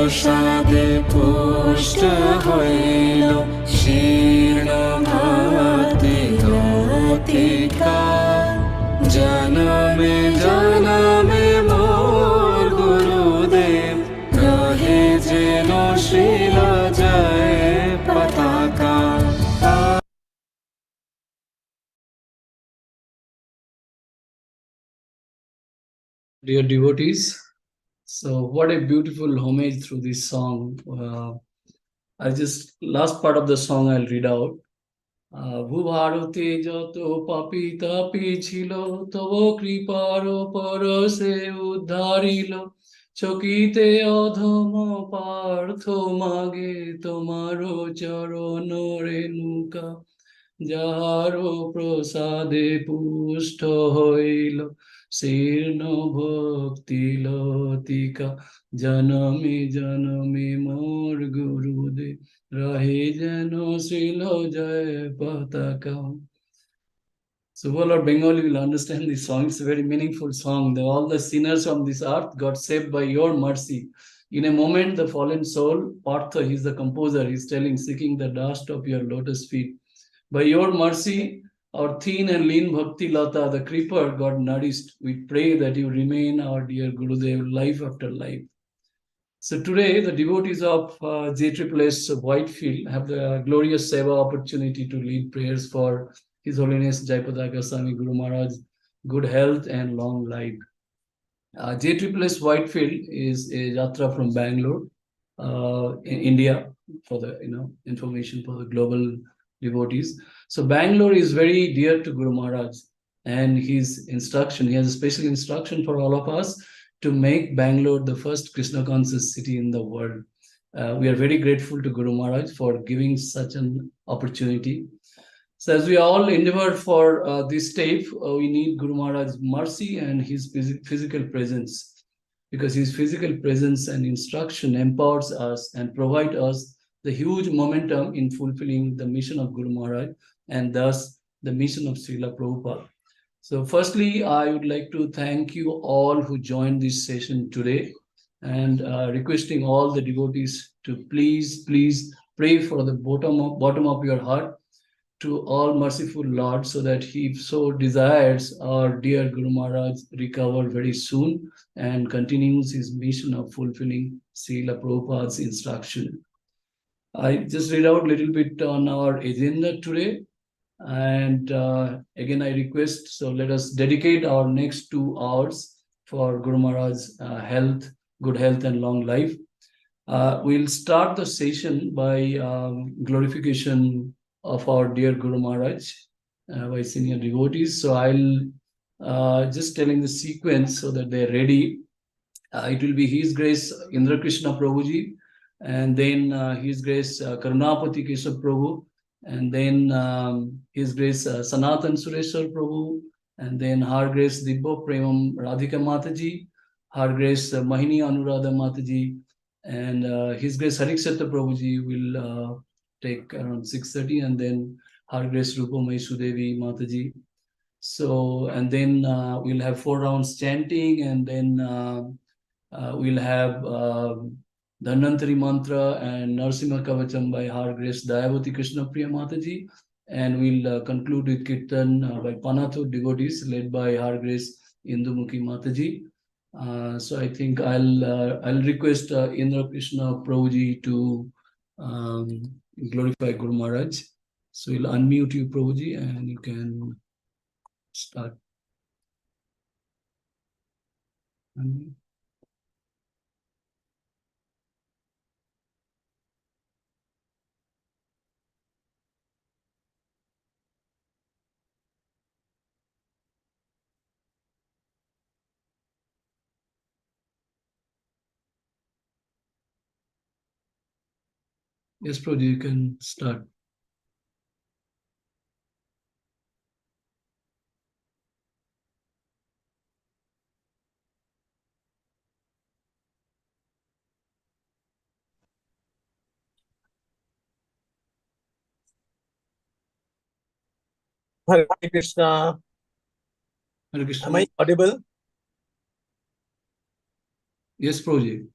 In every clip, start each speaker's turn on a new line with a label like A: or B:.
A: প্রসাদে পুষ্ট হইল শীর্ণ ভক্তি লতিকা। জনমে জনমে মোর গুরুদেব রহে যেন শ্রীল জয় পতাকা।
B: Dear devotees, so what a beautiful homage through this song. Last part of the song I'll read out. ভূভারতে যত পাপী তাপী ছিল, তব কৃপার পরশে উদ্ধারিল। চকিতে অধম পার্থ মাগে তোমার চরণ রেণুকা। যাহার প্রসাদে পুষ্ট হইল শীর্ণ ভক্তি লতিকা। জনমে জনমে মোর গুরুদেব রহে যেন শ্রীল জয় পতাকা. So all our Bengali will understand this song. It's a very meaningful song. All the sinners on this earth got saved by your mercy. In a moment, the fallen soul, Partha, he's the composer, he's telling, seeking the dust of your lotus feet. By your mercy, our thin and lean Bhakti Lata, the creeper, got nourished. We pray that you remain our dear Gurudev life after life. So today, the devotees of JSSS Whitefield have the glorious seva opportunity to lead prayers for His Holiness Jayapataka Swami Guru Maharaj, good health and long life. JSSS Whitefield is a yatra from Bangalore, in India, for the information for the global devotees. So Bangalore is very dear to Guru Maharaj, and his instruction, he has a special instruction for all of us to make Bangalore the first Krishna conscious city in the world. We are very grateful to Guru Maharaj for giving such an opportunity. So as we all endeavor for this step, we need Guru Maharaj's mercy and his physical presence, because his physical presence and instruction empowers us and provide us the huge momentum in fulfilling the mission of Guru Maharaj and thus the mission of Srila Prabhupada. So firstly, I would like to thank you all who joined this session today, and requesting all the devotees to please pray for the bottom of your heart to all merciful Lord, so that he so desires our dear Guru Maharaj recover very soon and continues his mission of fulfilling Srila Prabhupada's instruction. I just read out a little bit on our agenda today. And again, I request, so let us dedicate our next 2 hours for Guru Maharaj's good health and long life. We'll start the session by glorification of our dear Guru Maharaj by senior devotees. So I'll just telling the sequence so that they're ready. It will be His Grace Indra Krishna Prabhuji, and then His Grace Karunapati Keshav Prabhu, and then His Grace Sanatan Sureshwar Prabhu, and then Her Grace Dibbo Premam Radhika Mataji, Her Grace Mahini Anuradha Mataji, and His Grace Harikshetra Prabhuji will take around 6:30, and then Her Grace Rupa Maisudevi Mataji. So, and then we'll have 4 rounds chanting, and then we'll have Dhanantari Mantra and Narsimha Kavacham by Her Grace Dayavati Krishna Priya Mataji, and we'll conclude with Kirtan by Panatho devotees led by Her Grace Indumukhi Mataji. So I think I'll request Indra Krishna Prabhuji to glorify Guru Maharaj. So we'll unmute you, Prabhuji, and you can start. Yes, Prabhuji, you can start.
C: Hare Krishna.
B: Hare Krishna.
C: Am I audible?
B: Yes, Prabhuji.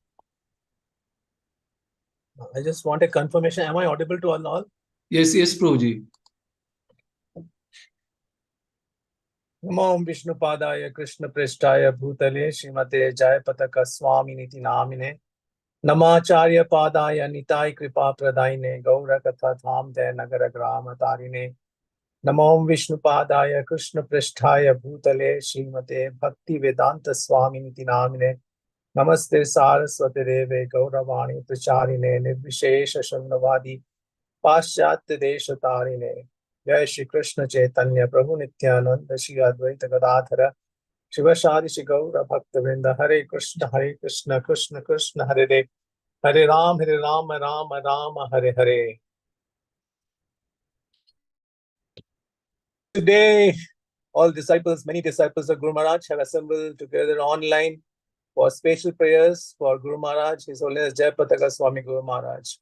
C: I just want a confirmation. Am I audible to all?
B: Yes, yes, Prabhuji.
C: Namo Vishnu Padaya Krishna Prestaya Bhutale Srimate Jayapataka Swami Namine Namacharya Padaya Nitai Kripa Pradaine Gaura Katha Dhamde Nagara Grama Tarine Namo Vishnu Padaya Krishna Prestaya Bhutale Srimate Bhakti Vedanta Swami Namine Namaste Saraswati Deve Gauravani Pracharine Nirvishesha Shunnavadi पाश्चात्य देश तारिणे जय श्री कृष्ण चैतन्य प्रभु नित्यानंद श्री अद्वैत गदाधर शिवशादि श्री गौर भक्त वृंद हरे कृष्ण कृष्ण कृष्ण हरे Ram Ram Ram Hare Hare. Today, all disciples, many disciples of Guru Maharaj have assembled together online for special prayers for Guru Maharaj, His Holiness Jayapataka Swami Guru Maharaj.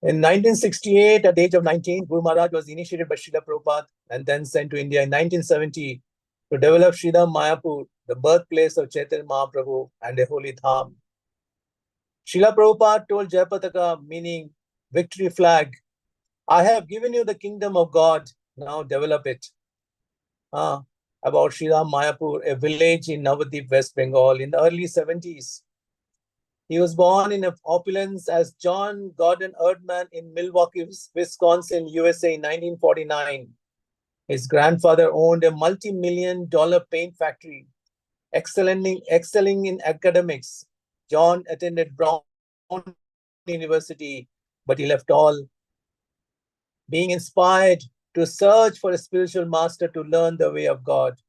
C: In 1968, at the age of 19, Guru Maharaj was initiated by Srila Prabhupada and then sent to India in 1970 to develop Sridham Mayapur, the birthplace of Chaitanya Mahaprabhu and a holy dham. Srila Prabhupada told Jayapataka, meaning victory flag, I have given you the kingdom of God, now develop it. About Sridham Mayapur, a village in Navadip, West Bengal in the early 70s. He was born in opulence as John Gordon Erdman in Milwaukee, Wisconsin, USA in 1949. His grandfather owned a multi-million-dollar paint factory. Excelling in academics, John attended Brown University, but he left all. Being inspired to search for a spiritual master to learn the way of God.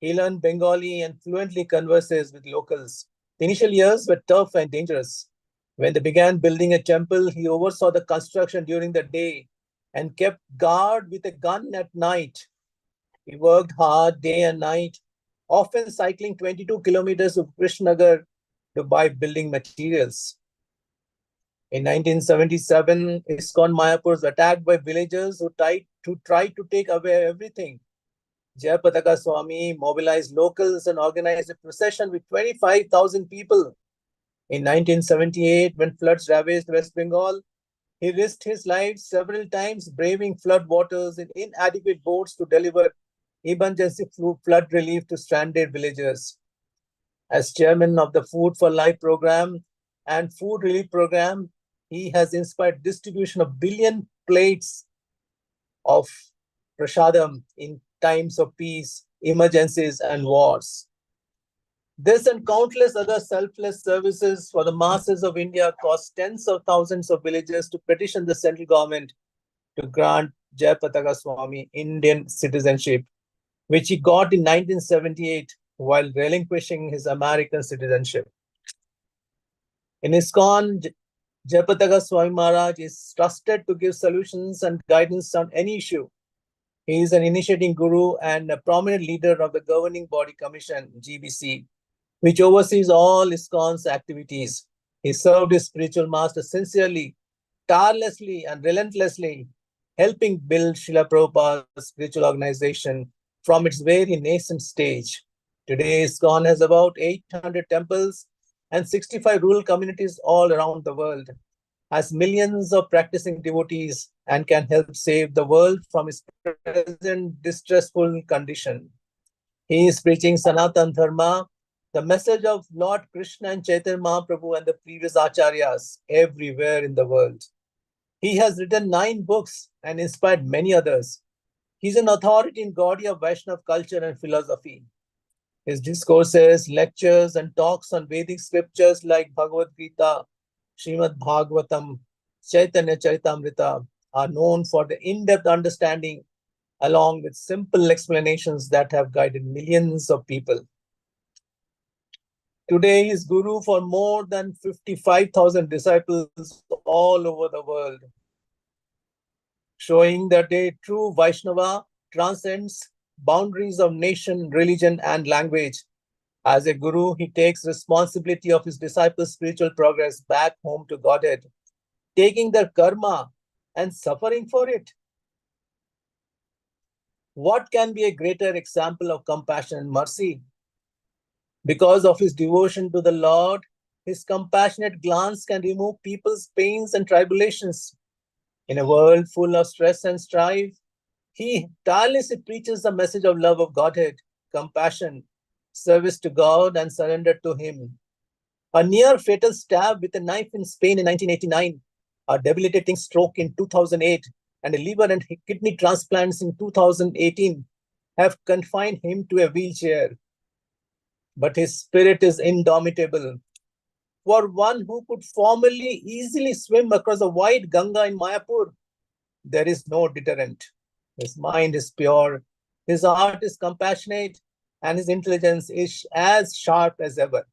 C: He learned Bengali and fluently converses with locals. The initial years were tough and dangerous. When they began building a temple, he oversaw the construction during the day and kept guard with a gun at night. He worked hard day and night, often cycling 22 kilometers to Krishnanagar to buy building materials. In 1977, ISKCON Mayapur was attacked by villagers who tried to take away everything. Jayapataka Swami mobilized locals and organized a procession with 25,000 people. In 1978, when floods ravaged West Bengal, he risked his life several times, braving flood waters in inadequate boats to deliver emergency flood relief to stranded villagers. As chairman of the Food for Life program and Food Relief program, he has inspired distribution of billion plates of prasadam in times of peace, emergencies, and wars. This and countless other selfless services for the masses of India caused tens of thousands of villagers to petition the central government to grant Jayapataka Swami Indian citizenship, which he got in 1978 while relinquishing his American citizenship. In ISKCON, Jayapataka Swami Maharaj is trusted to give solutions and guidance on any issue. He is an initiating guru and a prominent leader of the Governing Body Commission, GBC, which oversees all ISKCON's activities. He served his spiritual master sincerely, tirelessly, and relentlessly, helping build Srila Prabhupada's spiritual organization from its very nascent stage. Today, ISKCON has about 800 temples and 65 rural communities all around the world, has millions of practicing devotees, and can help save the world from its present distressful condition. He is preaching Sanatan Dharma, the message of Lord Krishna and Chaitanya Mahaprabhu and the previous acharyas everywhere in the world. He has written 9 books and inspired many others. He is an authority in Gaudiya Vaishnava culture and philosophy. His discourses, lectures, and talks on Vedic scriptures like Bhagavad Gita, Srimad Bhagavatam, Chaitanya Charitamrita are known for the in-depth understanding along with simple explanations that have guided millions of people. Today, he is guru for more than 55,000 disciples all over the world, showing that a true Vaishnava transcends boundaries of nation, religion, and language. As a guru, he takes responsibility of his disciples' spiritual progress back home to Godhead, taking their karma and suffering for it. What can be a greater example of compassion and mercy? Because of his devotion to the Lord, His compassionate glance can remove people's pains and tribulations. In a world full of stress and strife, he tirelessly preaches the message of love of Godhead, compassion, service to God, and surrender to Him. A near fatal stab with a knife in Spain in 1989, a debilitating stroke in 2008, and a liver and kidney transplants in 2018 have confined him to a wheelchair. But his spirit is indomitable. For one who could formerly easily swim across the wide Ganga in Mayapur, there is no deterrent. His mind is pure, his heart is compassionate, and his intelligence is as sharp as ever.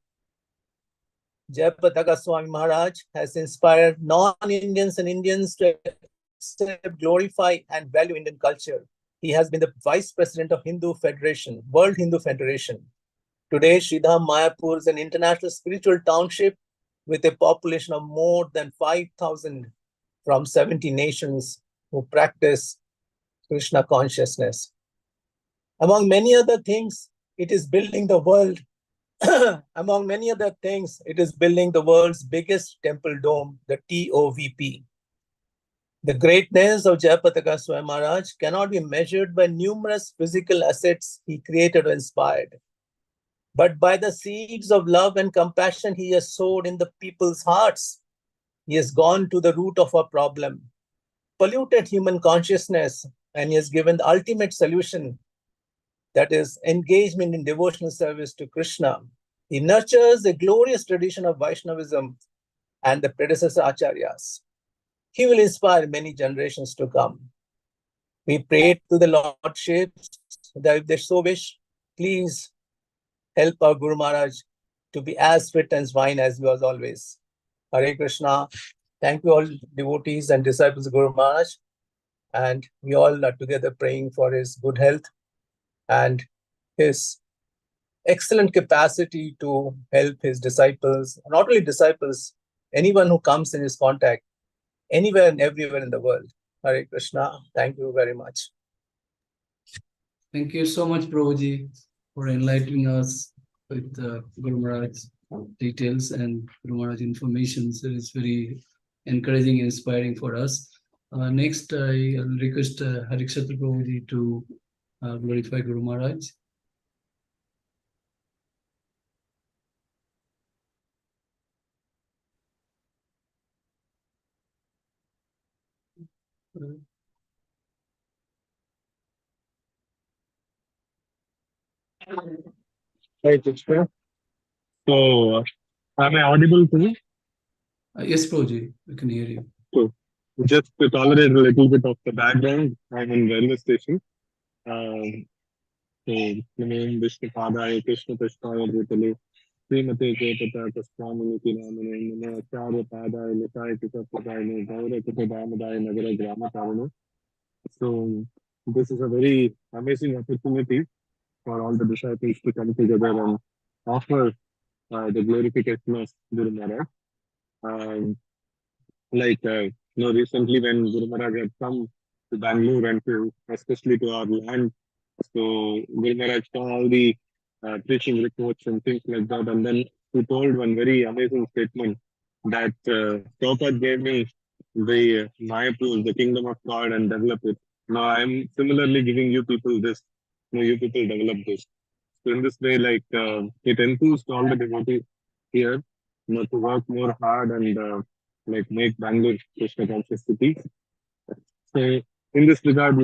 C: Jayapataka Swami Maharaj has inspired non-Indians and Indians to accept, glorify, and value Indian culture. He has been the Vice President of Hindu Federation, World Hindu Federation. Today, Sridham Mayapur is an international spiritual township with a population of more than 5,000 from 70 nations who practice Krishna consciousness. Among many other things, it is building the world. Among many other things, it is building the world's biggest temple dome, the TOVP. The greatness of Jayapataka Swami Maharaj cannot be measured by numerous physical assets he created or inspired, but by the seeds of love and compassion he has sowed in the people's hearts. He has gone to the root of our problem, polluted human consciousness, and he has given the ultimate solution, that is engagement in devotional service to Krishna. He nurtures a glorious tradition of Vaishnavism and the predecessor acharyas. He will inspire many generations to come. We pray to the Lordship that if they so wish, please help our Guru Maharaj to be as fit and fine as he was always. Hare Krishna. Thank you all devotees and disciples of Guru Maharaj. And we all are together praying for his good health and his excellent capacity to help his disciples, not only disciples, anyone who comes in his contact, anywhere and everywhere in the world. Hare Krishna. Thank you very much.
B: Thank you so much, Prabhuji, for enlightening us with Guru Maharaj's details and Guru Maharaj information. So it's very encouraging and inspiring for us. Next, I'll request Harikshatra Prabhuji to glorify Guru Maharaj.
D: Right, Krishna. So, am I audible to you?
B: Yes, Prabhuji, we can hear you.
D: So, just to tolerate a little bit of the background, I'm in railway station. So, name Vishnu Padaya, Krishna Prasthaya, Bhutale, Srimate Jayapataka Swami Maharaja, Acharya Padaya, Litai Kitapadaya, Gaura Kitabamadaya, Nagara Grama Tarana. So, this is a very amazing opportunity for all the disciples to come together and offer the glorification of Guru Maharaj. Recently when Guru Maharaj had come to Bangalore and especially to our land, so Guru Maharaj saw all the preaching reports and things like that, and then he told one very amazing statement that Prabhupada gave me the Mayapur, the kingdom of God, and develop it. Now I'm similarly giving you people this. You people develop this. So in this way, it enthused all the devotees here, to work more hard and make Bangalore Krishna conscious city. So in this regard,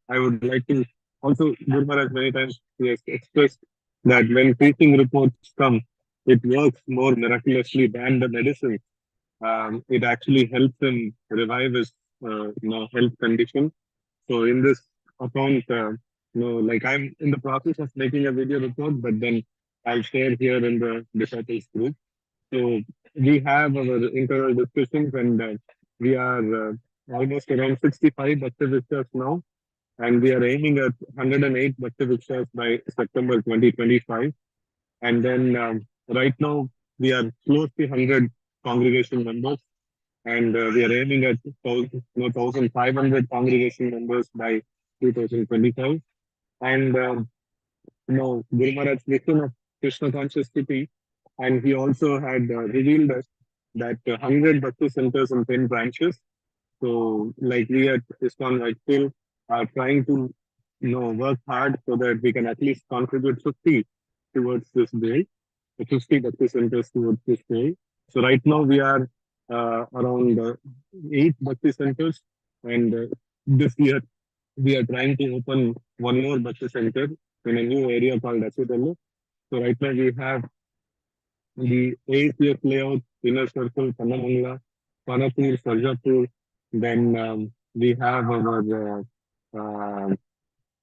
D: I would like to also, Guru Maharaj many times he has expressed that when preaching reports come, it works more miraculously than the medicine. It actually helps him revive his health condition. So in this account, I'm in the process of making a video report, but then I'll share here in the disciples group. So we have our internal discussions, and we are almost around 65 Bhakti Vikshas now, and we are aiming at 108 Bhakti Vikshas by September 2025. And then right now we are close to 100 congregation members, and we are aiming at 1,500 congregation members by 2025. And Guru Maharaj's mission of Krishna conscious city and he also had revealed us that 100 Bhakti centers and 10 branches. So, like we at ISKCON Whitefield are trying to, work hard so that we can at least contribute 50 towards this goal, 50 Bhakti centers towards this goal. So right now we are around 8 Bhakti centers, and this year we are trying to open one more Bhakti center in a new area called Asudallu. So right now we have the ACF layout, Inner Circle, Pannamangala, Panapur, Sarjapur. Then we have our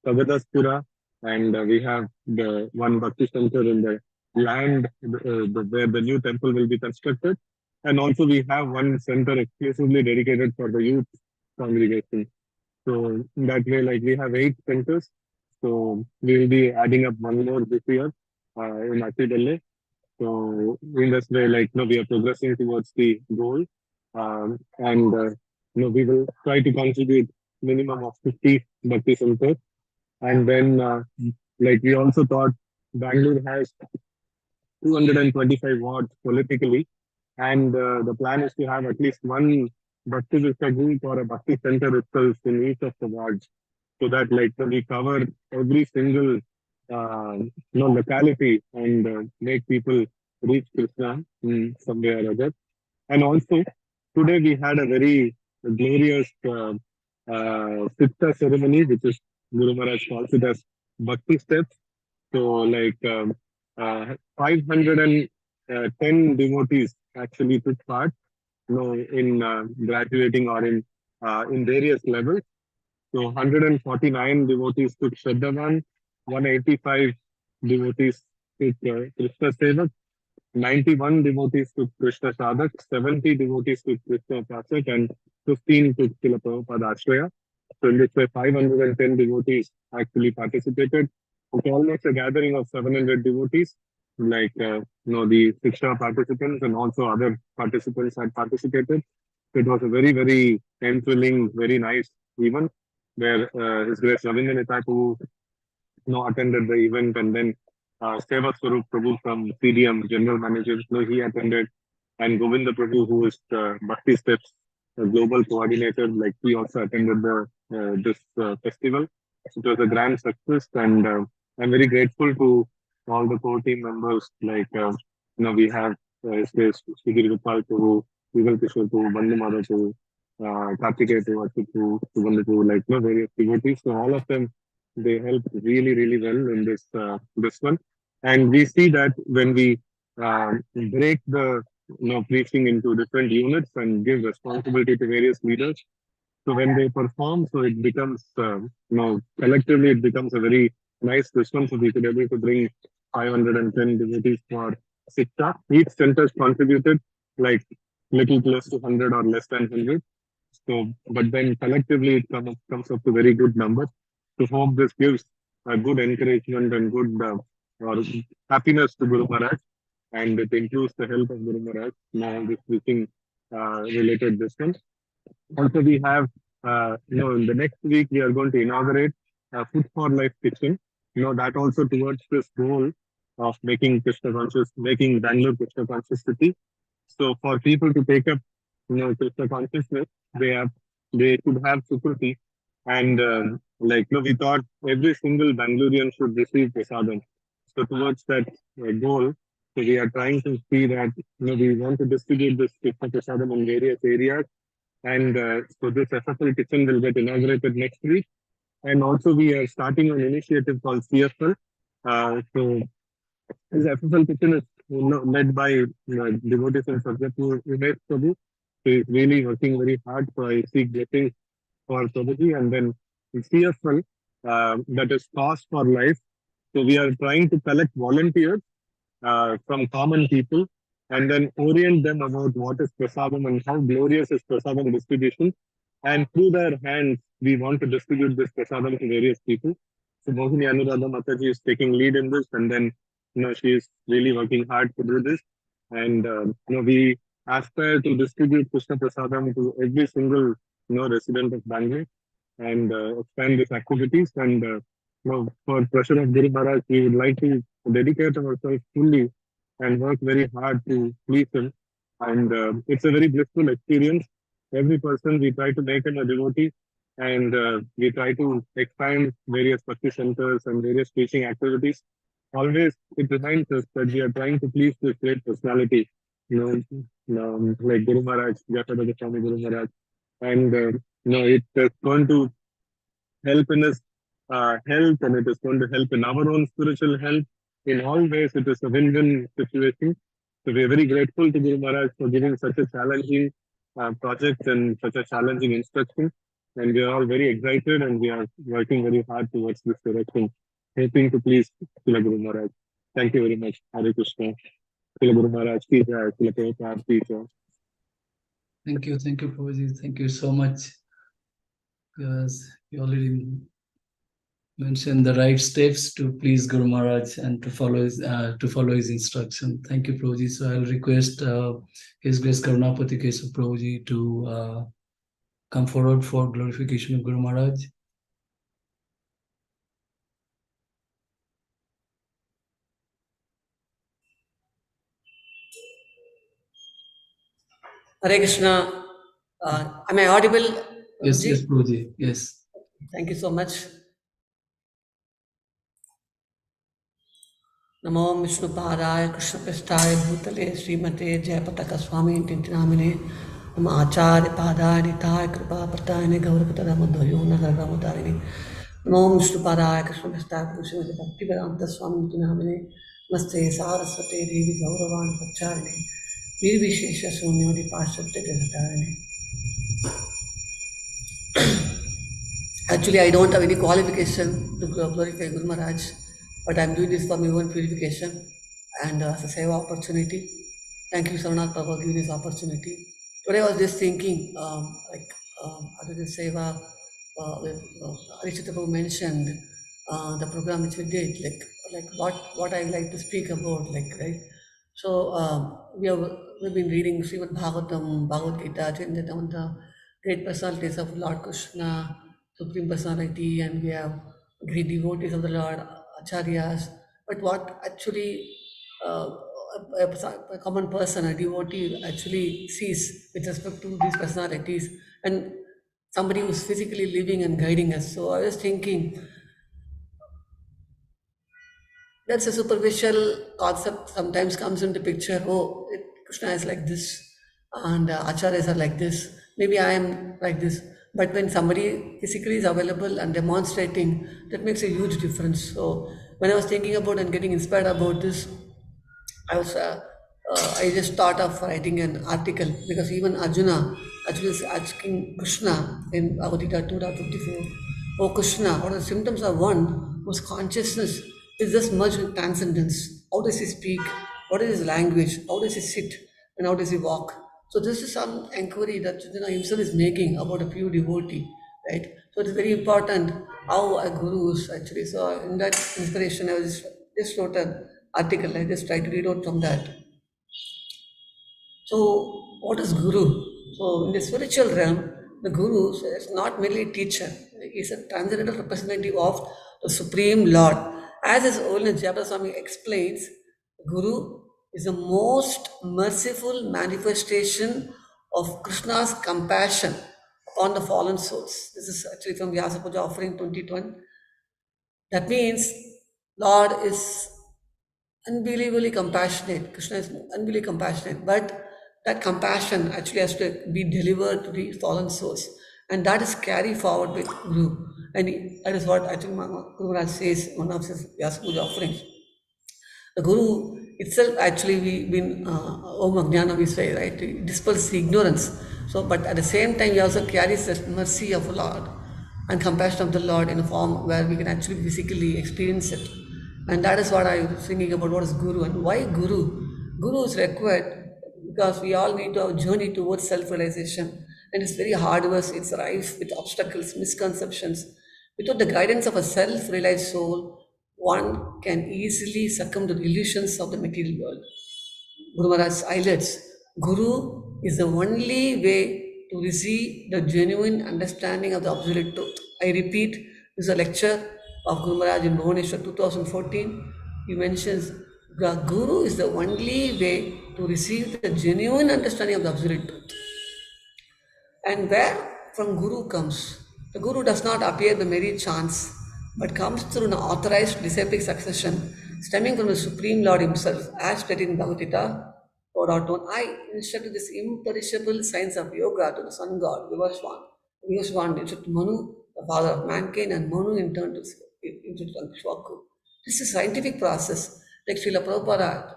D: Kagadaspura, and we have the one Bhakti center in the land where the new temple will be constructed. And also we have one center exclusively dedicated for the youth congregation. So in that way, like we have 8 centers. So we will be adding up one more this year in Atidale. So in this way, like we are progressing towards the goal, and we will try to contribute minimum of 50 Bhakti centers, and then like we also thought Bangalore has 225 wards politically, and the plan is to have at least one Bhakti Vista group or a Bhakti center itself in each of the wards, so that like we cover every single locality and make people reach Krishna in some way or other. And also today we had a very glorious Sitta ceremony, which is Guru Maharaj calls it as Bhakti steps. So like 510 devotees actually took part, in graduating or in various levels. So 149 devotees took Shraddhavan, 185 devotees took Krishna Sevak, 91 devotees took Krishna Sadhak, 70 devotees took Krishna Pasak, and 15 took Srila Prabhupada Ashraya. So in this way, 510 devotees actually participated. It's almost a gathering of 700 devotees, like the Shiksha participants and also other participants had participated. It was a very, very thrilling, very nice event where His Grace Ravindra Thakur attended the event, and then Seva Swarup Prabhu from CDM, General Manager, he attended, and Govinda Prabhu, who is Bhakti Steps Global Coordinator, like he also attended the this festival. It was a grand success, and I'm very grateful to all the core team members. Like we have Sridhar Gopal to Vigal Kishore to Bandhu Madhav to Kartikeya to Achut to Subandhu to like various devotees. So all of them, they helped really, really well in this one. And we see that when we break the preaching into different units and give responsibility to various leaders, so when they perform, so it becomes collectively it becomes a very nice system. So we could able to bring 510 devotees for Sikta. Each center contributed like little close to 100 or less than 100. So, but then collectively it comes up to very good numbers. So hope this gives a good encouragement and good or happiness to Guru Maharaj, and it includes the help of Guru Maharaj. Now this teaching related this one. Also, we have in the next week we are going to inaugurate Food for Life Kitchen. That also towards this goal of making Krishna conscious, making Bangalore Krishna conscious city. So for people to take up Krishna consciousness, they should have Sukriti, and we thought every single Bangalorean should receive prasadam. So towards that goal, so we are trying to see that we want to distribute this Krishna prasadam in various areas, and so this FFL kitchen will get inaugurated next week. And also we are starting an initiative called CFL. So this FFL kitchen is led by devotees and subject to Umesh Prabhu. So he's really working very hard. So I seek blessings for Prabhuji. And then CFL, that is Cause for Life. So we are trying to collect volunteers from common people and then orient them about what is prasadam and how glorious is prasadam distribution. And through their hands, we want to distribute this prasadam to various people. So Mohini Anuradha Mataji is taking lead in this, and then she is really working hard to do this. And we aspire to distribute Krishna prasadam to every single resident of Bangalore and expand these activities. And for pressure of Guru Maharaj, we would like to dedicate ourselves fully and work very hard to please him. And it's a very blissful experience. Every person we try to make him a devotee, and we try to expand various bhakti centers and various teaching activities. Always it reminds us that we are trying to please this great personality, like Guru Maharaj, Jayapataka Swami Guru Maharaj. And it is going to help in his health, and it is going to help in our own spiritual health. In all ways, it is a win-win situation. So we are very grateful to Guru Maharaj for giving such a challenging project and such a challenging instruction. And we are all very excited, and we are working very hard towards this direction, hoping to please Srila Guru Maharaj. Thank you very much. Hare Krishna. Srila Guru Maharaj ki jai. Srila Prabhupada ki jai.
B: Thank you, Prabhuji. Thank you so much. Because you already mentioned the right steps to please Guru Maharaj and to follow his instruction. Thank you, Prabhuji. So I'll request His Grace Karunapati Keshav Prabhuji to come forward for glorification of Guru Maharaj.
E: Hare Krishna. Am I audible?
B: Yes, yes, Prabhuji. Yes.
E: Thank you so much. Namo Vishnu Padaya Krishna Prasthaya Bhutale Srimate Jayapataka Swami Maharaja Namo Acharya Padaya Nithaya Kripa Pratayane Gaurapada Madhvayo Nagaramudayane Namo Vishnu Padaya Krishna Prasthaya Srimate Bhaktivedanta Swami Maharaja Namaste Saraswate Devi Gauravan Pacharine Nirvishesha Sunyodi Pashatte Desatarine. Actually, I don't have any qualification to glorify Guru Maharaj, but I'm doing this for my own purification and as a seva opportunity. Thank you, Saranath Prabhu, for giving this opportunity. Today I was just thinking, other than seva, Arishita Prabhu mentioned the program which we did, like what I like to speak about, right? So we've been reading Srimad Bhagavatam, Bhagavad Gita, chanted on the great personalities of Lord Krishna, Supreme Personality, and we have great devotees of the Lord, Acharyas. But what actually a common person, a devotee, actually sees with respect to these personalities, and somebody who's physically living and guiding us. So I was thinking, that's a superficial concept sometimes comes into picture. Oh, Krishna is like this, and acharyas are like this. Maybe I am like this. But when somebody physically is available and demonstrating, that makes a huge difference. So when I was thinking about and getting inspired about this, I just thought of writing an article, because even Arjuna actually is asking Krishna in Bhagavad Gita 2.54, "Oh Krishna, what are the symptoms of one whose consciousness is just merged with transcendence? How does he speak? What is his language? How does he sit? And how does he walk?" So this is some inquiry that Krishna himself is making about a pure devotee, right? So it's very important how a guru is actually. So in that inspiration, I was just wrote an article. I just tried to read out from that. So what is guru? So in the spiritual realm, the guru is not merely a teacher. He is a transcendental representative of the Supreme Lord. As His Holiness Jayapataka Swami explains, Guru is the most merciful manifestation of Krishna's compassion upon the fallen souls. This is actually from Vyasa Puja offering 2021. That means Lord is unbelievably compassionate. Krishna is unbelievably compassionate, but that compassion actually has to be delivered to the fallen souls, and that is carried forward with Guru. And that is what actually Guru Maharaj says in one of his Vyasa Puja offerings. The Guru itself actually Om Ajnana we say, right? It dispels the ignorance. So, but at the same time, he also carries the mercy of the Lord and compassion of the Lord in a form where we can actually physically experience it. And that is what I was thinking about, what is Guru and why Guru. Guru is required because we all need to have a journey towards self-realization. And it's very hard work, it's rife with obstacles, misconceptions. Without the guidance of a self-realized soul, one can easily succumb to the illusions of the material world. Guru Maharaj highlights, Guru is the only way to receive the genuine understanding of the absolute truth. I repeat, this is a lecture of Guru Maharaj in Bhubaneswar 2014. He mentions Guru is the only way to receive the genuine understanding of the absolute truth. And where from Guru comes? The Guru does not appear by mere chance, but comes through an authorized disciplic succession stemming from the Supreme Lord Himself, as stated in Bhagavad Gita 4.1. I instructed this imperishable science of yoga to the sun god Vivaswan. Vivaswan instructed Manu, the father of mankind, and Manu in turn to Shwaku. This is a scientific process. Like Srila Prabhupada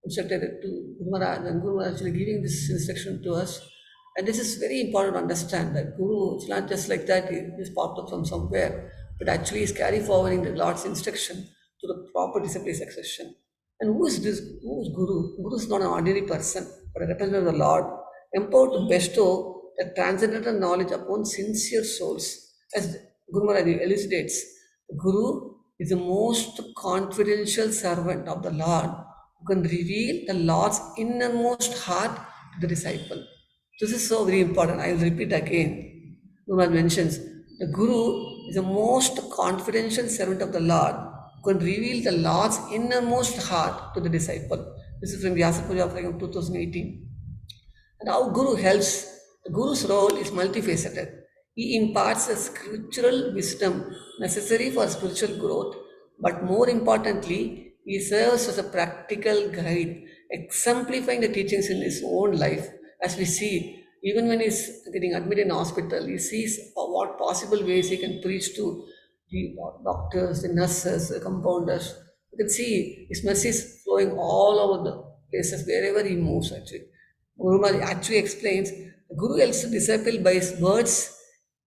E: instructed it to Guru Maharaj, and Guru Maharaj actually giving this instruction to us. And this is very important to understand that Guru is not just like that, he just popped up from somewhere, but actually is carry forwarding the Lord's instruction to the proper discipline succession. And who is this? Who is Guru? Guru is not an ordinary person, but a representative of the Lord, empowered to bestow the transcendental knowledge upon sincere souls. As Guru Maharaj elucidates, the Guru is the most confidential servant of the Lord who can reveal the Lord's innermost heart to the disciple. This is so very important. I will repeat again. Guru Maharaj mentions the Guru is the most confidential servant of the Lord who can reveal the Lord's innermost heart to the disciple. This is from Vyasa Puja of 2018. And how Guru helps. The Guru's role is multifaceted. He imparts a scriptural wisdom necessary for spiritual growth, but more importantly, he serves as a practical guide, exemplifying the teachings in his own life. As we see, even when he's getting admitted in hospital, he sees what possible ways he can preach to the doctors, the nurses, the compounders. You can see his mercies flowing all over the places, wherever he moves actually. Guru Maharaj actually explains, the Guru helps the disciple by his words,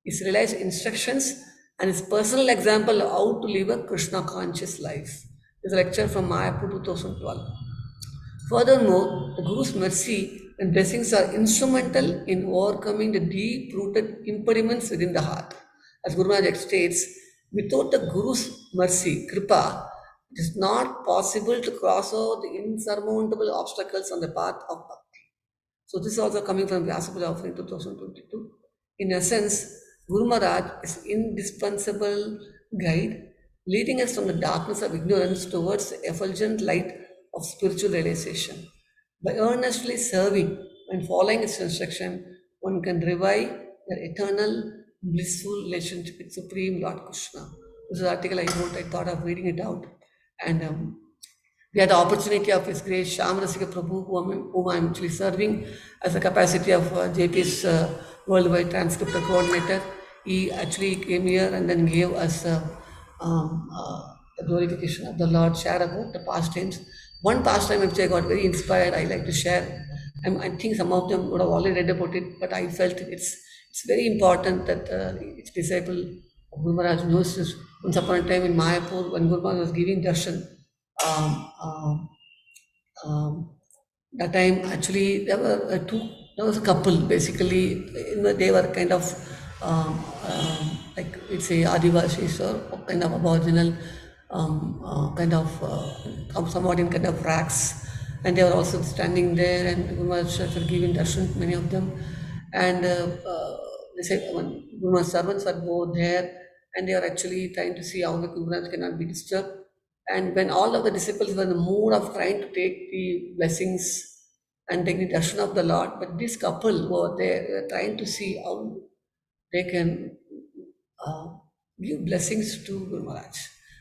E: his realized instructions, and his personal example of how to live a Krishna conscious life. This is a lecture from Mayapur 2012. Furthermore, the Guru's mercy and blessings are instrumental in overcoming the deep-rooted impediments within the heart. As Guru Maharaj states, without the Guru's mercy, Kripa, it is not possible to cross over the insurmountable obstacles on the path of Bhakti. So this is also coming from Vyasa Puja offering 2022. In essence, Guru Maharaj is indispensable guide, leading us from the darkness of ignorance towards the effulgent light of spiritual realization. By earnestly serving and following its instruction, one can revive their eternal blissful relationship with Supreme Lord Krishna. This is an article I wrote. I thought of reading it out. And we had the opportunity of His Grace Shyamarasika Prabhu, whom I'm actually serving as the capacity of JP's worldwide transcriptor coordinator. He actually came here and then gave us the glorification of the Lord, share about the pastimes. One pastime which I got very inspired, I like to share. I think some of them would have already read about it, but I felt it's very important that its disciple Guru Maharaj knows this. Once upon a time in Mayapur, when Guru Maharaj was giving darshan, that time actually there was a couple basically. They were kind of like it's a Adivasis or kind of aboriginal, kind of somewhat in kind of racks, and they were also standing there, and Guru Maharaj were giving darshan, many of them, and they said when Guru Maharaj's servants were both there, and they were actually trying to see how the Guru Maharaj cannot be disturbed. And when all of the disciples were in the mood of trying to take the blessings and take the darshan of the Lord, but this couple were there, they were trying to see how they can give blessings to Guru Maharaj.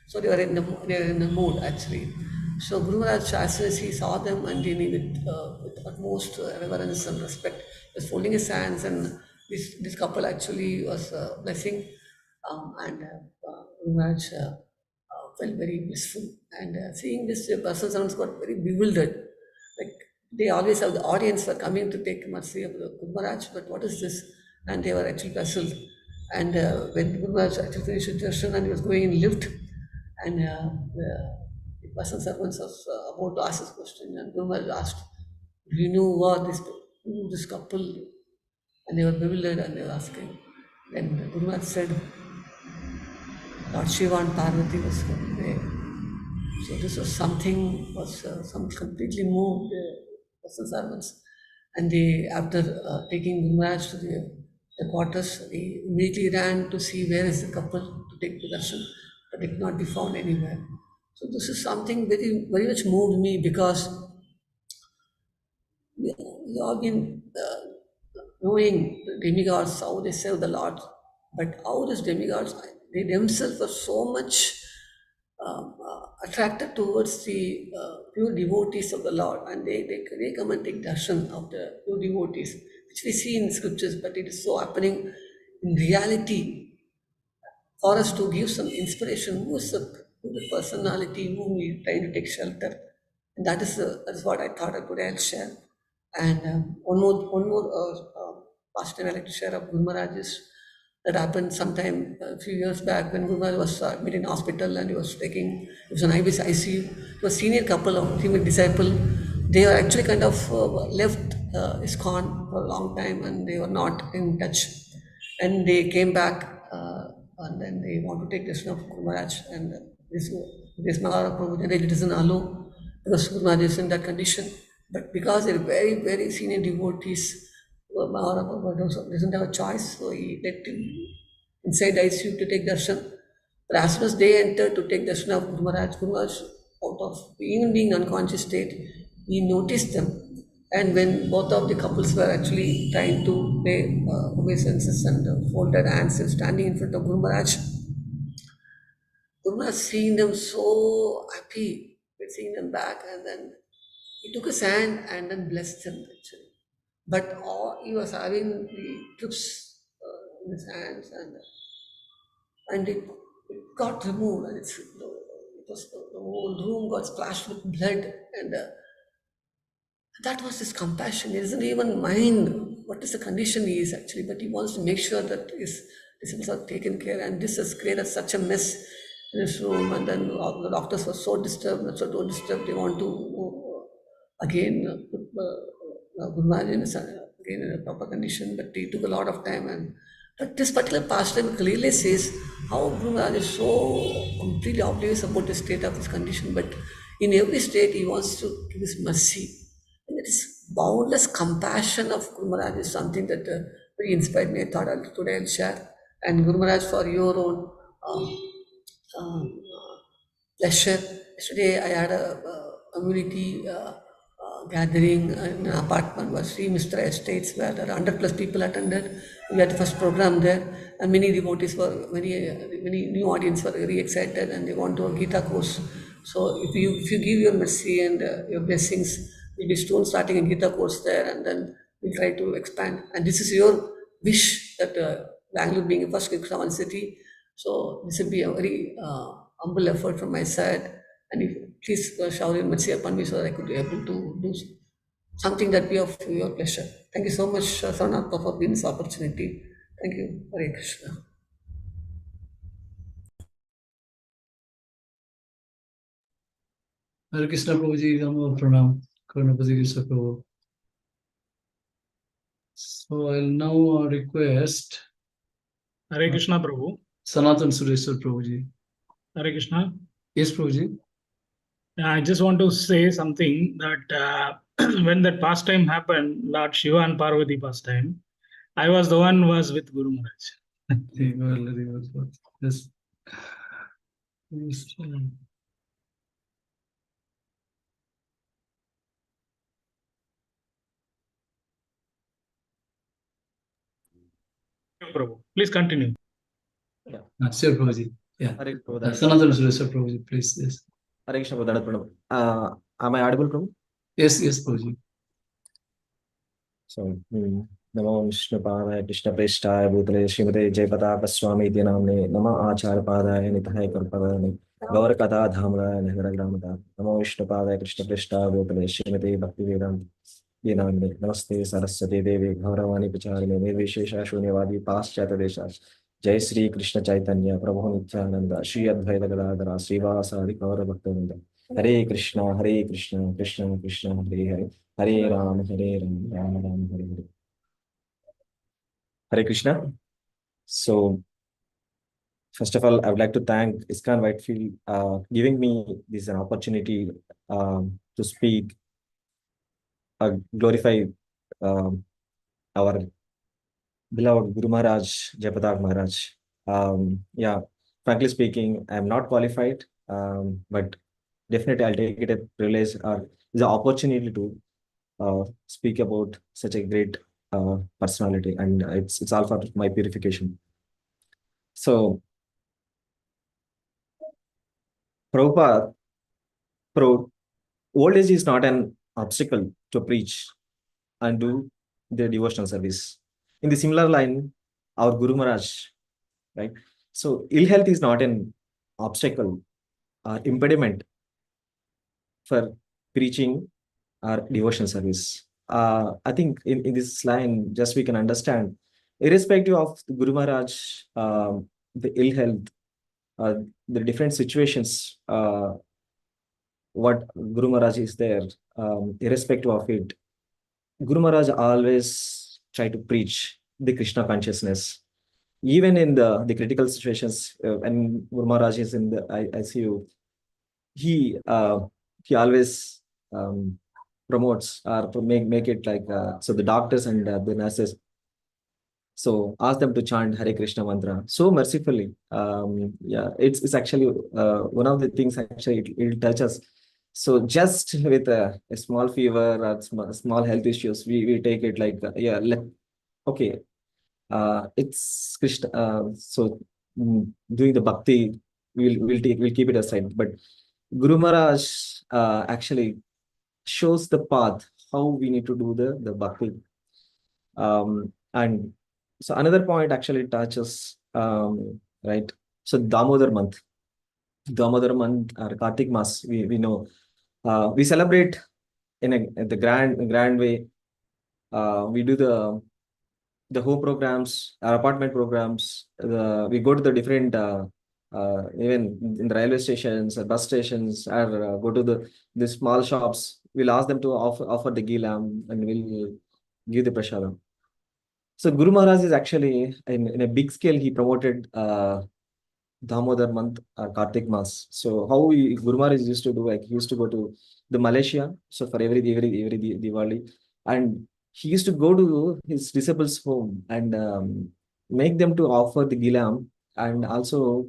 E: So they were in the mood actually. So Guru Maharaj, as soon as he saw them, and with utmost reverence and respect, he was folding his hands, and this couple actually was blessing, and Guru Maharaj felt very blissful. And seeing this, persons around got very bewildered. Like they always have the audience were coming to take mercy of the Guru Maharaj, but what is this? And they were actually puzzled. And when Guru Maharaj actually finished his darshan and he was going in lift, and the person servants was about to ask this question, and Guru Maharaj asked, "Do you know who this couple?" And they were bewildered and they were asking. Then Guru Maharaj said, Lord Shiva and Parvati was there. So this was something, some completely moved person servants. And they, after taking Guru Maharaj to the quarters, they immediately ran to see where is the couple to take the darshan, but they could not be found anywhere. So this is something very, very much moved me, because we all been knowing the demigods, how they serve the Lord, but how these demigods, they themselves are so much attracted towards the pure devotees of the Lord, and they come and take darshan of the pure devotees, which we see in scriptures, but it is so happening in reality. For us to give some inspiration, who is the personality whom we try to take shelter. And that's what I thought today I'll share. And one more pastime I'd like to share of Guru Maharaj's that happened sometime a few years back when Guru Maharaj was admitted in hospital, and he was an ICU. He was a senior couple of female disciple. They were actually kind of left ISKCON for a long time, and they were not in touch. And they came back, and then they want to take darshan of Guru Maharaj, and this Maharaja Prabhu generally doesn't allow, because Guru Maharaj is in that condition. But because they're very, very senior devotees, Maharaja Prabhu doesn't have a choice, so he let him inside ICU to take darshan. But as soon as they entered to take darshan of Guru Maharaj, out of even being unconscious state, he noticed them. And when both of the couples were actually trying to pay obeisances and folded hands and standing in front of Guru Maharaj seeing them so happy with seeing them back, and then he took his hand and then blessed them actually. But he was having the clips in his hands, and it got removed, and the whole room got splashed with blood, and that was his compassion. He doesn't even mind what is the condition he is actually, but he wants to make sure that his disciples are taken care. And this has created such a mess in his room. And then the doctors were so disturbed, they want to again put Guru Maharaj again in a proper condition, but it took a lot of time. But this particular pastime clearly says how Guru Maharaj is so completely oblivious about the state of his condition, but in every state he wants to give his mercy. And it is boundless compassion of Guru Maharaj is something that really inspired me. I thought today I'll share. And Guru Maharaj, for your own pleasure, yesterday I had a community gathering in an apartment was Sri Mistra Estates, where there are 100 plus people attended. We had the first program there, and many devotees were many new audience were very excited, and they want to do a Gita course. So if you give your mercy and your blessings, we'll be soon starting a Gita course there, and then we'll try to expand. And this is your wish that Bangalore being a first Krishna city, so this will be a very humble effort from my side. And if please shower your mercy upon me so that I could be able to do something that be of your pleasure. Thank you so much, Sarnath, for giving this opportunity. Thank you. Hare Krishna.
B: Hare Krishna Prabhuji, Namo Pranam, Karunapati Krishna Prabhu. So I'll now request
F: Hare Krishna Prabhu.
B: Sanatan Sureshwar Prabhuji.
F: Hare Krishna.
B: Yes, Prabhuji.
F: I just want to say something that when that pastime happened, Lord Shiva and Parvati pastime, I was the one who was with Guru Maharaj.
B: Yes.
F: Prabhu, please continue.
B: Sure, Prabhuji. Yeah.
G: Hare Prabhu.
B: Sanatan Sureshwar Prabhuji, please. Yes.
G: Hare Krishna Prabhu. Am I audible, Prabhu?
B: Yes, Prabhuji.
G: So, Namo Vishnu Padaya Krishna Prestaya Bhutale Srimate Jayapataka Swami Maharaja Nama Acharya Padaya Nithaya Kalpadaya Gaur Katha Dhamraya Nagara Gramata Namo Vishnu Padaya Krishna Prestaya Bhutale Srimate Bhakti Vedanta Yenamne Namaste Saraswati Devi Gauravani Pacharine Nirvishesha Shunyavadi Paschata Deshas Jai Sri Krishna Chaitanya Prabhu Nityananda Shri Advaita Gadadhara Srivasadi Gaura Bhaktavinda Hare Krishna Krishna Krishna Hare Hare Hare Ram Ram Ram Hare Hare. Hare Krishna. So, first of all, I would like to thank ISKCON Whitefield giving me this an opportunity to speak, glorify our beloved Guru Maharaj, Jayapataka Maharaj. Frankly speaking, I am not qualified, but definitely I'll take it a privilege or the opportunity to speak about such a great personality, and it's all for my purification. So, Prabhupada, Pro, old age is not an obstacle to preach and do the devotional service. In the similar line, our Guru Maharaj, right? So, ill health is not an obstacle or impediment for preaching or devotional service. I think in this line, just we can understand, irrespective of the Guru Maharaj, the ill health, uh, the different situations, what Guru Maharaj is there, irrespective of it, Guru Maharaj always try to preach the Krishna consciousness. Even in the critical situations, when Guru Maharaj is in the ICU, he uh, he always promotes or to make it like so the doctors and the nurses, so ask them to chant Hare Krishna mantra so mercifully. Yeah, it's actually one of the things actually it touches. So just with a small fever or small health issues, we take it like yeah, okay, it's Krishna. Doing the bhakti, we'll keep it aside. But Guru Maharaj actually shows the path how we need to do the bhakti. And so another point actually touches right. So Damodar month or Kartik Mas, we know we celebrate in the grand way. We do the home programs, our apartment programs. We go to the different even in the railway stations or bus stations, or go to the small shops. We'll ask them to offer the ghee lamb, and we'll give the prasadam. So Guru Maharaj is actually in a big scale. He promoted Damodar month or Kartik Mas. So how Guru Maharaj used to do, like he used to go to the Malaysia. So for every Diwali, and he used to go to his disciples' home and make them to offer the gilam, and also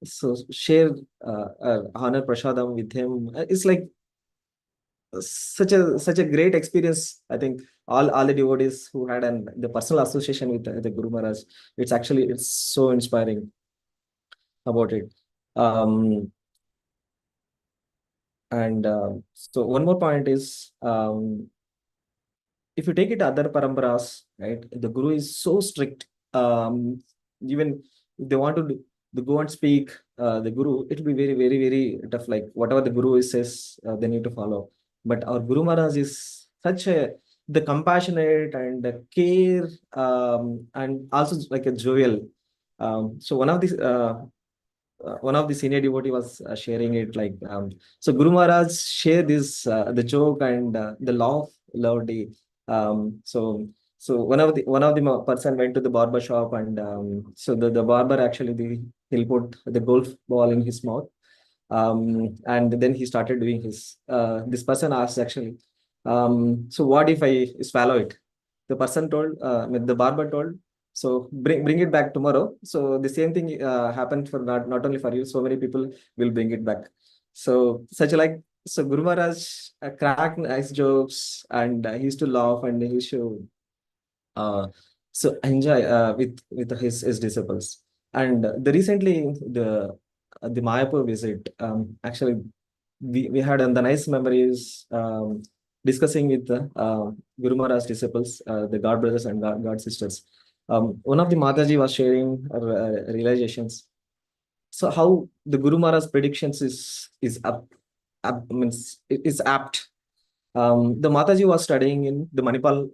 G: so share honor prasadam with him. It's like such a great experience. I think all the devotees who had the personal association with the Guru Maharaj, it's so inspiring about it. And so one more point is, if you take it other paramparas, right, the Guru is so strict. Even if they want to go and speak the Guru, it will be very tough. Like whatever the Guru says, they need to follow. But our Guru Maharaj is such the compassionate and the care, and also like a jovial. So one of the senior devotee was sharing it like, so Guru Maharaj share this the joke and the laugh loudly. So one of the person went to the barber shop, and so the barber actually he'll put the golf ball in his mouth, and then he started doing his. This person asked actually, so what if I swallow it? The person told, the barber told, so bring it back tomorrow. So the same thing happened for not only for you. So many people will bring it back. So such like, so Guru Maharaj cracked nice jokes, and he used to laugh, and he used to so enjoy with his disciples. And the recently the Mayapur visit, actually we had the nice memories discussing with the Guru Maharaj disciples, the God brothers and God sisters. One of the Mataji was sharing realizations. So how the Guru Maharaj predictions is means is apt. The Mataji was studying in the Manipal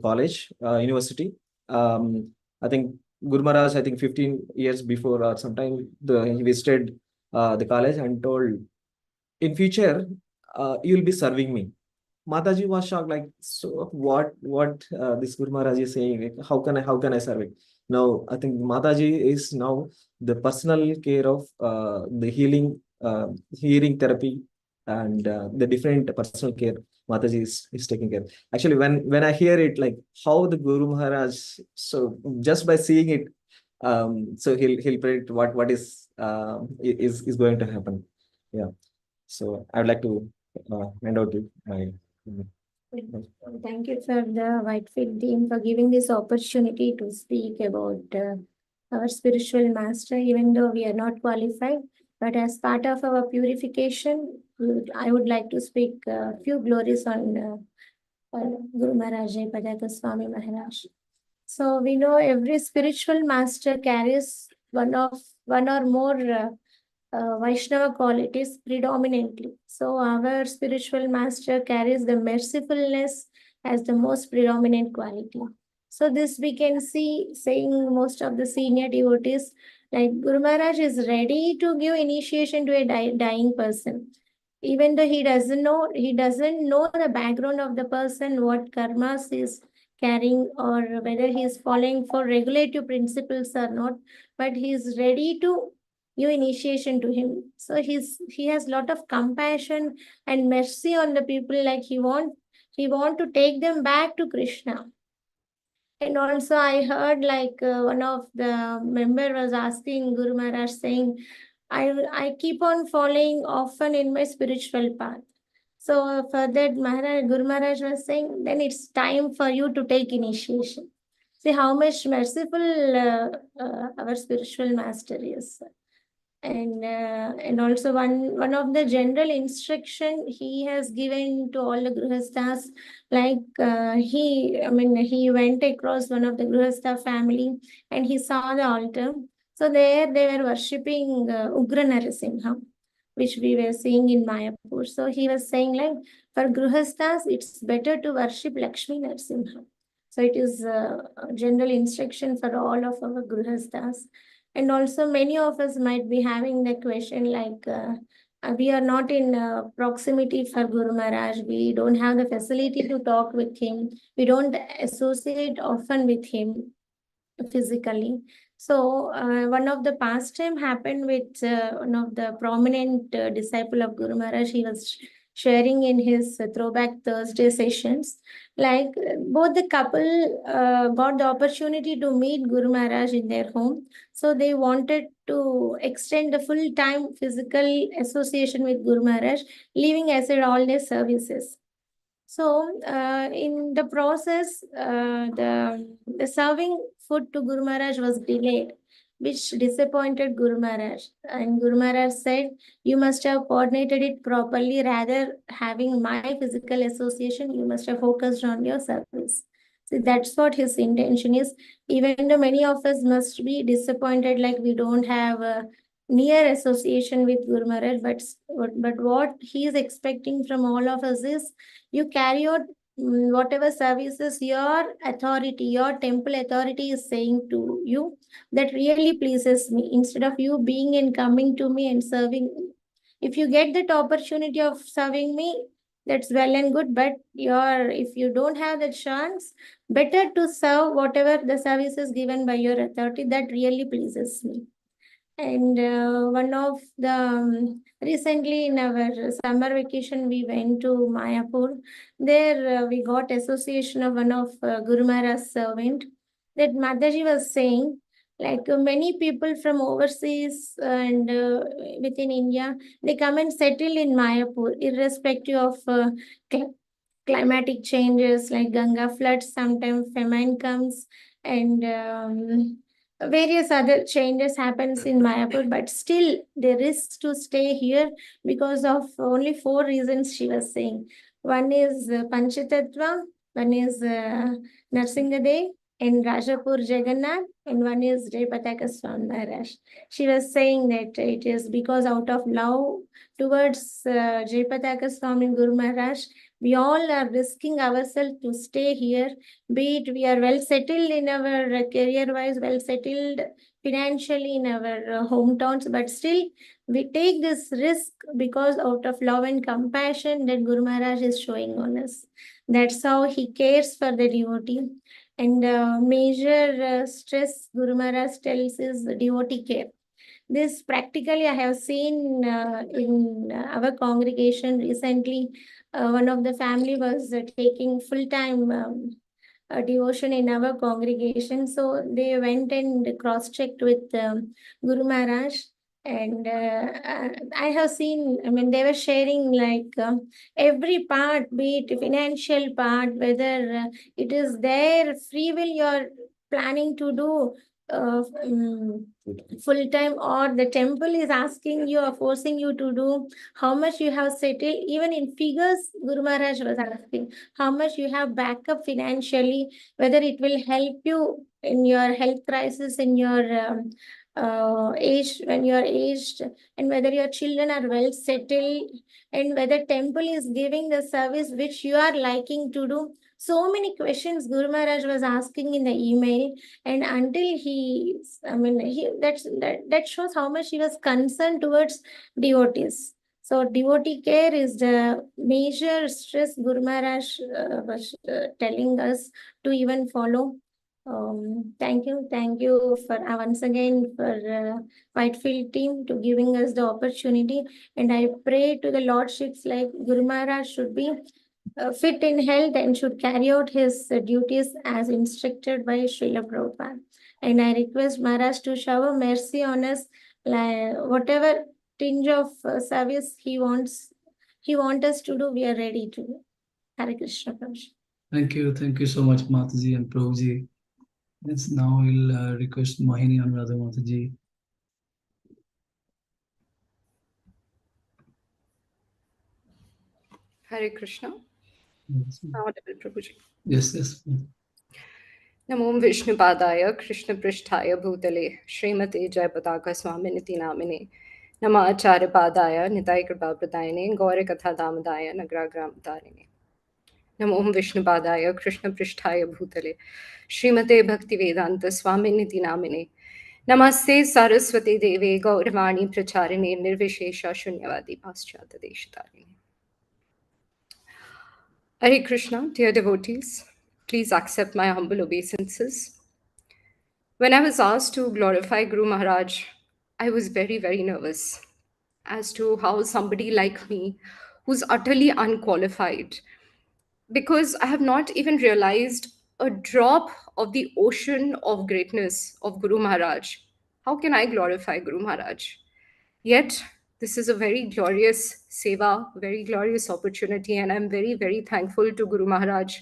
G: College University. I think Guru Maharaj, I think 15 years before or sometime, he visited the college and told, in future you'll be serving me. Mataji was shocked, like, so what this Guru Maharaj is saying, like, how can I serve it? Now I think Mataji is now the personal care of the hearing therapy, and the different personal care Mataji is taking care. Actually, when I hear it, like how the Guru Maharaj, so just by seeing it, so he'll predict what is going to happen. Yeah. So I would like to hand over to my.
H: Thank you for the Whitefield team for giving this opportunity to speak about our spiritual master, even though we are not qualified. But as part of our purification, I would like to speak a few glories on Guru Maharaj Jayapataka Swami Maharaj. So we know every spiritual master carries one or more Vaishnava qualities predominantly. So our spiritual master carries the mercifulness as the most predominant quality. So this we can see saying most of the senior devotees, like Guru Maharaj is ready to give initiation to a dying person. Even though he doesn't know the background of the person, what karmas is carrying, or whether he is following for regulative principles or not, but he is ready to give initiation to him. So he has lot of compassion and mercy on the people, like he want to take them back to Krishna. And also I heard like one of the member was asking Guru Maharaj saying, I keep on falling often in my spiritual path. So for that, Guru Maharaj was saying, then it's time for you to take initiation. See how much merciful our spiritual master is. And also one of the general instruction he has given to all the grihasthas, like he went across one of the grihastha family and he saw the altar. So there they were worshipping Ugra Narasimha, which we were seeing in Mayapur. So he was saying like, for grihasthas it's better to worship Lakshmi Narasimha. So it is a general instruction for all of our grihasthas. And also many of us might be having the question like, we are not in proximity for Guru Maharaj. We don't have the facility to talk with him. We don't associate often with him physically. So one of the pastime happened with one of the prominent disciple of Guru Maharaj. He was sharing in his Throwback Thursday sessions, like both the couple got the opportunity to meet Guru Maharaj in their home. So they wanted to extend the full-time physical association with Guru Maharaj, leaving aside all their services. So in the process, the serving food to Guru Maharaj was delayed, which disappointed Guru Maharaj. And Guru Maharaj said, you must have coordinated it properly. Rather having my physical association, you must have focused on your service. So that's what his intention is. Even though many of us must be disappointed, like we don't have a near association with Guru Maharaj, but what he is expecting from all of us is, you carry out whatever services your authority, your temple authority is saying to you, that really pleases me, instead of you being and coming to me and serving me. If you get that opportunity of serving me, that's well and good, but if you don't have the chance, better to serve whatever the services given by your authority, that really pleases me. And one of the recently in our summer vacation, we went to Mayapur. There we got association of one of Guru Maharaj's servant. That Mataji was saying, like many people from overseas and within India, they come and settle in Mayapur, irrespective of climatic changes like Ganga floods, sometimes famine comes, and various other changes happens in Mayapur, but still they risk to stay here because of only 4 reasons she was saying. One is Panchatattva, one is Narsingadev, and Rajapur Jagannath, and one is Jayapataka Swami Maharaj. She was saying that it is because out of love towards Jayapataka Swami Guru Maharaj, we all are risking ourselves to stay here, be it we are well settled in our career-wise, well settled financially in our hometowns, but still we take this risk because out of love and compassion that Guru Maharaj is showing on us. That's how he cares for the devotee. And major stress Guru Maharaj tells is devotee care. This practically I have seen in our congregation recently. One of the family was taking full-time devotion in our congregation. So they went and cross-checked with Guru Maharaj. And I have seen, I mean, they were sharing like every part, be it financial part, whether it is their free will you're planning to do full time, or the temple is asking you or forcing you to do, how much you have settled, even in figures. Guru Maharaj was asking how much you have backup financially, whether it will help you in your health crisis, in your age, when you are aged, and whether your children are well settled, and whether temple is giving the service which you are liking to do. So many questions Guru Maharaj was asking in the email, and until he, I mean, that shows how much he was concerned towards devotees. So devotee care is the major stress Guru Maharaj was telling us to even follow. Thank you for once again for Whitefield team to giving us the opportunity, and I pray to the lordships like Guru Maharaj should be fit in health and should carry out his duties as instructed by Srila Prabhupada. And I request Maharaj to shower mercy on us, like, whatever tinge of service he wants us to do, we are ready to do. Hare Krishna Prabhuji.
B: Thank you so much, Mataji and Prabhuji. Yes, now we'll request Mohini Anuradha Mataji.
I: Hare Krishna.
B: Yes,
I: Audible, Prabhuji.
B: yes.
I: Namo Vishnupadaya Krishna Prishtaya Bhutale Srimate Jayapataka Swami Namine Nama Acharya Padaya Nitai Kripa Pradayane Gaura Katha Damadaya Nagragram Tarine Namo Vishnupadaya Krishna Prishtaya Bhutale Srimate Bhakti Vedanta Swami Namine Namaste Saraswati Deve Gauravani Pracharine Nirvishesha Shunyavadi Paschata Deshitarine. Hare Krishna, dear devotees, please accept my humble obeisances. When I was asked to glorify Guru Maharaj, I was very, very nervous as to how somebody like me, who's utterly unqualified, because I have not even realized a drop of the ocean of greatness of Guru Maharaj. How can I glorify Guru Maharaj? Yet, this is a very glorious seva, very glorious opportunity, and I'm very, very thankful to Guru Maharaj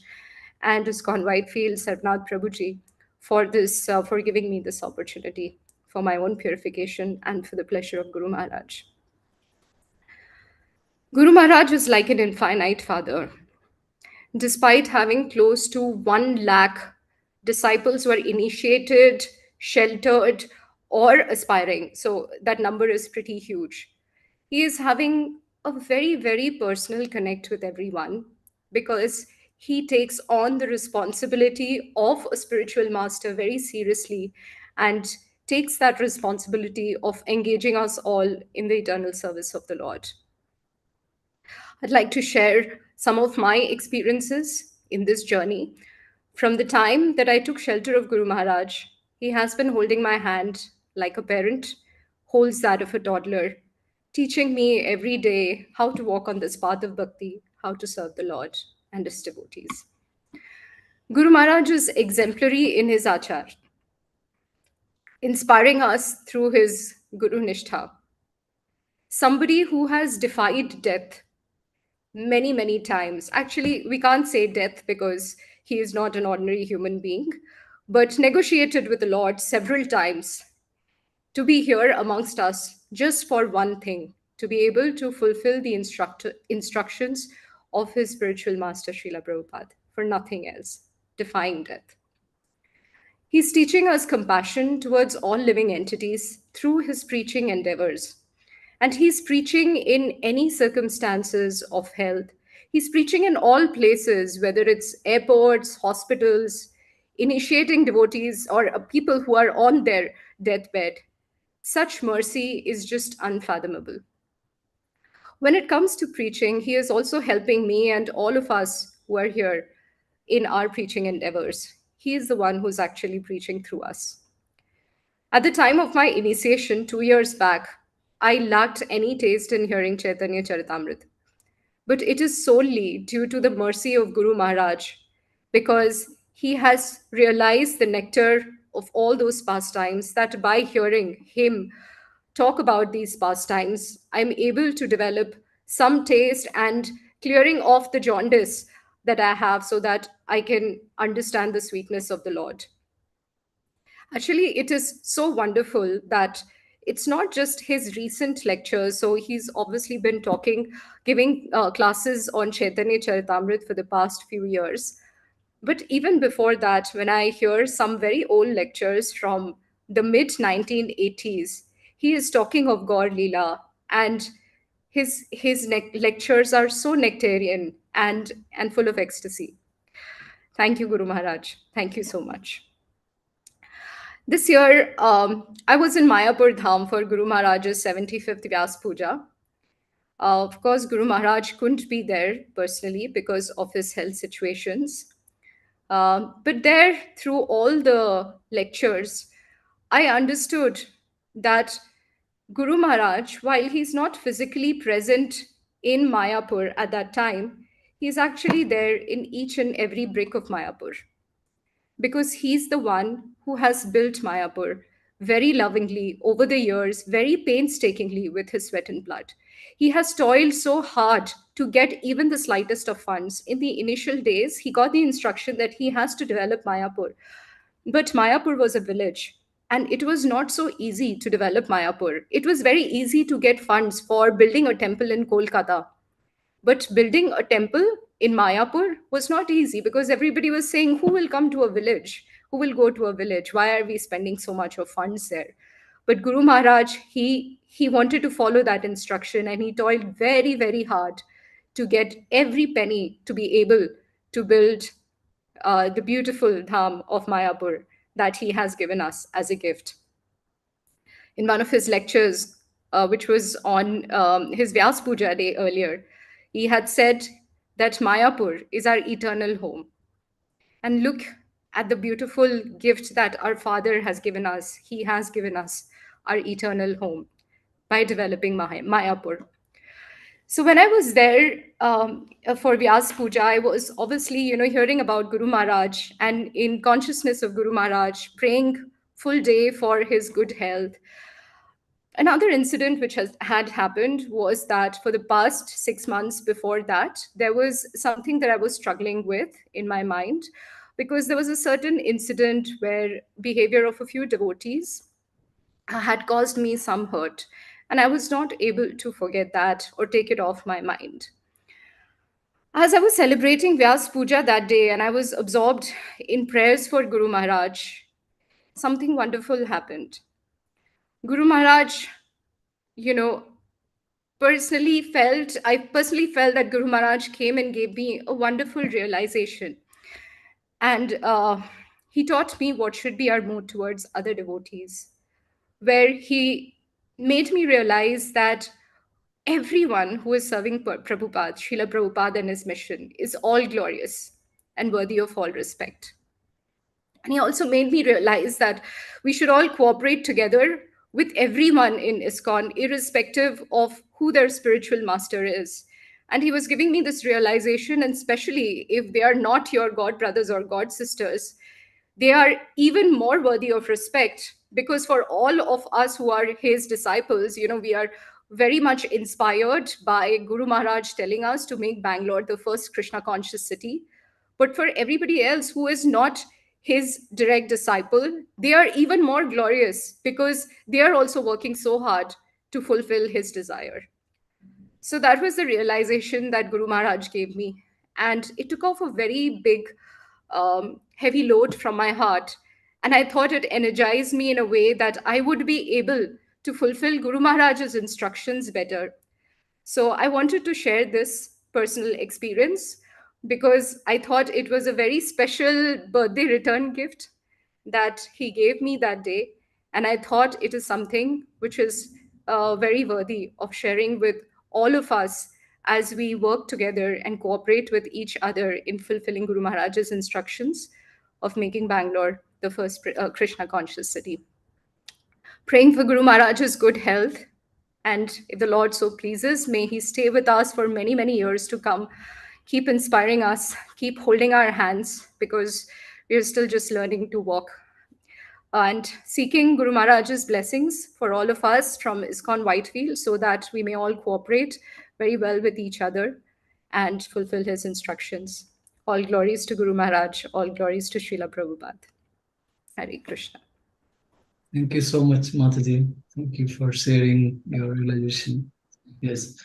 I: and ISKCON Whitefield, Sarnath Prabhuji, for this, for giving me this opportunity for my own purification and for the pleasure of Guru Maharaj. Guru Maharaj is like an infinite father. Despite having close to 1 lakh disciples who are initiated, sheltered, or aspiring, so that number is pretty huge, he is having a very, very personal connect with everyone because he takes on the responsibility of a spiritual master very seriously and takes that responsibility of engaging us all in the eternal service of the Lord. I'd like to share some of my experiences in this journey. From the time that I took shelter of Guru Maharaj, he has been holding my hand like a parent holds that of a toddler, teaching me every day how to walk on this path of bhakti, how to serve the Lord and his devotees. Guru Maharaj is exemplary in his achar, inspiring us through his Guru Nishtha. Somebody who has defied death many, many times. Actually, we can't say death because he is not an ordinary human being, but negotiated with the Lord several times to be here amongst us just for one thing, to be able to fulfill the instructions of his spiritual master, Srila Prabhupada, for nothing else, defying death. He's teaching us compassion towards all living entities through his preaching endeavors. And he's preaching in any circumstances of health. He's preaching in all places, whether it's airports, hospitals, initiating devotees or people who are on their deathbed. Such mercy is just unfathomable. When it comes to preaching, he is also helping me and all of us who are here in our preaching endeavors. He is the one who's actually preaching through us. At the time of my initiation 2 years back, I lacked any taste in hearing Chaitanya Charitamrita. But it is solely due to the mercy of Guru Maharaj, because he has realized the nectar of all those pastimes, that by hearing him talk about these pastimes, I'm able to develop some taste and clearing off the jaundice that I have so that I can understand the sweetness of the Lord. Actually, it is so wonderful that it's not just his recent lectures. So he's obviously been giving classes on Chaitanya Charitamrita for the past few years. But even before that, when I hear some very old lectures from the mid 1980s, he is talking of Gaur Leela, and his lectures are so nectarian and full of ecstasy. Thank you, Guru Maharaj. Thank you so much. This year, I was in Mayapur Dham for Guru Maharaj's 75th Vyas Puja. Of course, Guru Maharaj couldn't be there personally because of his health situations. But there, through all the lectures, I understood that Guru Maharaj, while he's not physically present in Mayapur at that time, he's actually there in each and every brick of Mayapur, because he's the one who has built Mayapur very lovingly over the years, very painstakingly with his sweat and blood. He has toiled so hard to get even the slightest of funds. In the initial days, he got the instruction that he has to develop Mayapur. But Mayapur was a village, and it was not so easy to develop Mayapur. It was very easy to get funds for building a temple in Kolkata, but building a temple in Mayapur was not easy because everybody was saying, who will come to a village? Who will go to a village? Why are we spending so much of funds there? But Guru Maharaj, he wanted to follow that instruction, and he toiled very, very hard to get every penny to be able to build the beautiful dham of Mayapur that he has given us as a gift. In one of his lectures, which was on his Vyas Puja day earlier, he had said that Mayapur is our eternal home. And look at the beautiful gift that our Father has given us. He has given us our eternal home by developing Mayapur. So when I was there for Vyas Puja, I was obviously, hearing about Guru Maharaj and in consciousness of Guru Maharaj, praying full day for his good health. Another incident which had happened was that for the past 6 months before that, there was something that I was struggling with in my mind, because there was a certain incident where behavior of a few devotees had caused me some hurt, and I was not able to forget that or take it off my mind. As I was celebrating Vyas Puja that day and I was absorbed in prayers for Guru Maharaj, something wonderful happened. Guru Maharaj, you know, I personally felt that Guru Maharaj came and gave me a wonderful realization. And he taught me what should be our mood towards other devotees, where he made me realize that everyone who is serving Prabhupada, Srila Prabhupada and his mission is all glorious and worthy of all respect. And he also made me realize that we should all cooperate together with everyone in ISKCON, irrespective of who their spiritual master is. And he was giving me this realization, and especially if they are not your God brothers or God sisters, they are even more worthy of respect, because for all of us who are his disciples, we are very much inspired by Guru Maharaj telling us to make Bangalore the first Krishna conscious city. But for everybody else who is not his direct disciple, they are even more glorious because they are also working so hard to fulfill his desire. So that was the realization that Guru Maharaj gave me. And it took off a very big, heavy load from my heart. And I thought it energized me in a way that I would be able to fulfill Guru Maharaj's instructions better. So I wanted to share this personal experience because I thought it was a very special birthday return gift that he gave me that day. And I thought it is something which is very worthy of sharing with all of us as we work together and cooperate with each other in fulfilling Guru Maharaj's instructions of making Bangalore the first Krishna conscious city. Praying for Guru Maharaj's good health, and if the Lord so pleases, may he stay with us for many, many years to come. Keep inspiring us, keep holding our hands, because we are still just learning to walk. and seeking Guru Maharaj's blessings for all of us from ISKCON Whitefield so that we may all cooperate very well with each other and fulfill his instructions. All glories to Guru Maharaj, all glories to Srila Prabhupada. Hare Krishna.
B: Thank you so much, Mataji. Thank you for sharing your realization. Yes.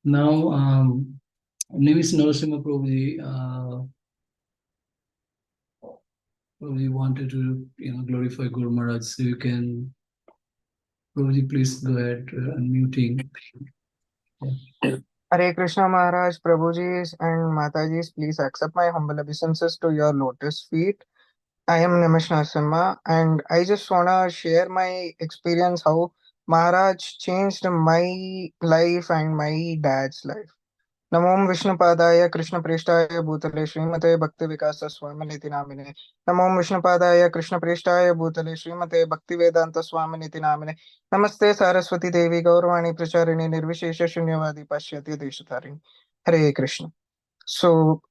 B: Now, name is Narasimha Prabhuji. Prabhuji wanted to, glorify Guru Maharaj. So you can, Prabhuji, please go ahead, unmuting.
J: Hare Krishna Maharaj, Prabhujis and Matajis, please accept my humble obeisances to your lotus feet. I am Nimish Narasimha and I just wanna share my experience how Maharaj changed my life and my dad's life. NaMo विष्णुपादाय कृष्णप्रेष्ठाय भूतले श्रीमते भक्तिविकास स्वामिनिति नामिने नमों विष्णुपादाय कृष्णप्रेष्ठाय भूतले श्रीमते भक्तिवेदांत स्वामिनिति नामिने नमस्ते सारस्वती देवी गौरवाणी प्रचारिणी निर्विशेष शून्यवादी पाश्चात्य देशधारिणी हरे Krishna. So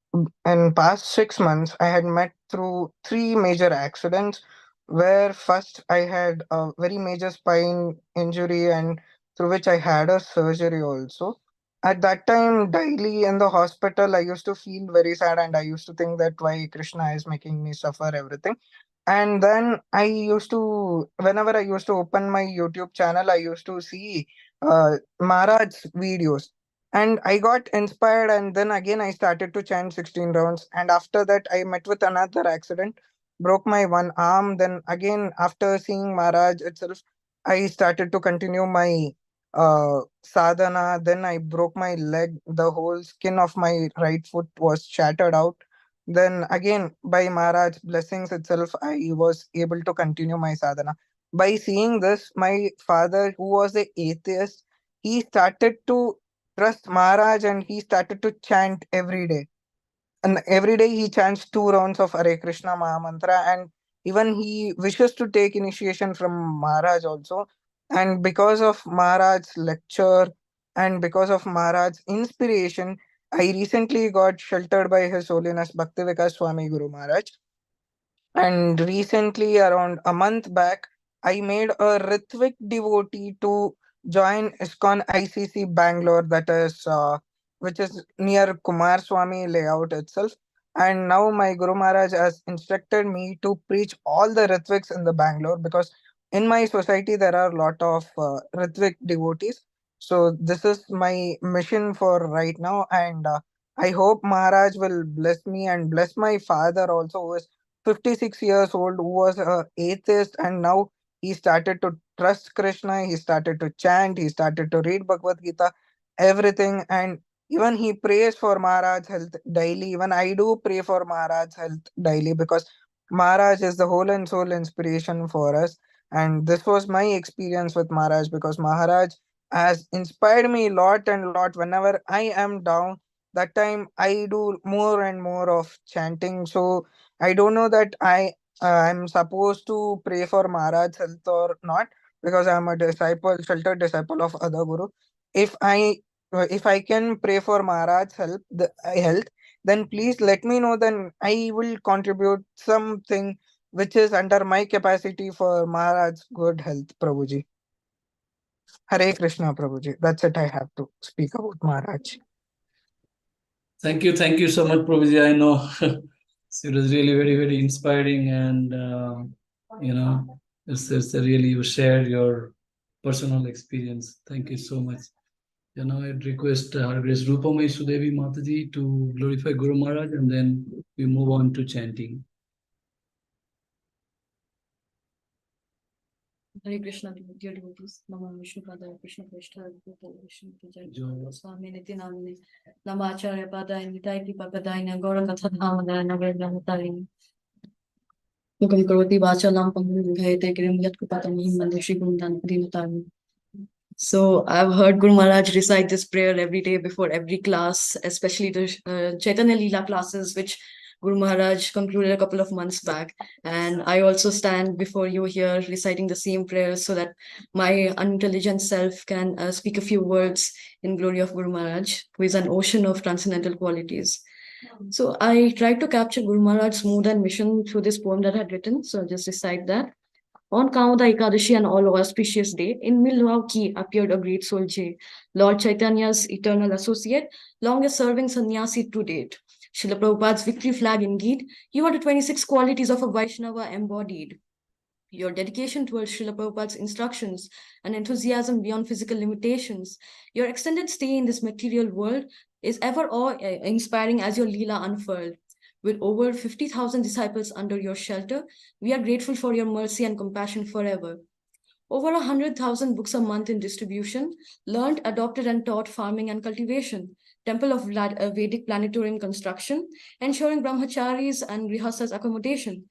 J: in past 6 months I had met through 3 major accidents where first I had a very major spine injury and through which I had a surgery also. At that time, daily in the hospital, I used to feel very sad and I used to think that why Krishna is making me suffer everything. And then I used to, whenever I used to open my YouTube channel, I used to see Maharaj's videos. And I got inspired, and then again I started to chant 16 rounds. And after that, I met with another accident, broke my one arm. Then again, after seeing Maharaj itself, I started to continue my sadhana. Then I broke my leg, the whole skin of my right foot was shattered out. Then again, by Maharaj's blessings itself, I was able to continue my sadhana. By seeing this, my father, who was an atheist, he started to trust Maharaj and he started to chant every day. And every day he chants 2 rounds of Hare Krishna Mahamantra, and even he wishes to take initiation from Maharaj also. And because of Maharaj's lecture and because of Maharaj's inspiration, I recently got sheltered by His Holiness Bhaktivika Swami Guru Maharaj. And recently, around a month back, I made a Ritvik devotee to join ISKCON ICC Bangalore, that is, which is near Kumar Swami layout itself. And now my Guru Maharaj has instructed me to preach all the Ritviks in the Bangalore, because in my society there are a lot of Ritvik devotees. So this is my mission for right now, and I hope Maharaj will bless me and bless my father also, who is 56 years old, who was an atheist, and now he started to trust Krishna, he started to chant, he started to read Bhagavad Gita, everything. And even he prays for Maharaj's health daily. Even I do pray for Maharaj's health daily, because Maharaj is the whole and soul inspiration for us. And this was my experience with Maharaj, because Maharaj has inspired me a lot and lot. Whenever I am down, that time I do more and more of chanting. So I don't know that I'm supposed to pray for Maharaj's health or not, because I'm a disciple, sheltered disciple of other Guru. If I can pray for Maharaj's health, then please let me know. Then I will contribute something which is under my capacity for Maharaj's good health, Prabhuji. Hare Krishna, Prabhuji. That's it I have to speak about Maharaj.
B: Thank you so much, Prabhuji. I know it was really very, very inspiring, and it's really, you shared your personal experience. Thank you so much. I'd request Her Grace Rupamai Sudevi Mataji to glorify Guru Maharaj, and then we move on to chanting.
K: Hare Krishna, dear devotees. Namo Vishnu Padaya Krishna Preshthaya Vishnu Pujaya Swami Niti Namine Nama Acharya Padaya Nitai Kripa Padaya Gaura Katha Dhamadaya Navadya Matarini Mukam Karoti Vachalam Pangum Ghayate Girim Yat Kripatam Mahim Mande Shri Gundan Padimatari. So I've heard Guru Maharaj recite this prayer every day before every class, especially the Chaitanya Leela classes, which Guru Maharaj concluded a couple of months back. And I also stand before you here reciting the same prayer so that my unintelligent self can speak a few words in glory of Guru Maharaj, who is an ocean of transcendental qualities. So I tried to capture Guru Maharaj's mood and mission through this poem that I had written. So I'll just recite that. On Kamada Ekadashi, an all auspicious day, in Milwaukee appeared a great soul J, Lord Chaitanya's eternal associate, longest serving sannyasi to date. Srila Prabhupada's victory flag indeed, you are the 26 qualities of a Vaishnava embodied. Your dedication towards Srila Prabhupada's instructions and enthusiasm beyond physical limitations, your extended stay in this material world is ever awe-inspiring as your Leela unfurled. With over 50,000 disciples under your shelter, we are grateful for your mercy and compassion forever. Over 100,000 books a month in distribution, learned, adopted, and taught farming and cultivation, temple of Vedic planetarium construction, ensuring brahmacharis and grihastas accommodation,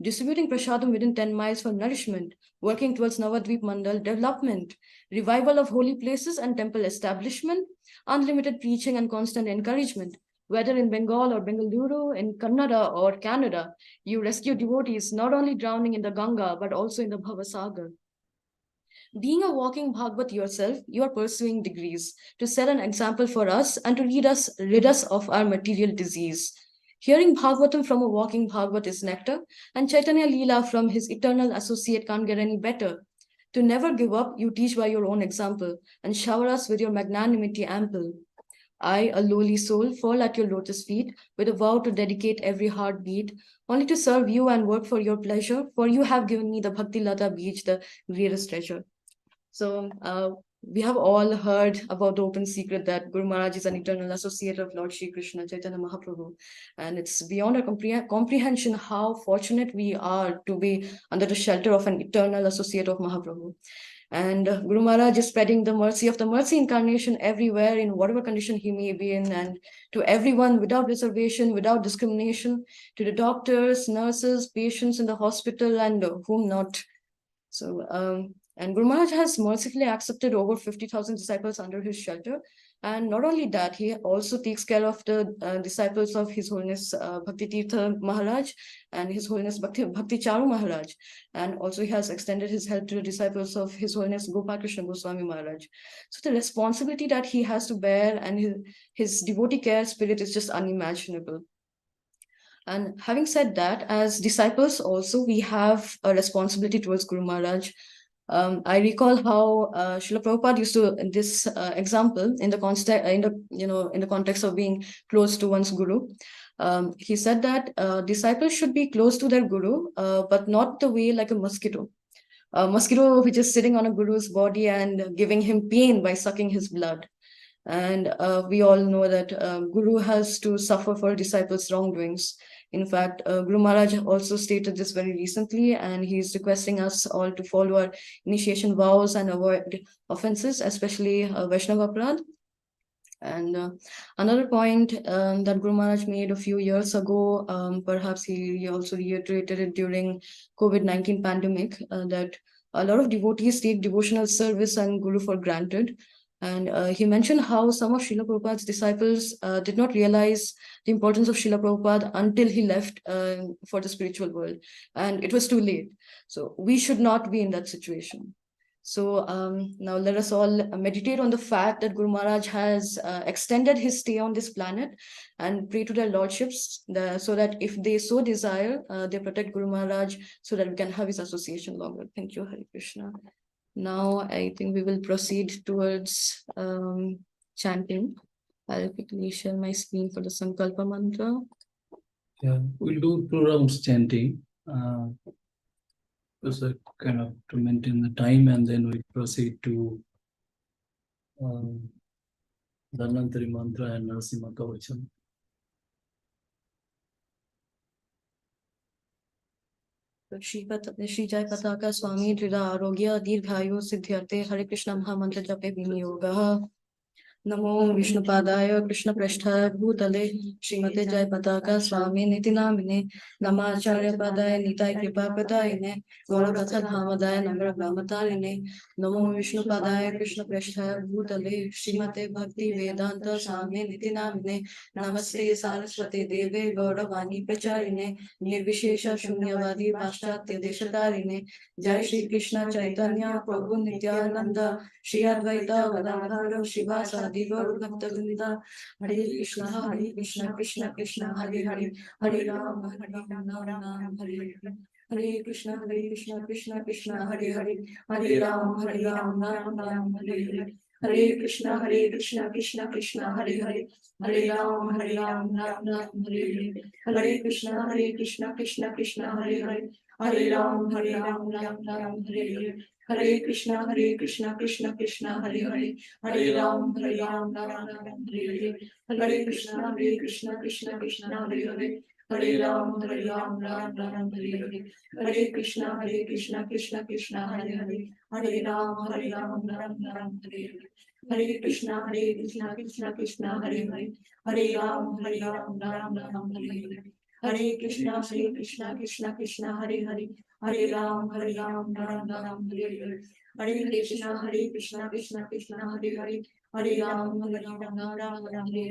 K: distributing prasadam within 10 miles for nourishment, working towards Navadvip Mandal development, revival of holy places and temple establishment, unlimited preaching and constant encouragement. Whether in Bengal or Bengaluru, in Kannada or Canada, you rescue devotees not only drowning in the Ganga, but also in the Bhavasagar. Being a walking Bhagavad yourself, you are pursuing degrees to set an example for us and to rid us of our material disease. Hearing Bhagavatam from a walking Bhagavat is nectar, and Chaitanya Leela from his eternal associate can't get any better. To never give up, you teach by your own example, and shower us with your magnanimity ample. I, a lowly soul, fall at your lotus feet with a vow to dedicate every heartbeat, only to serve you and work for your pleasure, for you have given me the Bhakti Lata Beach, the greatest treasure. So we have all heard about the open secret that Guru Maharaj is an eternal associate of Lord Shri Krishna Chaitanya Mahaprabhu. And it's beyond our comprehension how fortunate we are to be under the shelter of an eternal associate of Mahaprabhu. And Guru Maharaj is spreading the mercy of the mercy incarnation everywhere in whatever condition he may be in, and to everyone without reservation, without discrimination, to the doctors, nurses, patients in the hospital, and whom not. So, and Guru Maharaj has mercifully accepted over 50,000 disciples under his shelter. And not only that, he also takes care of the disciples of His Holiness Bhakti Tirtha Maharaj and His Holiness Bhakti Charu Maharaj. And also he has extended his help to the disciples of His Holiness Gopal Krishna Goswami Maharaj. So the responsibility that he has to bear and his devotee care spirit is just unimaginable. And having said that, as disciples also, we have a responsibility towards Guru Maharaj. I recall how Srila Prabhupada used to, in this example, in the context of being close to one's guru, he said that disciples should be close to their guru, but not the way like a mosquito. A mosquito which is sitting on a guru's body and giving him pain by sucking his blood. And we all know that Guru has to suffer for disciples' wrongdoings. In fact, Guru Maharaj also stated this very recently, and he's requesting us all to follow our initiation vows and avoid offenses, especially Vaishnava Aparadh. And another point that Guru Maharaj made a few years ago, perhaps he also reiterated it during COVID-19 pandemic, that a lot of devotees take devotional service and Guru for granted. And he mentioned how some of Srila Prabhupada's disciples did not realize the importance of Srila Prabhupada until he left for the spiritual world. And it was too late. So we should not be in that situation. So now let us all meditate on the fact that Guru Maharaj has extended his stay on this planet, and pray to their lordships so that if they so desire, they protect Guru Maharaj so that we can have his association longer. Thank you, Hare Krishna. Now I think we will proceed towards chanting. I'll quickly share my screen for the Sankalpa mantra.
B: Yeah, we'll do 2 rounds chanting. Just kind of to maintain the time, and then we proceed to Dhanvantari mantra and Narasimha Kavacham.
K: Shri Jayapataka Swami Trida Arogya Dirghayu Siddhyarte Hare Krishna Mahamantra Jape Vinyoga. Namo Vishnupadaya Krishna Prasthaya Bhutale Srimate Jayapataka Swami Nitinamine Namacharya Padaya Nitai Kripa Padayine Gaurakatha Dhamadaya Namra Brahmatarine Namo Vishnupadaya Krishna Prasthaya Bhutale Srimate Bhakti Vedanta Swami Nitinamine Namaste Saraswati Deve Gauravani Pracharine Nirvishesha Shunyavadi Paschatya Deshatarine Jai Shri Krishna Chaitanya Prabhu Nityananda Shri Advaita Gadadhara Shivasa Adi Gaur Bhakta Vrinda, Hare Krishna Krishna Krishna Hare Hare, Hare Ram Ram Hare Hare. Hare Krishna Krishna Krishna Hare Hare, Hare Ram Ram Hare Hare. Hare Krishna Krishna Krishna Hare Hare, Hare Ram Ram Hare Hare. Hare Krishna Krishna Krishna Hare Hare, Hare Ram Ram Hare Hare. Hare Krishna Krishna Krishna Hare Hare, Hare Ram Ram Hare Hare. Hare Krishna Krishna Krishna Hare Hare, Hare Ram Ram Hare Hare. Hare Krishna Krishna Krishna Hare Hare, Hare Ram Ram Hare Hare. Hare Krishna Krishna Krishna Hare Hare, Hare Ram Ram Hare Hare. Hare Krishna Krishna Krishna Hare Hare, Hare Ram Ram Hare Hare. Hare Krishna Krishna Krishna Hare Hare, Hare Ram Ram Hare Hare. Hare Krishna Krishna Krishna Hare Hare, Hare Ram Ram Hare Hare.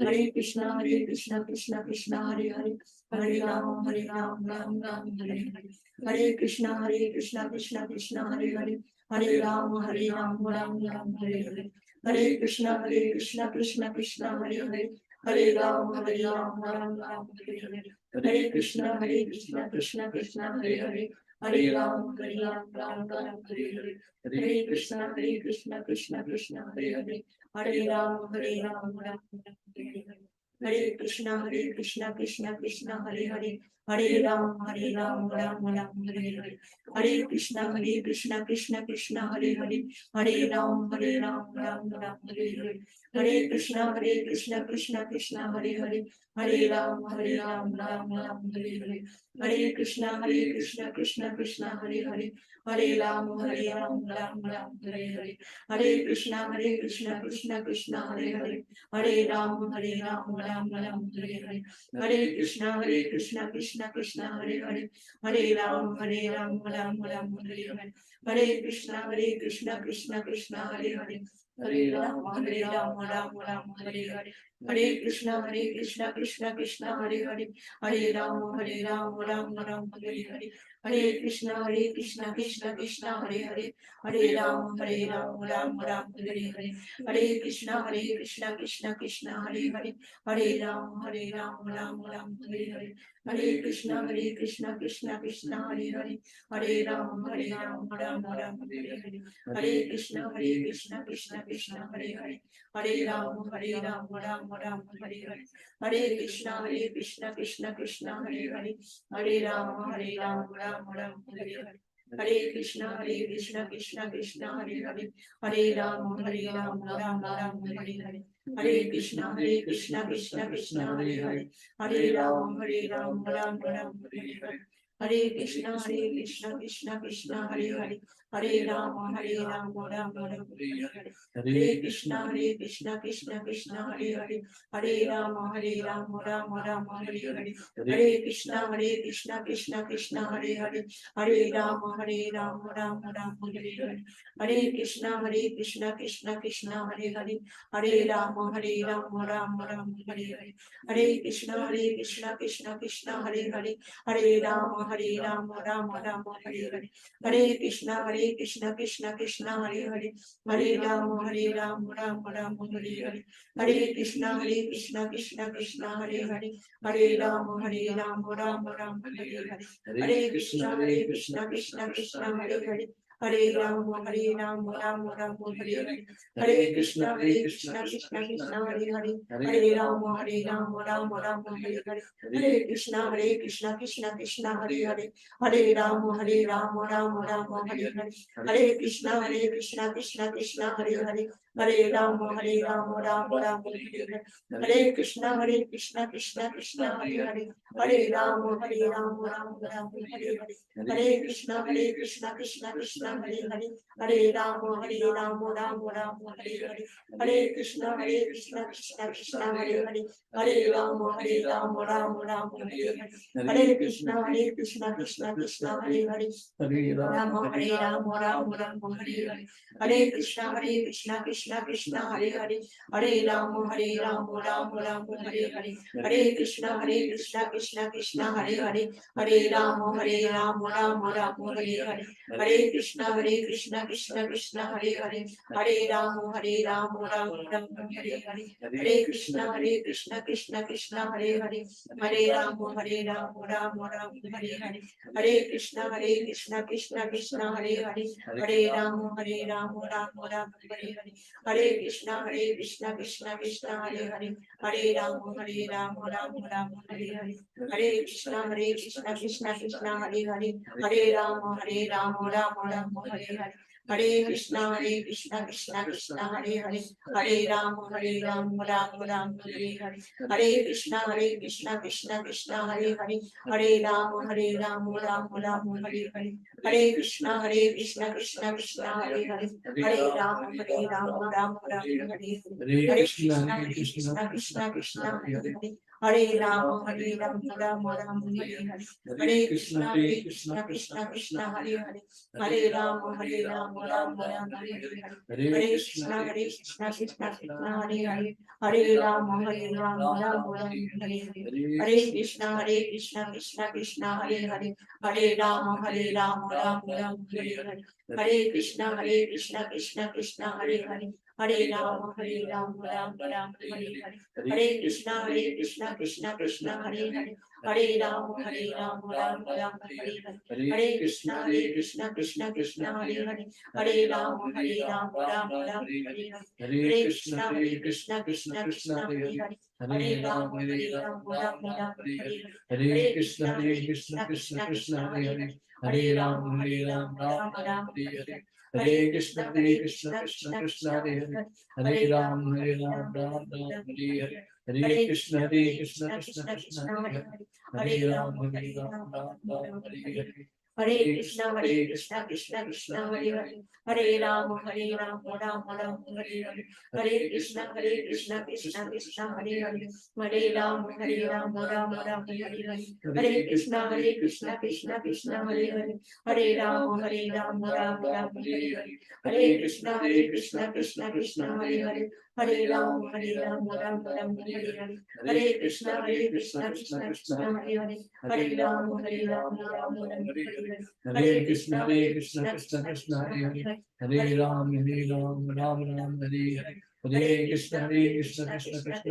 K: Hare Krishna Krishna Krishna Hare Hare, Hare Ram Ram Hare Hare. Hare Krishna Krishna Krishna Hare Hare, Hare Ram Ram Hare Hare. Hare Krishna Krishna Krishna Hare Hare, Hare Ram Ram Hare Hare. Hare Krishna Krishna Krishna Hare Hare, Hare Ram Ram Hare Hare. Hare Krishna Krishna Krishna Hare Hare, Hare Ram Ram Hare Hare. Hare Krishna Krishna Krishna Hare Hare, Hare Ram Ram Hare Hare. Hare Krishna Krishna Krishna Hare Hare, Hare Ram Ram Hare Hare. Hare Krishna Krishna Krishna Hare Hare, Hare Ram Hare Hare. Hare Krishna Krishna Krishna Hare Hare, Hare Ram Hare Hare. Hare Krishna Krishna Krishna Hare Hare, Hare Ram Hare Hare. Hare Krishna Krishna Krishna Hare Hare, Hare Ram Hare Hare. Hare Krishna Krishna Krishna Hare Hare, Hare Ram Hare Hare. Hare Krishna Krishna Krishna Hare Hare, Hare Ram Hare Hare. Hare Krishna Krishna Krishna Hare Hare, Hare Ram Hare Hare. Hare Krishna Krishna Krishna Hare Hare, Hare Ram Hare Hare. Hare Krishna Krishna Krishna Hare Hare, Hare Ram Hare Hare. Hare Krishna Krishna Krishna Hare Hare, Hare Ram Hare Hare. Hare Krishna Krishna Krishna Hare Hare, Hare Ram Hare Hare. Hare Krishna Krishna Krishna Hare Hare, Hare Ram Hare Hare. Hare Krishna Krishna Krishna Hare Hare, Hare Ram Hare Hare. Hare Krishna Krishna Krishna Hare Hare, Hare Ram Hare Hare. Hare Krishna Krishna Krishna Hare Hare, Hare Ram Hare Hare. Hare Krishna Krishna Krishna Hare Hare, Hare Ram Hare Hare. Hare Krishna Krishna Krishna Hare Hare, Hare Ram Hare Hare. Hare Krishna Krishna Krishna Hare Hare, Hare Ram Hare Hare. Hare Krishna Krishna Krishna Hare Hare, Hare Ram Hare Hare. Hare Krishna Krishna Krishna Hare Hare, Hare Ram Hare Hare. Hare Krishna Krishna Krishna Hare Hare, Hare Ram Hare Hare. Hare Krishna Krishna Krishna Hare Hare, Hare Ram Hare Hare. Hare Krishna Krishna Krishna Hare Hare, Hare Ram Hare Hare. Hare Krishna Krishna Krishna Hare Hare, Hare Ram Hare Hare. Hare Krishna Krishna Krishna Hare Hare, Hare Ram Hare Hare. Hare Krishna Krishna Krishna Hare Hare, Hare Ram Hare Hare. Hare Krishna Krishna Krishna Hare Hare, Hare Ram Hare Hare. Hare Krishna Krishna Krishna Krishna Hare Hare Hare Ram Ram Hare Hare Hare Krishna Krishna Krishna Hare Hare Hare Ram Ram Hare Hare Hare Krishna Krishna Krishna Hare Hare Hare Ram Ram Hare Hare Hare Krishna Krishna Krishna Hare Hare Hare Ram Ram Hare Hare Hare Krishna Krishna Krishna Hare Hare Hare Ram Ram Hare Hare Hare Krishna Krishna Krishna Hare Hare Hare Ram Ram Hare Hare Hare Krishna Krishna Krishna Hare Hare Hare Ram Ram Hare Hare Hare Krishna Krishna Krishna Hare Hare Hare Ram Ram Hare Hare Hare Krishna Krishna Krishna Hare Hare Hare Ram Ram Hare Hare Hare Krishna Krishna Krishna Hare Hare Hare Ram Ram Hare Hare Hare Krishna Krishna Krishna Hare Hare Hare Ram Ram Hare Hare Hare Krishna Krishna Krishna Hare Hare Hare Ram Ram Hare Hare Hare Krishna Krishna Krishna Hare Hare Hare Ram Ram Hare Hare Hare Krishna Krishna Krishna Hare Hare Hare Ram Ram Hare Hare Hare Krishna Krishna Krishna Hare Hare Hare Ram Ram Hare Hare Hare Krishna Krishna Krishna Hare Hare Hare Ram Ram Hare Hare Hare Krishna Krishna Krishna Hare Hare Hare Ram Ram Hare Hare Hare Krishna Krishna Krishna Hare Hare Hare Ram Ram Hare Hare Hare Krishna Krishna Krishna Hare Hare Hare Ram Ram Hare Hare Hare Krishna Krishna Krishna Hare Hare Hare Ram Ram Hare Hare Hare Krishna Krishna Krishna Hare Hare Hare Ram Ram Hare Hare Hare Krishna Krishna Krishna Hare Hare Hare Ram Ram Hare Hare Hare Krishna Krishna Krishna Hare Hare Hare Ram Ram Hare Hare Hare Krishna Krishna Krishna Hare Hare Hare Ram Ram Hare Hare Hare Krishna Krishna Krishna Hare Hare Hare Ram Ram Hare Hare Hare Krishna Krishna Krishna Hare Hare Hare Ram Ram Hare Hare Hare Krishna Krishna Krishna Hare Hare Hare Ram Ram Hare Hare Hare Krishna Krishna Krishna Hare Hare Hare Ram Ram Hare Hare Hare Krishna Krishna Krishna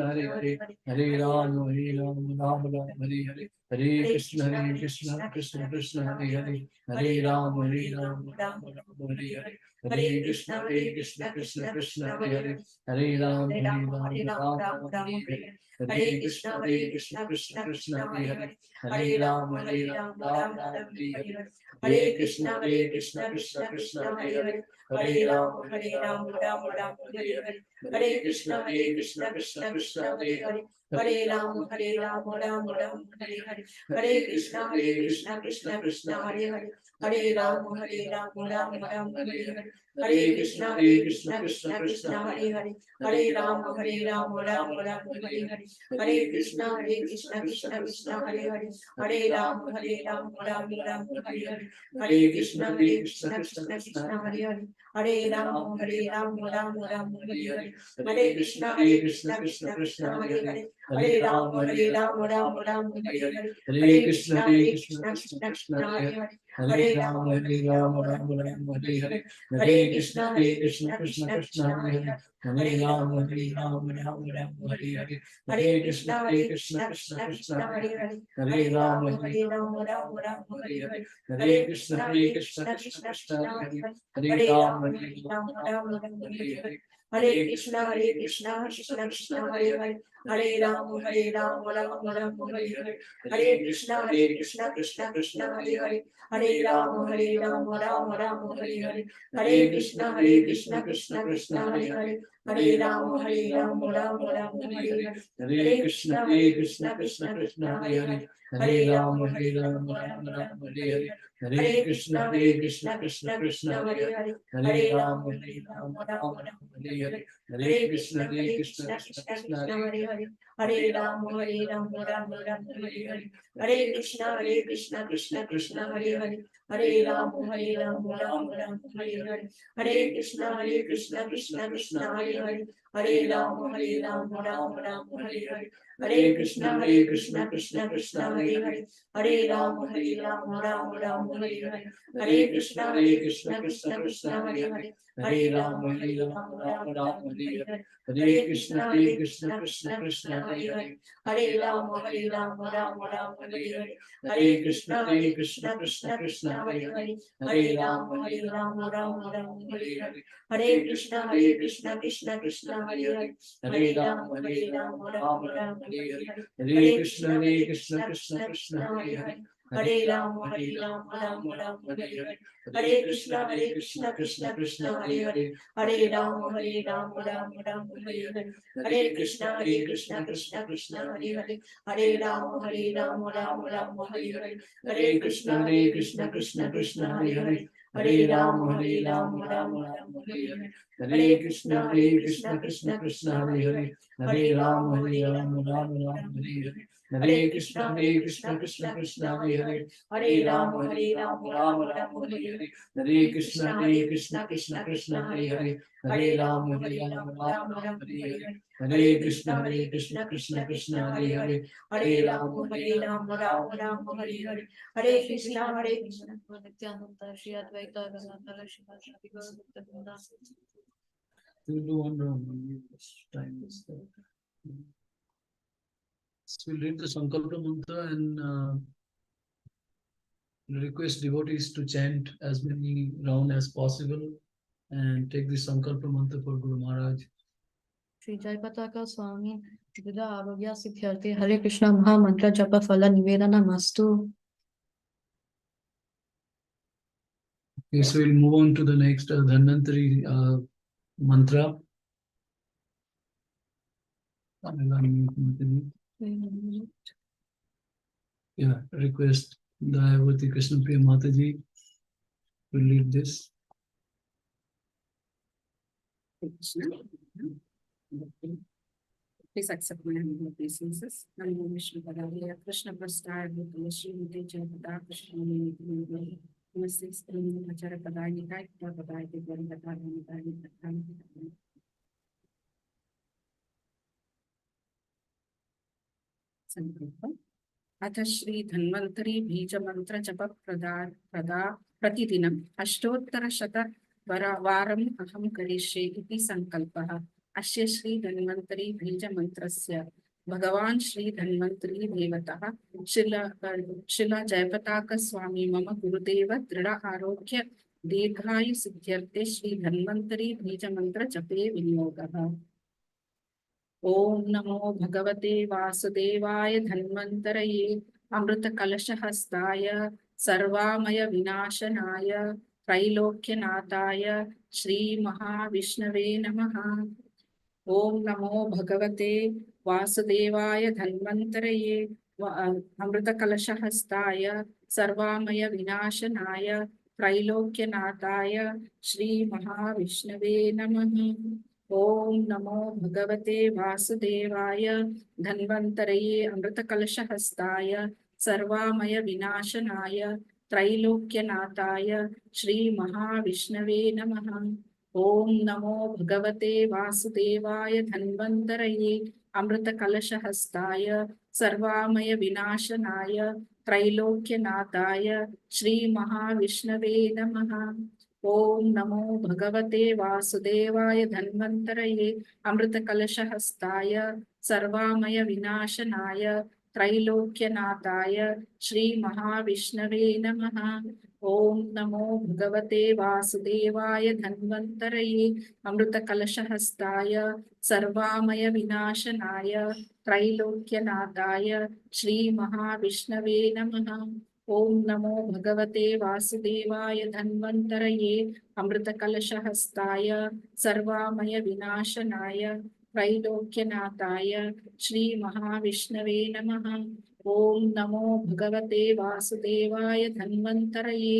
K: Hare Hare Hare Ram Ram Hare Hare Hare Krishna Krishna Krishna Hare Hare Hare Ram Ram Hare Hare Hare Krishna Krishna Krishna Hare Hare Hare Ram Ram Hare Hare Hare Krishna Krishna Krishna Hare Hare Hare Ram Ram Hare Hare Hare Krishna Krishna Krishna Hare Hare Hare Ram Ram Hare Hare Hare Krishna Krishna Krishna Hare Hare Hare Ram Ram Hare Hare Hare Krishna Krishna Krishna Hare Hare Hare Ram Ram Hare Hare Hare Krishna Krishna Krishna Hare Hare Hare Ram Ram Hare Hare Hare Krishna Krishna Krishna Hare Hare Hare Ram Ram Hare Hare Hare Krishna Krishna Krishna Hare Hare Hare Ram Ram Hare Hare Hare Krishna Krishna Krishna Hare Hare Hare Ram Ram Hare Hare Hare Krishna Krishna Krishna Hare Hare Hare Ram Ram Hare Hare Hare Krishna Krishna Krishna Hare Hare Hare Ram Ram Hare Hare Hare Krishna Krishna Krishna Hare Hare Hare Ram Ram Hare Hare Hare Krishna Krishna Krishna Hare Hare Hare Ram Ram Hare Hare Hare Krishna Krishna Krishna Hare Hare Hare Ram Ram Hare Hare Hare Krishna Krishna Krishna Krishna Hare Hare Hare Ram, Ram Ram, Hare Hare. Hare Krishna, Krishna Krishna, Hare Hare. Hare Ram, Ram Ram, Hare Hare. Hare Krishna, Krishna Krishna, Hare Hare. Hare Ram, Ram Hare Hare. Hare Krishna, Krishna Hare Hare. Hare Ram, Ram Ram, Hare Hare. Hare Krishna, Krishna Hare Hare. Hare Ram, Ram Ram, Hare Hare. Hare Krishna, Krishna Hare Hare. Hare Ram, Ram Ram, Hare Hare. Hare Krishna, Krishna Hare Hare. Hare Ram, Ram Ram, Hare Hare. Hare Krishna, Krishna Hare Hare. Hare Ram, Ram Ram, Hare Hare. Hare Krishna, Krishna Hare Hare. Hare Ram, Ram Ram, Hare Hare. Hare Krishna, Krishna Hare Hare. Hare Ram, Ram Ram, Hare Hare. Hare Krishna, Krishna Hare Hare. Hare Ram, Ram Ram, Hare Hare. Hare Krishna, Krishna Hare Hare. Hare Ram, Ram Ram, Hare Hare. Hare Krishna, Krishna Hare Hare. Hare Ram, Ram Ram, Hare Hare. Hare Krishna, Krishna Hare Hare. Hare Ram, Ram Ram, Hare Hare. Hare Krishna, Krishna Hare Hare. Hare Ram, Ram Ram, Hare Hare. Hare Krishna, Krishna Hare Hare. Hare Ram, Ram Ram, Hare Hare. Hare Krishna, Krishna Hare Hare. Hare Ram, Ram Ram, Hare Hare. Hare Krishna, Krishna Hare Hare. Hare Ram, Ram Ram, Hare Hare. Hare Krishna, Krishna Hare Hare. Hare Ram, Ram Ram, Hare Hare. Hare Krishna, Nityananda, Shri Advaita Gadadhara Shivasati Gaurabhakta.
B: We'll do one round only. This time is there. So we'll read the Sankalpa mantra and request devotees to chant as many rounds as possible and take the Sankalpa mantra for Guru Maharaj.
K: Shri Jayapataka Swami Maharaja Arogya Siddhyarthi Hare Krishna Maha Mantra Japa Phala Nivedana Mastu.
B: Okay, so we'll move on to the next Dhanvantari mantra. Yeah, request Jayapataka Krishna Priya Mataji to lead this.
L: Please accept my humble obeisances. Namo Vishnu Padaya Krishna Prastaya Bhutala Srimati Jayapataka Swami Maharaja. Namaste Swami Acharya Padaya Nitaya Padaya Gurukata Nitaya. संकल्प अथ श्री धन्वंतरी बीज मंत्र जप प्रतिदिनम् अष्टोत्तरशत वारम् अहं करिष्ये इति संकल्पः। अस्य श्री धन्वंतरी बीज मंत्रस्य भगवान श्री धन्वंतरी देवतः शिला जयपताक स्वामी मम गुरुदेव दृढ़ आरोग्य दीर्घायु सिद्ध्यर्थे श्री धन्वंतरी बीज मंत्र जपे विनियोगः। ओम नमो भगवते वासुदेवाय धन्वन्तरये अमृत कलश हस्ताय सर्वामय विनाशनाय त्रैलोक्यनाथाय श्री महाविष्णवे नमः। ओम नमो भगवते वासुदेवाय धन्वन्तरये अमृत कलश हस्ताय सर्वामय विनाशनाय त्रैलोक्यनाथाय श्री महाविष्णवे नमः। ओम नमो भगवते वासुदेवाय धन्वन्तरये अमृत कलश हस्ताय सर्वामय विनाशनाय त्रैलोक्यनाथाय श्री महाविष्णवे नमः। ओम नमो भगवते वासुदेवाय धन्वन्तरये अमृत कलश हस्ताय सर्वामय विनाशनाय त्रैलोक्यनाथाय श्री महाविष्णवे नमः। ओम नमो भगवते वासुदेवाय धन्वन्तरये अमृत कलश हस्ताय सर्वामय विनाशनाय त्रैलोक्यनाथाय श्री महाविष्णवे नमः। ओम नमो भगवते वासुदेवाय धन्वन्तरये अमृत कलश हस्ताय सर्वामय विनाशनाय त्रैलोक्यनाथाय श्री महाविष्णवे नमः। ॐ नमो भगवते वासुदेवाय धन्वन्तरये अमृतकलशहस्ताय सर्वामय विनाशनाय त्रैलोक्यनाथाय श्रीमहाविष्णवे नमः। ॐ नमो भगवते वासुदेवाय धन्वन्तरये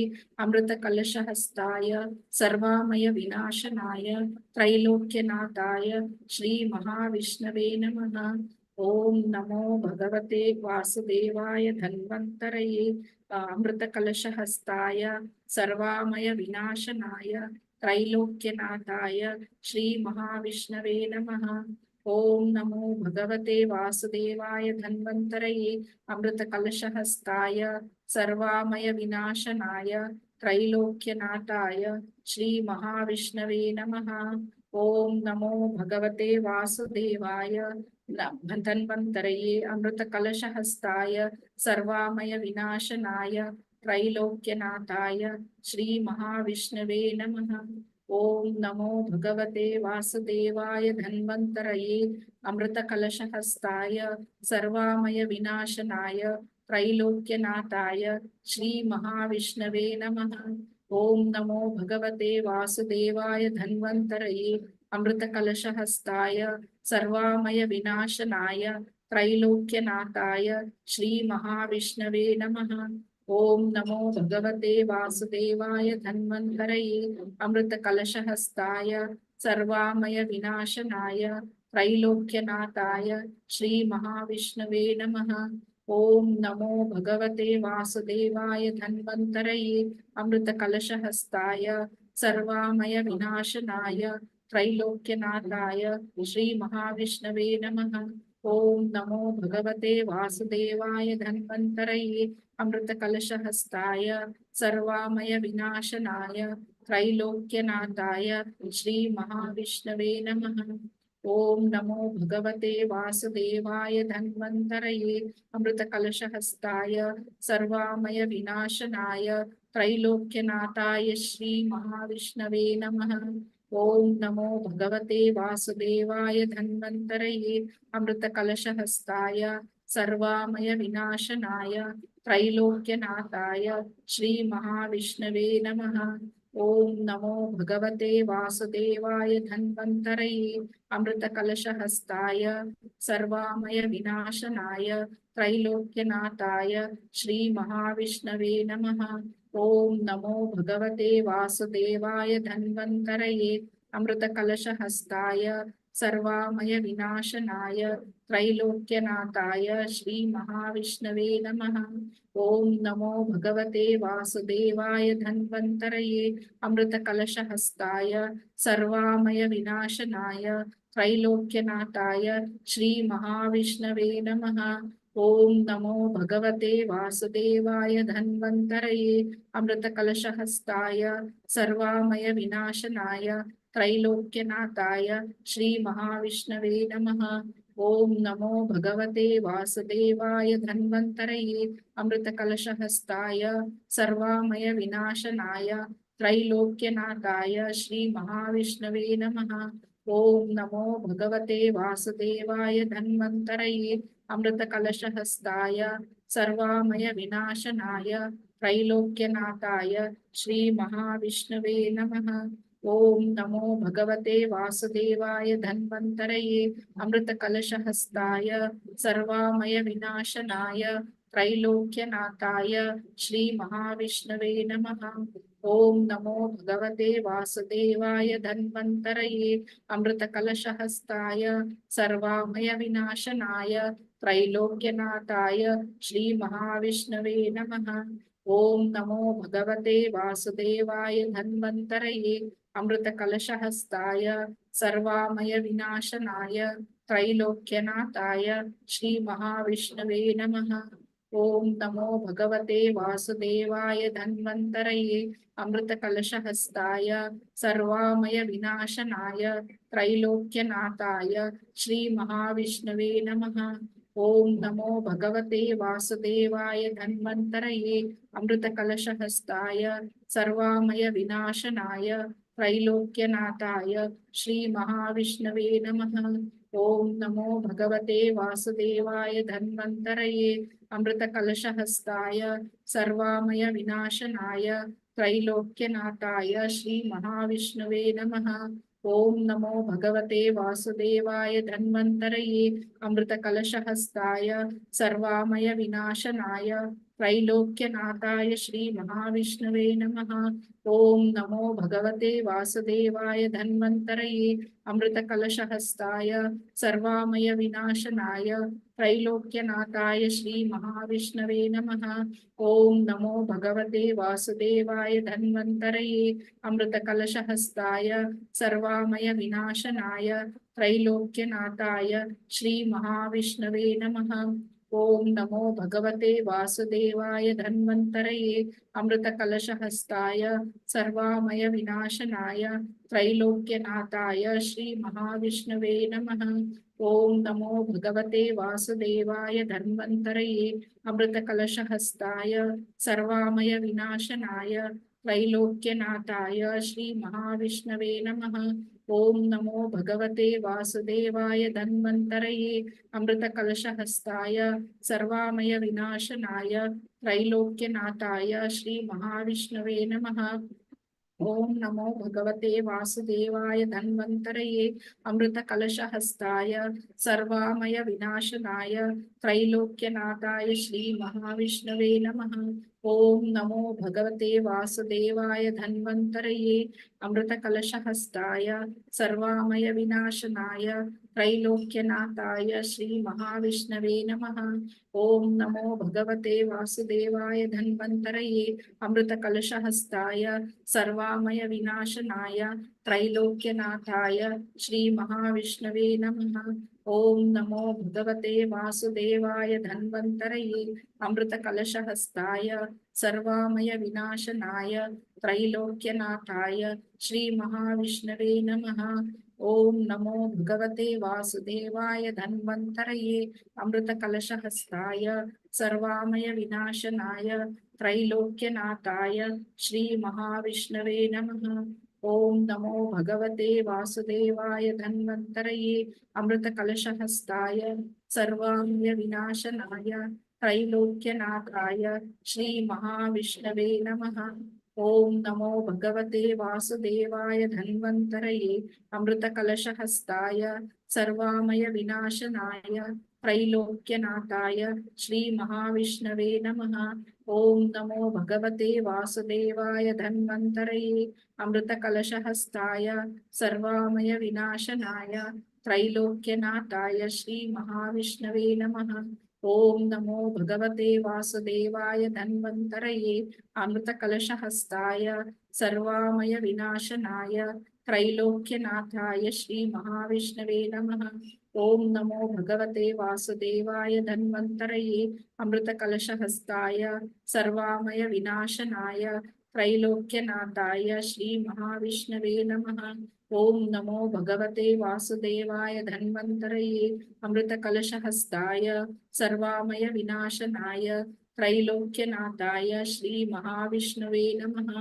L: अमृतकलशहस्ताय सर्वामय विनाशनाय त्रैलोक्यनाथाय श्रीमहाविष्णवे नमः। ॐ नमो भगवते वासुदेवाय धन्वन्तरये अमृतकलशहस्ताय सर्वामय विनाशनाय त्रैलोक्यनाथाय श्रीमहाविष्णवे नमः। ॐ नमो भगवते वासुदेवाय धन्वन्तरये अमृतकलशहस्ताय सर्वामय विनाशनाय त्रैलोक्यनाथाय श्रीमहाविष्णवे नमः। ॐ नमो भगवते वासुदेवाय धन्वन्तरये अमृतकलशहस्ताय सर्वामय विनाशनाय त्रैलोक्यनाथाय श्रीमहाविष्णवे नमः। ॐ नमो भगवते वासुदेवाय धन्वन्तरये अमृतकलशहस्ताय सर्वामय विनाशनाय त्रैलोक्यनाथाय श्रीमहाविष्णवे नमः। ॐ नमो भगवते वासुदेवाय धन्वन्तरये अमृतकलशहस्ताय सर्वामय विनाशनाय त्रैलोक्यनाथाय श्रीमहाविष्णवे नमः। ॐ नमो भगवते वासुदेवाय धन्वन्तरये अमृतकलशहस्ताय सर्वामय विनाशनाय त्रैलोक्यनाथाय श्रीमहाविष्णवे नमः। ॐ नमो भगवते वासुदेवाय धन्वन्तरये अमृतकलशहस्ताय सर्वामय विनाशनाय त्रैलोक्यनाथाय श्रीमहाविष्णवे नमः। ॐ नमो भगवते वासुदेवाय धन्वन्तरये अमृतकलशहस्ताय सर्वामय विनाशनाय त्रैलोक्यनाथाय श्रीमहाविष्णवे नमः। ॐ नमो भगवते वासुदेवाय धन्वन्तरये अमृतकलशहस्ताय सर्वामय विनाशनाय त्रैलोक्यनाथाय श्रीमहाविष्णवे नमः। ॐ नमो भगवते वासुदेवाय धन्वन्तरये अमृतकलशहस्ताय सर्वामय विनाशनाय त्रैलोक्यनाथाय श्रीमहाविष्णवे नमः। ॐ नमो भगवते वासुदेवाय धन्वन्तरये अमृतकलशहस्ताय सर्वामय विनाशनाय त्रैलोक्यनाथाय श्रीमहाविष्णवे नमः। ॐ नमो भगवते वासुदेवाय धन्वन्तरये अमृतकलशहस्ताय सर्वामय विनाशनाय त्रैलोक्यनाथाय श्रीमहाविष्णवे नमः। ॐ नमो भगवते वासुदेवाय धन्वन्तरये अमृतकलशहस्ताय सर्वामय विनाशनाय त्रैलोक्यनाथाय श्रीमहाविष्णवे नमः। ॐ नमो भगवते वासुदेवाय धन्वन्तरये अमृतकलशहस्ताय सर्वामय विनाशनाय त्रैलोक्यनाथाय श्रीमहाविष्णवे नमः। ॐ नमो भगवते वासुदेवाय धन्वन्तरये अमृतकलशहस्ताय सर्वामय विनाशनाय त्रैलोक्यनाथाय श्रीमहाविष्णवे नमः। ॐ नमो भगवते वासुदेवाय धन्वन्तरये अमृतकलशहस्ताय सर्वामय विनाशनाय त्रैलोक्यनाथाय श्रीमहाविष्णवे नमः। ॐ नमो भगवते वासुदेवाय धन्वन्तरये अमृतकलशहस्ताय सर्वामय विनाशनाय त्रैलोक्यनाथाय श्रीमहाविष्णवे नमः। ॐ नमो भगवते वासुदेवाय धन्वन्तरये अमृतकलशहस्ताय सर्वामय विनाशनाय त्रैलोक्यनाथाय श्रीमहाविष्णवे नमः। ॐ नमो भगवते वासुदेवाय धन्वन्तरये अमृतकलशहस्ताय सर्वामय विनाशनाय त्रैलोक्यनाथाय श्रीमहाविष्णवे नमः। ॐ नमो भगवते वासुदेवाय धन्वन्तरये अमृतकलशहस्ताय सर्वामय विनाशनाय त्रैलोक्यनाथाय श्रीमहाविष्णवे नमः। ॐ नमो भगवते वासुदेवाय धन्वन्तरये अमृतकलशहस्ताय सर्वामय विनाशनाय त्रैलोक्यनाथाय श्रीमहाविष्णवे नमः। ॐ नमो भगवते वासुदेवाय धन्वन्तरये अमृतकलशहस्ताय सर्वामय विनाशनाय त्रैलोक्यनाथाय श्रीमहाविष्णवे नमः। ॐ नमो भगवते वासुदेवाय धन्वन्तरये अमृतकलशहस्ताय सर्वामय विनाशनाय त्रैलोक्यनाथाय श्रीमहाविष्णवे नमः। ॐ नमो भगवते वासुदेवाय धन्वन्तरये अमृतकलशहस्ताय सर्वामय विनाशनाय त्रैलोक्यनाथाय श्रीमहाविष्णवे नमः। ॐ नमो भगवते वासुदेवाय धन्वन्तरये अमृतकलशहस्ताय सर्वामय विनाशनाय त्रैलोक्यनाथाय श्रीमहाविष्णवे नमः। ॐ नमो भगवते वासुदेवाय धन्वन्तरये अमृतकलशहस्ताय सर्वामय विनाशनाय त्रैलोक्यनाथाय श्रीमहाविष्णवे नमः। ॐ नमो भगवते वासुदेवाय धन्वन्तरये अमृतकलशहस्ताय सर्वामय विनाशनाय त्रैलोक्यनाथाय श्रीमहाविष्णवे नमः। ॐ नमो भगवते वासुदेवाय धन्वन्तरये अमृतकलशहस्ताय सर्वामय विनाशनाय त्रैलोक्यनाथाय श्रीमहाविष्णवे नमः। ॐ नमो भगवते वासुदेवाय धन्वन्तरये अमृतकलशहस्ताय सर्वामय विनाशनाय त्रैलोक्यनाथाय श्रीमहाविष्णवे नमः। ॐ नमो भगवते वासुदेवाय धन्वन्तरये अमृतकलशहस्ताय सर्वामय विनाशनाय त्रैलोक्यनाथाय श्रीमहाविष्णवे नमः। ॐ नमो भगवते वासुदेवाय धन्वन्तरये अमृतकलशहस्ताय सर्वामय विनाशनाय त्रैलोक्यनाथाय श्रीमहाविष्णवे नमः। ॐ नमो भगवते वासुदेवाय धन्वन्तरये अमृतकलशहस्ताय सर्वामय विनाशनाय त्रैलोक्यनाथाय श्रीमहाविष्णवे नमः। ॐ नमो भगवते वासुदेवाय धन्वन्तरये अमृतकलशहस्ताय सर्वामय विनाशनाय त्रैलोक्यनाथाय श्रीमहाविष्णवे नमः। ॐ नमो भगवते वासुदेवाय धन्वन्तरये अमृतकलशहस्ताय सर्वामय विनाशनाय त्रैलोक्यनाथाय श्रीमहाविष्णवे नमः। ॐ नमो भगवते वासुदेवाय धन्वन्तरये अमृतकलशहस्ताय सर्वामय विनाशनाय त्रैलोक्यनाथाय श्रीमहाविष्णवे नमः। ॐ नमो भगवते वासुदेवाय धन्वन्तरये अमृतकलशहस्ताय सर्वामय विनाशनाय त्रैलोक्यनाथाय श्रीमहाविष्णवे नमः। ॐ नमो भगवते वासुदेवाय धन्वन्तरये अमृतकलशहस्ताय सर्वामय विनाशनाय त्रैलोक्यनाथाय श्रीमहाविष्णवे नमः। ॐ नमो भगवते वासुदेवाय धन्वन्तरये अमृतकलशहस्ताय सर्वामय विनाशनाय त्रैलोक्यनाथाय श्रीमहाविष्णवे नमः। ॐ नमो भगवते वासुदेवाय धन्वन्तरये अमृतकलशहस्ताय सर्वामय विनाशनाय त्रैलोक्यनाथाय श्रीमहाविष्णवे नमः।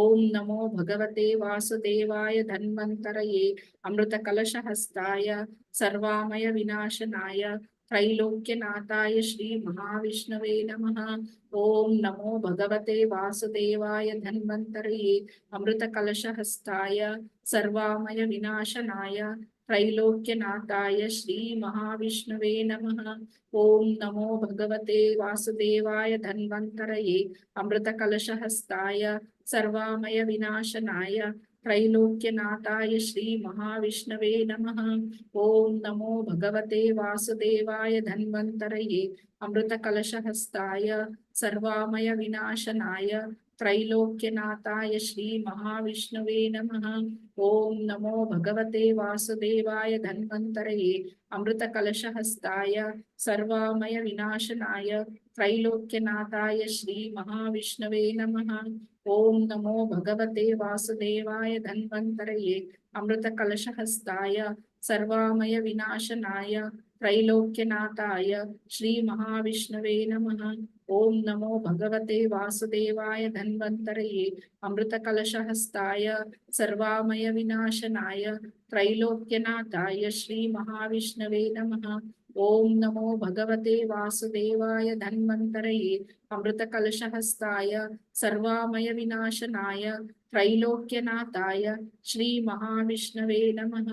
L: ॐ नमो भगवते वासुदेवाय धन्वन्तरये अमृतकलशहस्ताय सर्वामय विनाशनाय त्रैलोक्यनाथाय श्रीमहाविष्णवे नमः। ॐ नमो भगवते वासुदेवाय धन्वन्तरये अमृतकलशहस्ताय सर्वामय विनाशनाय त्रैलोक्यनाथाय श्रीमहाविष्णवे नमः। ॐ नमो भगवते वासुदेवाय धन्वन्तरये अमृतकलशहस्ताय सर्वामय विनाशनाय त्रैलोक्यनाथाय श्रीमहाविष्णवे नमः। ॐ नमो भगवते वासुदेवाय धन्वन्तरये अमृतकलशहस्ताय सर्वामय विनाशनाय त्रैलोक्यनाथाय श्रीमहाविष्णवे नमः। ॐ नमो भगवते वासुदेवाय धन्वन्तरये अमृतकलशहस्ताय सर्वामय विनाशनाय त्रैलोक्यनाथाय श्रीमहाविष्णवे नमः। ॐ नमो भगवते वासुदेवाय धन्वन्तरये अमृतकलशहस्ताय सर्वामय विनाशनाय त्रैलोक्यनाथाय श्रीमहाविष्णवे नमः। ओम नमो भगवते वासुदेवाय धन्वन्तरये अमृतकलशहस्ताय सर्वामय विनाशनाय त्रैलोक्यनाथाय श्री महाविष्णवे नमः। ओम नमो भगवते वासुदेवाय धन्वन्तरये अमृतकलशहस्ताय सर्वामय विनाशनाय त्रैलोक्यनाथाय श्री महाविष्णवे नमः।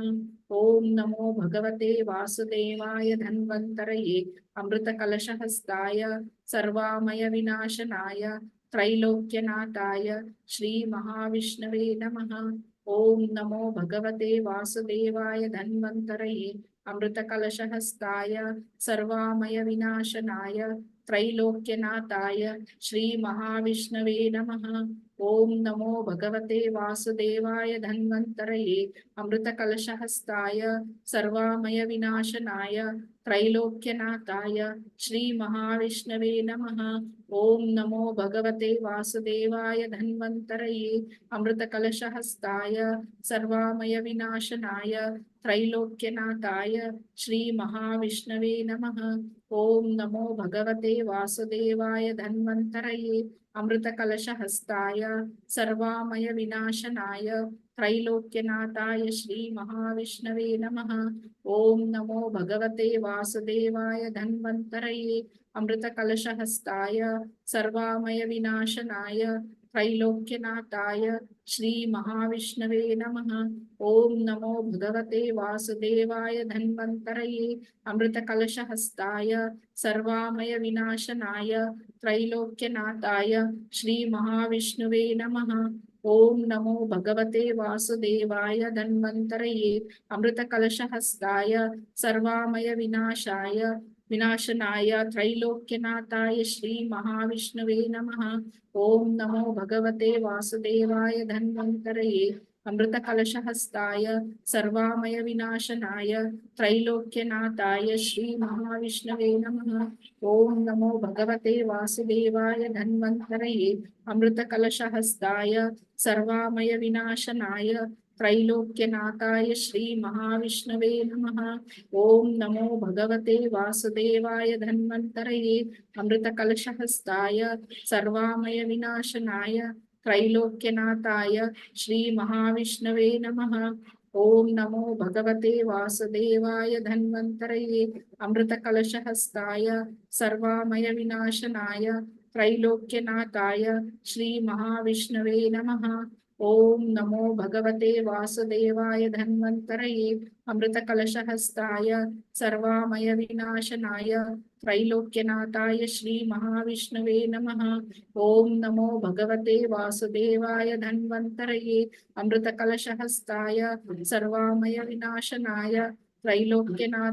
L: ओम नमो भगवते वासुदेवाय धन्वन्तरये अमृतकलशहस्ताय सर्वामय विनाशनाय त्रैलोक्यनाथाय श्री महाविष्णवे नमः। ओम नमो भगवते वासुदेवाय धन्वन्तरये अमृतकलशहस्ताय सर्वामय विनाशनाय त्रैलोक्यनाथाय श्री महाविष्णवे नमः। ओम नमो भगवते वासुदेवाय धन्वन्तरये अमृतकलशहस्ताय सर्वामय विनाशनाय त्रैलोक्यनाथाय श्री महाविष्णवे नमः। ओम नमो भगवते वासुदेवाय धन्वन्तरये अमृतकलशहस्ताय सर्वामय विनाशनाय त्रैलोक्यनाथाय श्री महाविष्णवे नमः। ओम नमो भगवते वासुदेवाय धन्वन्तरये अमृतकलशहस्ताय सर्वामय विनाशनाय त्रैलोक्यनाथाय श्री महाविष्णवे नमः। ओम नमो भगवते वासुदेवाय धन्वन्तरये अमृतकलशहस्ताय सर्वामय विनाशनाय त्रैलोक्यनाथाय श्री महाविष्णवे नमः। ओम नमो भगवते वासुदेवाय धन्वन्तरये अमृतकलशहस्ताय सर्वामय विनाशनाय त्रैलोक्यनाथाय श्री महाविष्णवे नमः। ओम नमो भगवते वासुदेवाय धन्वन्तरये अमृतकलशहस्ताय सर्वामय विनाशनाय त्रैलोक्यनाथाय श्री महाविष्णवे नमः। ओम नमो भगवते वासुदेवाय धन्वन्तरये अमृतकलशहस्ताय सर्वामय विनाशनाय त्रैलोक्यनाथाय श्री महाविष्णवे नमः। ओम नमो भगवते वासुदेवाय धन्वन्तरये अमृतकलशहस्ताय सर्वामय विनाशनाय त्रैलोक्यनाथाय श्री महाविष्णवे नमः। ओम नमो भगवते वासुदेवाय धन्वन्तरये अमृतकलशहस्ताय सर्वामय विनाशनाय त्रैलोक्यनाथाय श्री महाविष्णवे नमः। ओम नमो भगवते वासुदेवाय धन्वन्तरये अमृतकलशहस्ताय सर्वामय विनाशनाय त्रैलोक्यनाथाय श्री महाविष्णवे नमः। ओम नमो भगवते वासुदेवाय धन्वन्तरये अमृतकलशहस्ताय सर्वामय विनाशनाय त्रैलोक्यनाथाय श्री महाविष्णवे नमः। ओम नमो भगवते वासुदेवाय धन्वन्तरये अमृतकलशहस्ताय सर्वामय विनाशनाय त्रैलोक्यनाथाय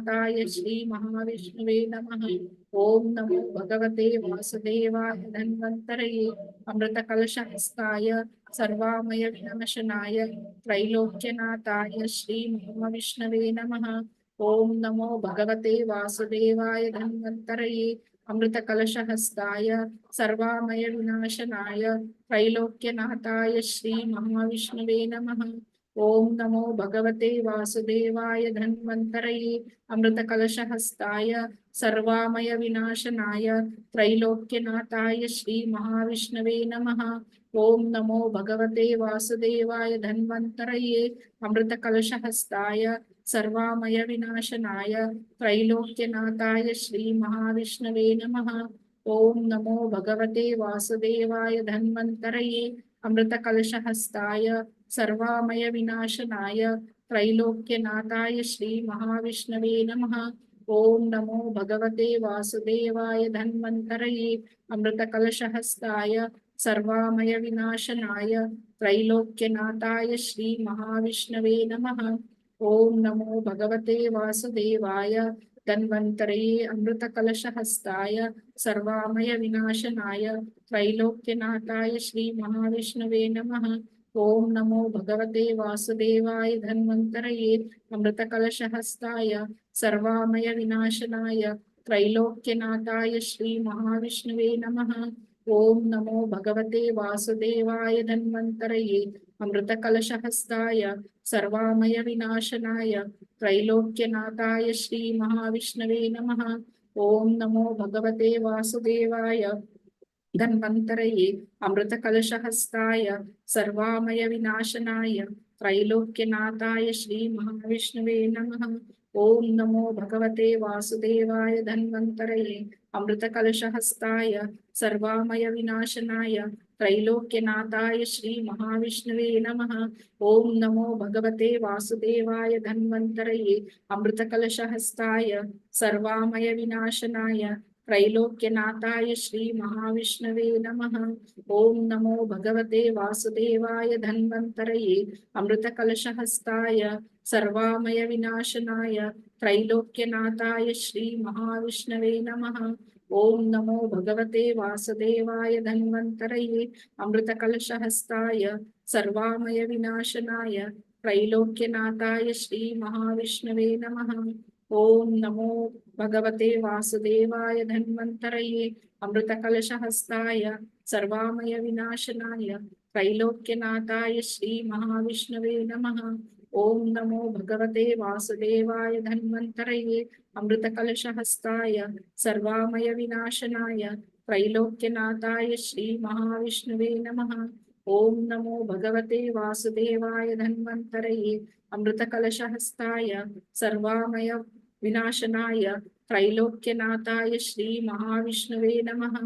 L: श्री महाविष्णवे नमः। ओम नमो भगवते वासुदेवाय धन्वन्तरये अमृतकलशहस्ताय सर्वामय विनाशनाय त्रैलोक्यनाथाय श्री महाविष्णवे नमः। ओम नमो भगवते वासुदेवाय धन्वन्तरये अमृतकलशहस्ताय सर्वामय विनाशनाय त्रैलोक्यनाथाय श्री महाविष्णवे नमः। ओम नमो भगवते वासुदेवाय धन्वन्तरये अमृतकलशहस्ताय सर्वामय विनाशनाय त्रैलोक्यनाथाय श्री महाविष्णवे नमः। ओम नमो भगवते वासुदेवाय धन्वन्तरये अमृतकलशहस्ताय सर्वामय विनाशनाय त्रैलोक्यनाथाय श्री महाविष्णवे नमः। ओम नमो भगवते वासुदेवाय धन्वन्तरये अमृतकलशहस्ताय सर्वामय विनाशनाय त्रैलोक्यनाथाय श्री महाविष्णवे नमः। ओम नमो भगवते वासुदेवाय धन्वन्तरये अमृतकलशहस्ताय सर्वामय विनाशनाय त्रैलोक्यनाथाय श्री महाविष्णवे नमः। ओम नमो भगवते वासुदेवाय धन्वन्तरये अमृतकलशहस्ताय सर्वामय विनाशनाय त्रैलोक्यनाथाय श्री महाविष्णवे नमः। ओम नमो भगवते वासुदेवाय धन्वन्तरये अमृतकलशहस्ताय सर्वामय विनाशनाय त्रैलोक्यनाथाय श्री महाविष्णवे नमः। ओम नमो भगवते वासुदेवाय धन्वन्तरये अमृतकलशहस्ताय सर्वामय विनाशनाय त्रैलोक्यनाथाय श्री महाविष्णवे नमः। ओम नमो भगवते वासुदेवाय धन्वन्तरये अमृतकलशहस्ताय सर्वामय विनाशनाय त्रैलोक्यनाथाय श्रीमहाविष्णुवे नमः। ॐ नमो भगवते वासुदेवाय धन्वन्तरये अमृतकलशहस्ताय सर्वामय विनाशनाय त्रैलोक्यनाथाय श्रीमहाविष्णुवे नमः। ॐ नमो भगवते वासुदेवाय धन्वन्तरये अमृतकलशहस्ताय सर्वामय विनाशनाय त्रैलोक्यनाथाय श्रीमहाविष्णुवे नमः। ॐ नमो भगवते वासुदेवाय धन्वन्तरये अमृतकलशहस्ताय सर्वामय विनाशनाय त्रैलोक्यनाथाय श्रीमहाविष्णुवे नमः। ॐ नमो भगवते वासुदेवाय धन्वन्तरये अमृतकलशहस्ताय सर्वामय विनाशनाय त्रैलोक्यनाथाय श्रीमहाविष्णुवे नमः। ॐ नमो भगवते वासुदेवाय धन्वन्तरये अमृतकलशहस्ताय सर्वामय विनाशनाय त्रैलोक्यनाथाय श्रीमहाविष्णुवे नमः। ॐ नमो भगवते वासुदेवाय धन्वन्तरये अमृतकलशहस्ताय सर्वामय विनाशनाय त्रैलोक्यनाथाय श्रीमहाविष्णुवे नमः। ॐ नमो भगवते वासुदेवाय धन्वन्तरये अमृतकलशहस्ताय सर्वामय विनाशनाय त्रैलोक्यनाथाय श्रीमहाविष्णुवे नमः।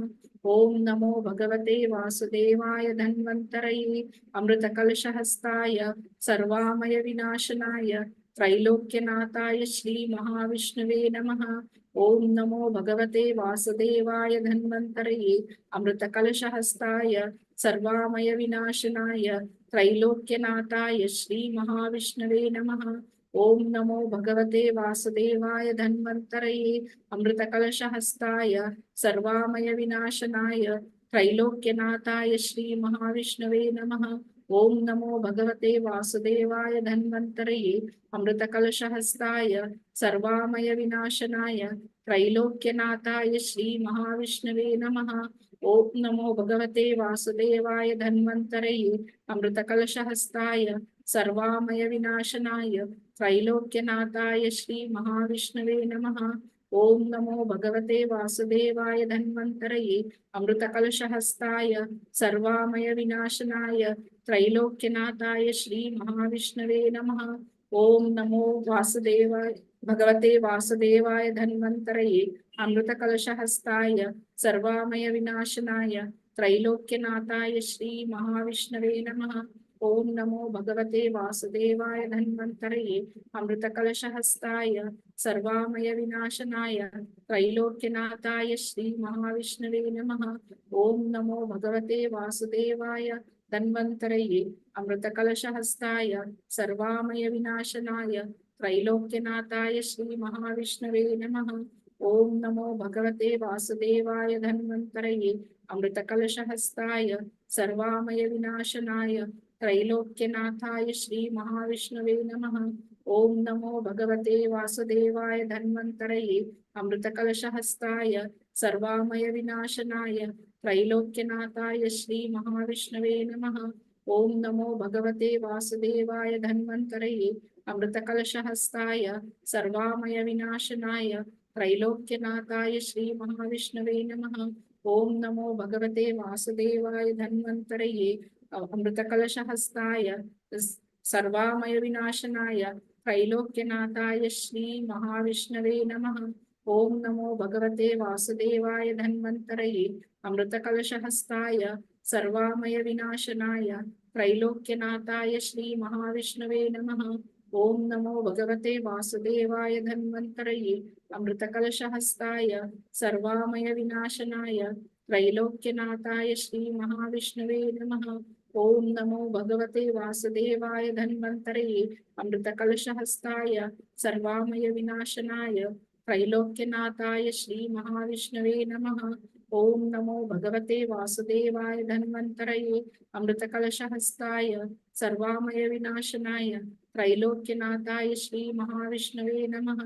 L: ॐ नमो भगवते वासुदेवाय धन्वन्तरये अमृतकलशहस्ताय सर्वामय विनाशनाय त्रैलोक्यनाथाय श्रीमहाविष्णुवे नमः। ॐ नमो भगवते वासुदेवाय धन्वन्तरये अमृतकलशहस्ताय सर्वामय विनाशनाय त्रैलोक्यनाथाय श्रीमहाविष्णुवे नमः। ॐ नमो भगवते वासुदेवाय धन्वन्तरये अमृतकलशहस्ताय सर्वामय विनाशनाय त्रैलोक्यनाथाय श्रीमहाविष्णुवे नमः। ॐ नमो भगवते वासुदेवाय धन्वन्तरये अमृतकलशहस्ताय सर्वामय विनाशनाय त्रैलोक्यनाथाय श्रीमहाविष्णुवे नमः। ॐ नमो भगवते वासुदेवाय धन्वन्तरये अमृतकलशहस्ताय सर्वामय विनाशनाय त्रैलोक्यनाथाय श्रीमहाविष्णुवे नमः। ॐ नमो भगवते वासुदेवाय धन्वन्तरये अमृतकलशहस्ताय सर्वामय विनाशनाय त्रैलोक्यनाथाय श्रीमहाविष्णुवे नमः। ॐ नमो वासुदेवाय भगवते वासुदेवाय धन्वन्तरये अमृतकलशहस्ताय सर्वामय विनाशनाय त्रैलोक्यनाथाय श्रीमहाविष्णुवे नमः। ॐ नमो भगवते वासुदेवाय धन्वन्तरये अमृतकलशहस्ताय सर्वामय विनाशनाय त्रैलोक्यनाथाय श्रीमहाविष्णुवे नमः। ॐ नमो भगवते वासुदेवाय धन्वन्तरये अमृतकलशहस्ताय सर्वामय विनाशनाय त्रैलोक्यनाथाय श्रीमहाविष्णुवे नमः। ॐ नमो भगवते वासुदेवाय धन्वन्तरये अमृतकलशहस्ताय सर्वामय विनाशनाय त्रैलोक्यनाथाय श्रीमहाविष्णुवे नमः। ॐ नमो भगवते वासुदेवाय धन्वन्तरये अमृतकलशहस्ताय सर्वामय विनाशनाय त्रैलोक्यनाथाय श्रीमहाविष्णुवे नमः। ॐ नमो भगवते वासुदेवाय धन्वन्तरये अमृतकलशहस्ताय सर्वामय विनाशनाय त्रैलोक्यनाथाय श्रीमहाविष्णुवे नमः। ॐ नमो भगवते वासुदेवाय धन्वन्तरये अमृतकलशहस्ताय सर्वामय विनाशनाय त्रैलोक्यनाथाय श्रीमहाविष्णुवे नमः। ॐ नमो भगवते वासुदेवाय धन्वन्तरये अमृतकलशहस्ताय सर्वामय विनाशनाय त्रैलोक्यनाथाय श्रीमहाविष्णुवे नमः। ॐ नमो भगवते वासुदेवाय धन्वन्तरये अमृतकलशहस्ताय सर्वामय विनाशनाय त्रैलोक्यनाथाय श्रीमहाविष्णुवे नमः। ॐ नमो भगवते वासुदेवाय धन्वन्तरये अमृतकलशहस्ताय सर्वामय विनाशनाय त्रैलोक्यनाथाय श्रीमहाविष्णुवे नमः। ॐ नमो भगवते वासुदेवाय धन्वन्तरये अमृतकलशहस्ताय सर्वामय विनाशनाय त्रैलोक्यनाथाय श्रीमहाविष्णुवे नमः।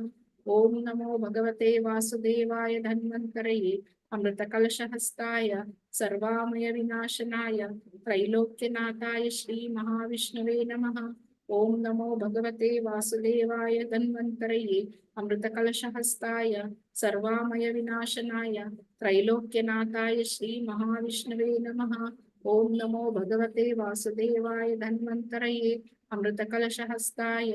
L: ॐ नमो भगवते वासुदेवाय धन्वन्तरये अमृतकलशहस्ताय सर्वामय विनाशनाय त्रैलोक्यनाथाय श्रीमहाविष्णुवे नमः। ॐ नमो भगवते वासुदेवाय धन्वन्तरये अमृतकलशहस्ताय सर्वामय विनाशनाय त्रैलोक्यनाथाय श्री महाविष्णवे नमः। ओम नमो भगवते वासुदेवाय धन्वन्तरये अमृतकलशहस्ताय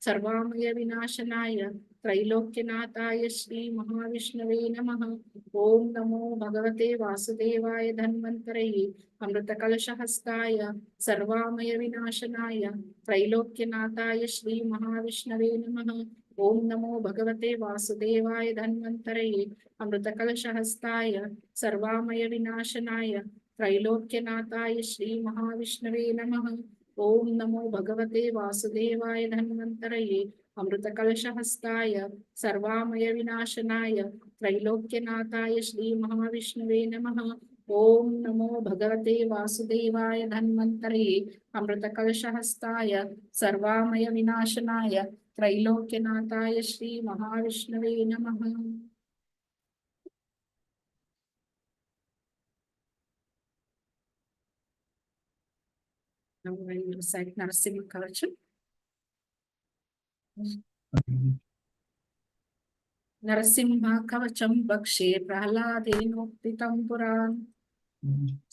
L: सर्वामय विनाशनाय त्रैलोक्यनाथाय श्री महाविष्णवे नमः। ओम नमो भगवते वासुदेवाय धन्वन्तरये अमृतकलशहस्ताय सर्वामय विनाशनाय त्रैलोक्यनाथाय श्री महाविष्णवे नमः। ओम नमो भगवते वासुदेवाय धन्वन्तरये अमृतकलशहस्ताय सर्वामय विनाशनाय त्रैलोक्यनाथाय श्री महाविष्णवे नमः। ओम नमो भगवते वासुदेवाय धन्वन्तरये अमृतकलशहस्ताय सर्वामय विनाशनाय त्रैलोक्यनाथाय श्री महाविष्णवे नमः। ओम नमो भगवते वासुदेवाय धन्वन्तरये अमृतकलशहस्ताय सर्वामय विनाशनाय त्रैलोक्यनाथाय श्री महाविष्णवे नमः। Now I will recite Narasimha Kavacham. Narasimha कवचम बक्षे प्रह्लादेनोक्तितं पुराण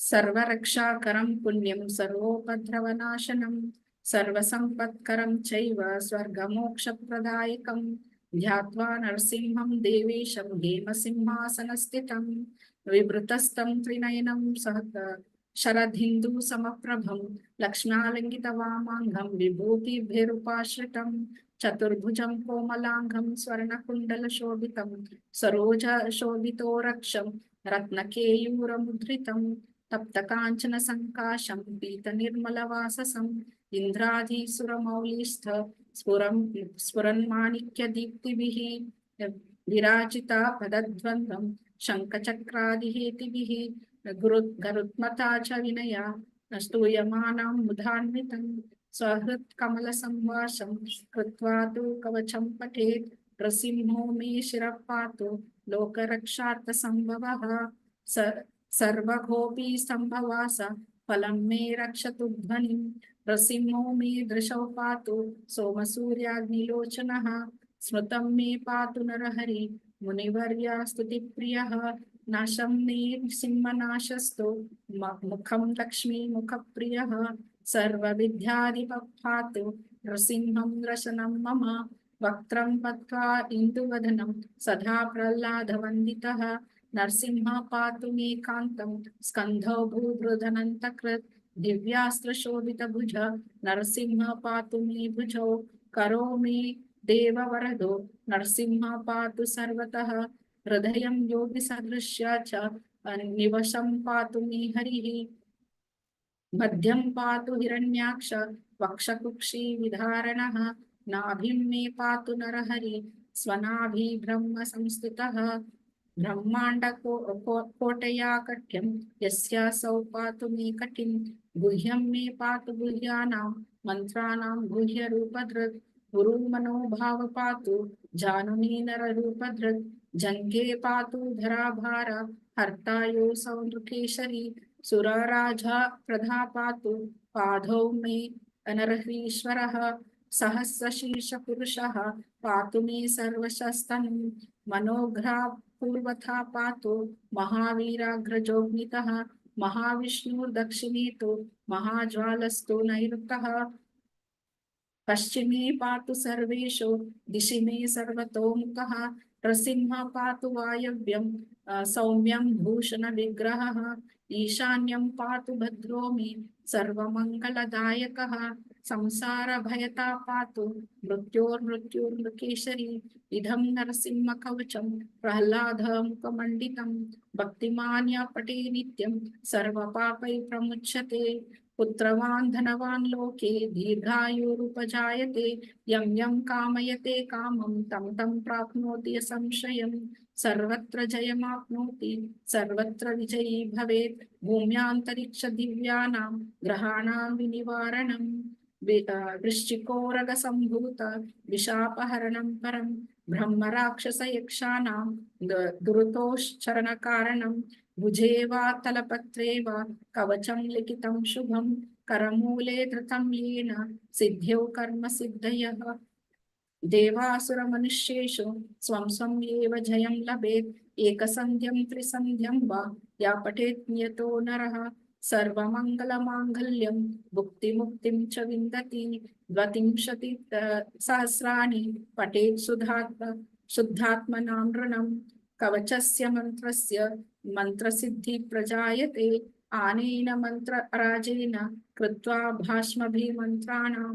L: सर्वरक्षाकरं पुण्यं सर्वोपद्रवनाशनं सर्वसम्पत्करं चैव स्वर्गमोक्षप्रदायकं ध्यात्वा नरसिंहं देवेशं हेमसिंहासनस्थितं विवृतस्तं त्रिनयनं शरदिन्दुसमप्रभं लक्ष्म्यालङ्कितवामाङ्गं विभूतिभिरुपाश्रितं चतुर्भुजं कोमलांगं स्वर्णकुण्डलशोभितं सरोजशोभितो रक्षं रत्नकेयूरमुद्रितं तप्तकाञ्चनसङ्काशं पीतनिर्मलवाससं इन्द्रादिसुरमौलिस्थ स्फुरन्माणिक्यदीप्तिभिः विराजिता पदद्वन्द्वं शङ्खचक्रादिहेतिभिः गरुत्मता च विनया स्तूयमानां मुधान्वितं स्वहृत्कमलसंवासं कृत्वा तु कवचं पठेत् नृसिंहो मे शिरः पातु लोकरक्षार्थसम्भवः सर्वघोऽपि सम्भवास फलं मे रक्षतु ध्वनिं नृसिंहो मे दृशौ पातु सोमसूर्याग्निलोचनः स्मृतं मे पातु नरहरि मुनिवर्या स्तुतिप्रियः नाशं मे सिंहनाशस्तु मुखं लक्ष्मीमुखप्रियः सर्वविद्याधिपः नृसिंहं रशनं मम वक्त्रं पत्वा इन्दुवदनं सदा प्रह्लादवन्दितः नरसिंह पातु मे कान्तं स्कन्धौ भूभृदनन्तकृत् दिव्यास्त्रशोभितभुज नरसिंह पातु मे भुजौ करो मे देववरदो नरसिंह पातु सर्वतः हृदयं योगिसदृश्य च निवशं पातु मे हरिः मध्यं पातु हिरण्याक्ष वक्षकुक्षी विधारणः नाभिं मे पातु नरहरि स्वनाभि ब्रह्म संस्थितः ब्रह्माण्डकोटया कट्यं यस्यासौ पातु मे कटिं गुह्यं मे पातु गुह्यानां मन्त्राणां गुह्यरूपधृत् गुरुमनोभाव पातु जानुनी नररूपधृत् जङ्गे पातु धराभार हर्तायोऽसौ नृकेशरी सुरराजा प्रधा पातु पादौ मे नरहरीश्वरः सहस्रशीर्षपुरुषः पातु मे सर्वशस्तनं मनोघ्रा पूर्वथा पातु महावीराग्रजोऽग्नितः महाविष्णुर्दक्षिणे तु महाज्वालस्तु नैऋतः पश्चिमे पातु सर्वेषु दिशि मे सर्वतोमुखः नृसिंह पातु वायव्यं सौम्यं भूषणविग्रहः ईशान्यं पातु भद्रो मे सर्वमङ्गलदायकः संसारभयता पातु मृत्योर्मृत्युर्मृकेशरी इदं नरसिंहकवचं प्रह्लादमुखमण्डितं भक्तिमान्य पठे नित्यं सर्वपापै प्रमुच्यते पुत्रवान् धनवान् लोके दीर्घायुरुपजायते यं यं कामयते कामं तं तं प्राप्नोति असंशयम् सर्वत्र जयमाप्नोति सर्वत्र विजयी भवेत् भूम्यान्तरिक्ष दिव्यानां ग्रहाणां विनिवारणं वृश्चिकोरगसम्भूत विशापहरणं परं ब्रह्मराक्षसयक्षाणां दुरितोश्चरणकारणं भुजे वा तलपत्रे वा कवचं लिखितं शुभं करमूले धृतं येन सिद्ध्यौ कर्म सिद्धयः देवासुरमनुष्येषु स्वं स्वं एव जयं लभेत् एकसन्ध्यं त्रिसन्ध्यं वा या पठेत् नियतो नरः सर्वमङ्गलमाङ्गल्यं भुक्तिमुक्तिं च विन्दति 20 सहस्राणि पठेत् शुद्धात्मनां नृणं कवचस्य मन्त्रस्य मन्त्रसिद्धि प्रजायते आनेन मन्त्रराजेन कृत्वा भाष्मभिमन्त्राणां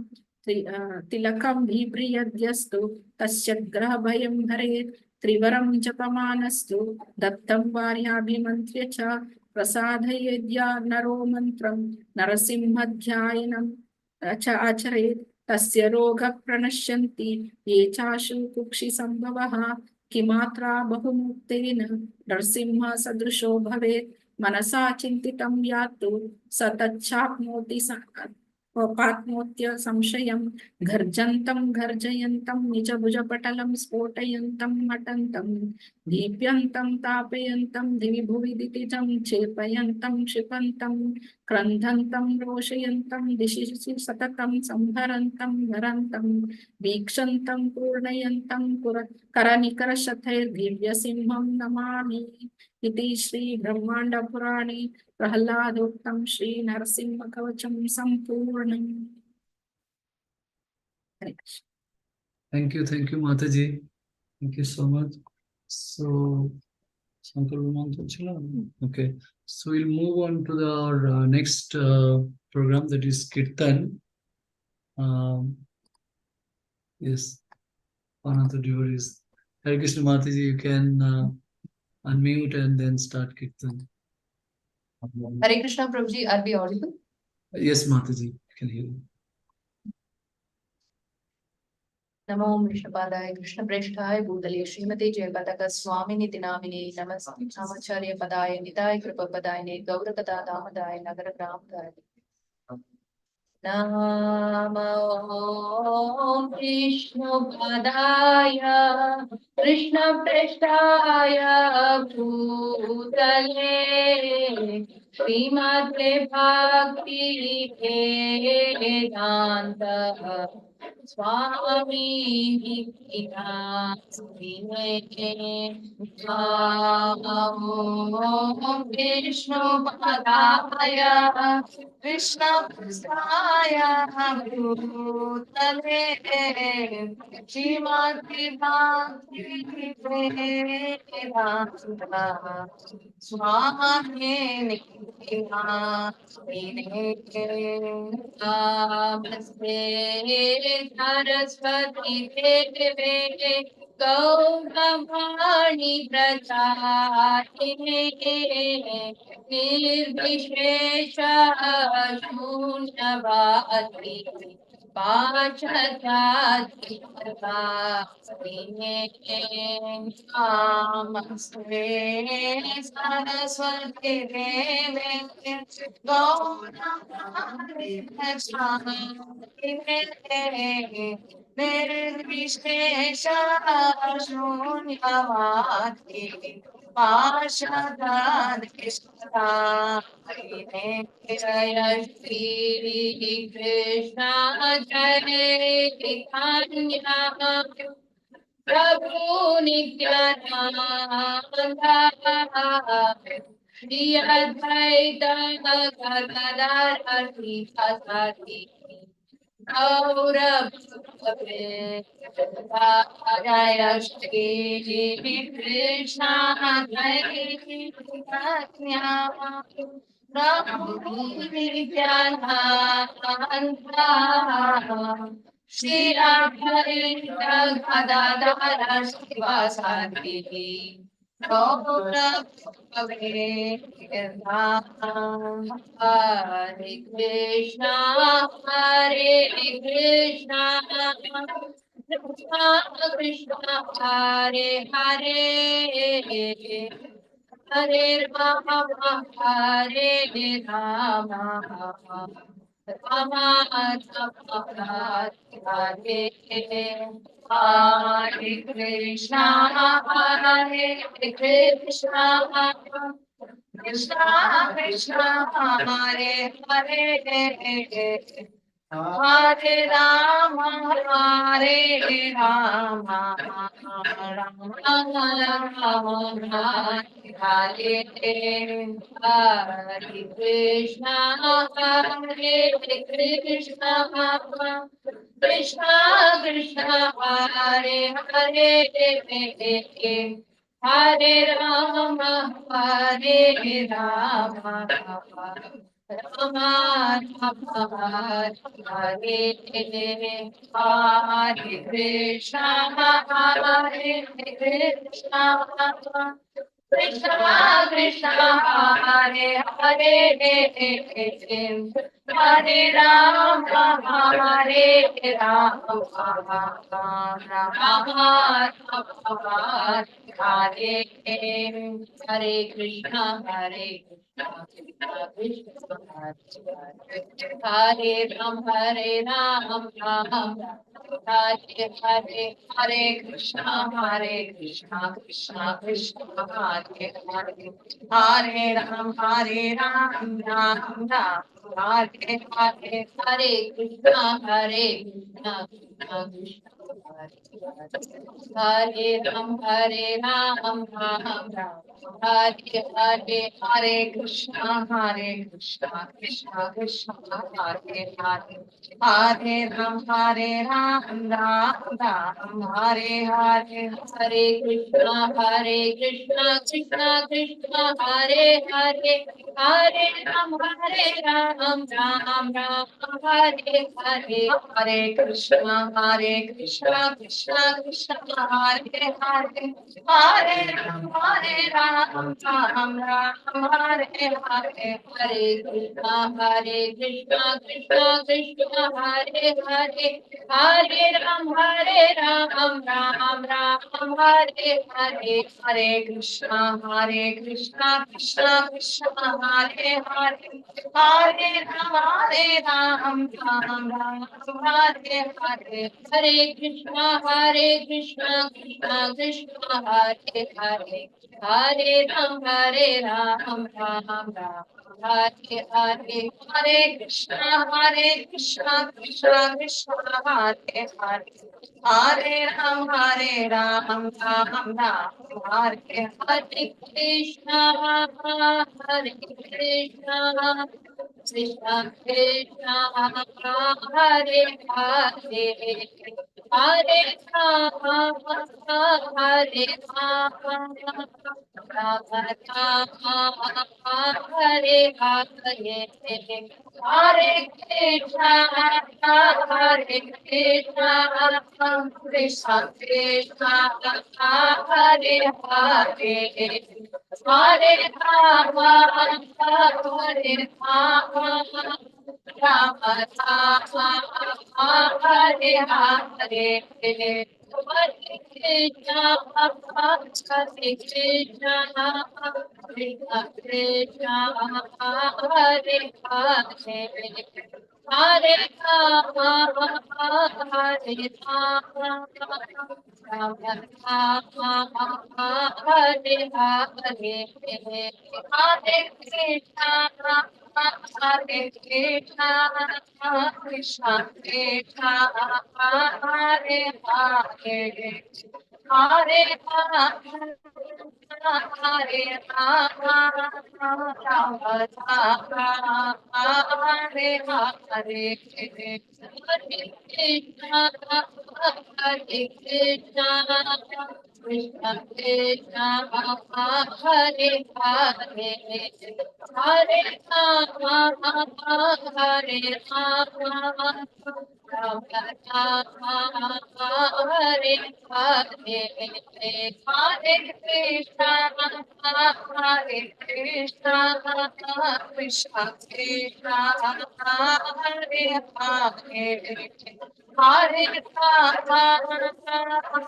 L: तिलकं बिभ्रियद्यस्तु तस्य ग्रहभयं हरेत् त्रिवरं जपमानस्तु दत्तं वार्याभिमन्त्र्य च प्रसादयेद्या नरो मन्त्रं नरसिंहध्यायनं च आचरेत् तस्य रोगः प्रणश्यन्ति ये चाशु कुक्षिसम्भवः किमात्रा बहुमुक्तेन नरसिंह सदृशो भवेत् मनसा चिन्तितं यातु स तच्छाप्नोति पाप्नोत्य संशयं गर्जन्तं गर्जयन्तं निजभुजपटलं स्फोटयन्तं मटन्तं दीप्यन्तं तापयन्तं दिवि भुवि दितिजं क्षेपयन्तं क्षिपन्तं क्रन्धन्तं रोषयन्तं दिशि सततं संहरन्तं धरन्तं वीक्षन्तं पूर्णयन्तं करनिकरशतैर्दिव्यसिंहं नमामि इति श्री ब्रह्मांड पुराणे प्रहलादोक्तं श्री नरसिंह कवचम संपूर्णम्.
B: Thank you, Mataji. Thank you so much. So, okay. So we'll move on to our next program, that is Kirtan. Yes, one of the devotees. Hare Krishna Mataji, you can unmute and then start Kirtan.
K: Hare Krishna Prabhuji, are we audible?
B: Yes, Mataji, I can hear you.
K: नमो विष्णुपादाय कृष्ण प्रेष्ठाय भूतले श्रीमते जयपताका स्वामी निति नामिने नमस्काराचार्य पदाय निताय कृपपदायने गौरकथा दामदाय नगर ग्रामदाय नमो विष्णुपादाय कृष्ण प्रेष्ठाय भूतले श्रीमते भक्ति वेदांत स्वामी विष्णुपदाय कृष्ण कृष्णाय भूतले श्रीमद् स्वामी नमस्ते सरस्वती देवे गौरवाणी प्रचारिणे निर्विशेष शून्यवादी नमस्ते सरस्वती देवे गौरवाणी प्रचारिणे निर्विशेष शून्यवादी पार्षदान कृष्णा जय श्री कृष्ण जय चैतन्य प्रभु नित्यानंद श्री अद्वैत गदाधर श्रीवासादि जय श्री कृष्ण जय चैतन्य प्रभु Nityanand Shri Advaita Gadadhar श्रीवासादि Hare Krishna, Hare Krishna, Krishna Krishna, Hare Hare, Hare Rama, Hare Rama, Rama Rama, Hare Hare Krishna, Hare Krishna, Krishna Krishna, Hare Hare,
L: Hare Rama, Hare Rama, Rama Rama, Hare Hare, Hare Krishna, Hare Krishna, Krishna Krishna, Hare Hare, Hare Rama, Hare Rama, Rama Rama, Hare Hare, Hare Krishna, Hare Krishna, Krishna Krishna, Hare Hare, Hare Rama, Hare Rama, Rama Rama, Hare Hare, Hare Krishna, Hare Krishna, Krishna Krishna, Hare Ram, Hare Ram, Ram Ram, Hare Hare, Hare Krishna, Krishna Krishna, Hare Hare, Hare Ram, Hare Ram, Ram Ram, Hare Hare, Hare Krishna, Krishna Krishna, Hare Ram, Hare Ram, Ram Ram, Hare Hare, Hare Krishna, Krishna Krishna, Hare Hare, Hare Ram, Hare Ram, Ram Ram, Hare Hare, Hare Krishna, Krishna Krishna, Hare Hare, Hare Ram, Hare Ram, Ram Ram, Hare Hare, Hare Krishna, Krishna Krishna, Hare Hare, Hare Ram, Hare Ram, Ram Ram, Hare Hare, Hare Krishna, Krishna Krishna, Hare Hare, Hare Ram, Hare Ram, Ram Ram, Hare Hare, Hare Krishna, Krishna Krishna, Hare Hare, Hare Ram, Hare Ram, Ram Ram, Hare Hare, Hare Krishna, Krishna Krishna, Hare Hare, Hare Ram, Hare Ram, Ram Ram, Hare Hare, Hare Krishna, Krishna Krishna, Hare Hare, Hare Ram, Hare Ram, Ram Ram, Hare Hare Krishna, Hare Krishna, Krishna Krishna, Hare Hare, Hare Rama, Hare Rama, Rama Rama, Hare Hare, Hare Krishna, Krishna Krishna, Hare Hare, Hare Rama, Hare Rama, Rama Rama, Hare Hare, Hare Krishna, Krishna Krishna, Hare Hare, Hare Rama, Hare Rama, Rama Rama, Hare Hare, Hare Krishna, Hare Krishna, Krishna Krishna, Hare Hare, Hare Rama, Hare Rama, Rama Rama, Hare Hare, Hare Krishna, Krishna Krishna Krishna, Hare Hare, Hare Rama, Hare Rama, Rama Rama, Hare Hare, Hare Krishna, Krishna Krishna Krishna, Hare Hare, Hare Rama,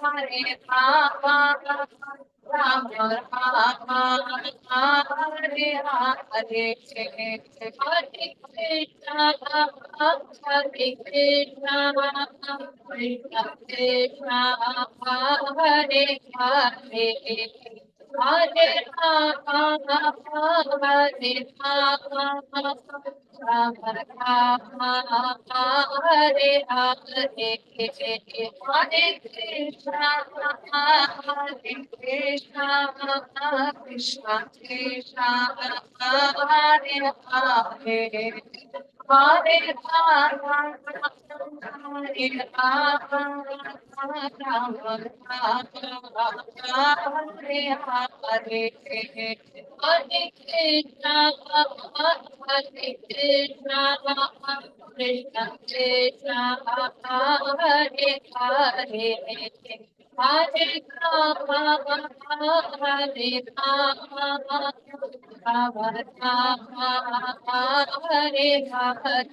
L: Hare Rama, Rama Rama, Hare Hare, Hare Krishna, Krishna Krishna Krishna, Hare Hare,
M: Hare Rama, Hare Rama, Rama Rama, Hare Hare, Hare Krishna, Hare Krishna, Krishna Krishna, Hare Hare, Hare Rama, Hare Rama, Rama Rama, Hare Hare, Hare Krishna, Hare Krishna, Krishna Krishna, Hare Hare, Hare Rama, Hare Rama, Rama Rama, Hare Hare,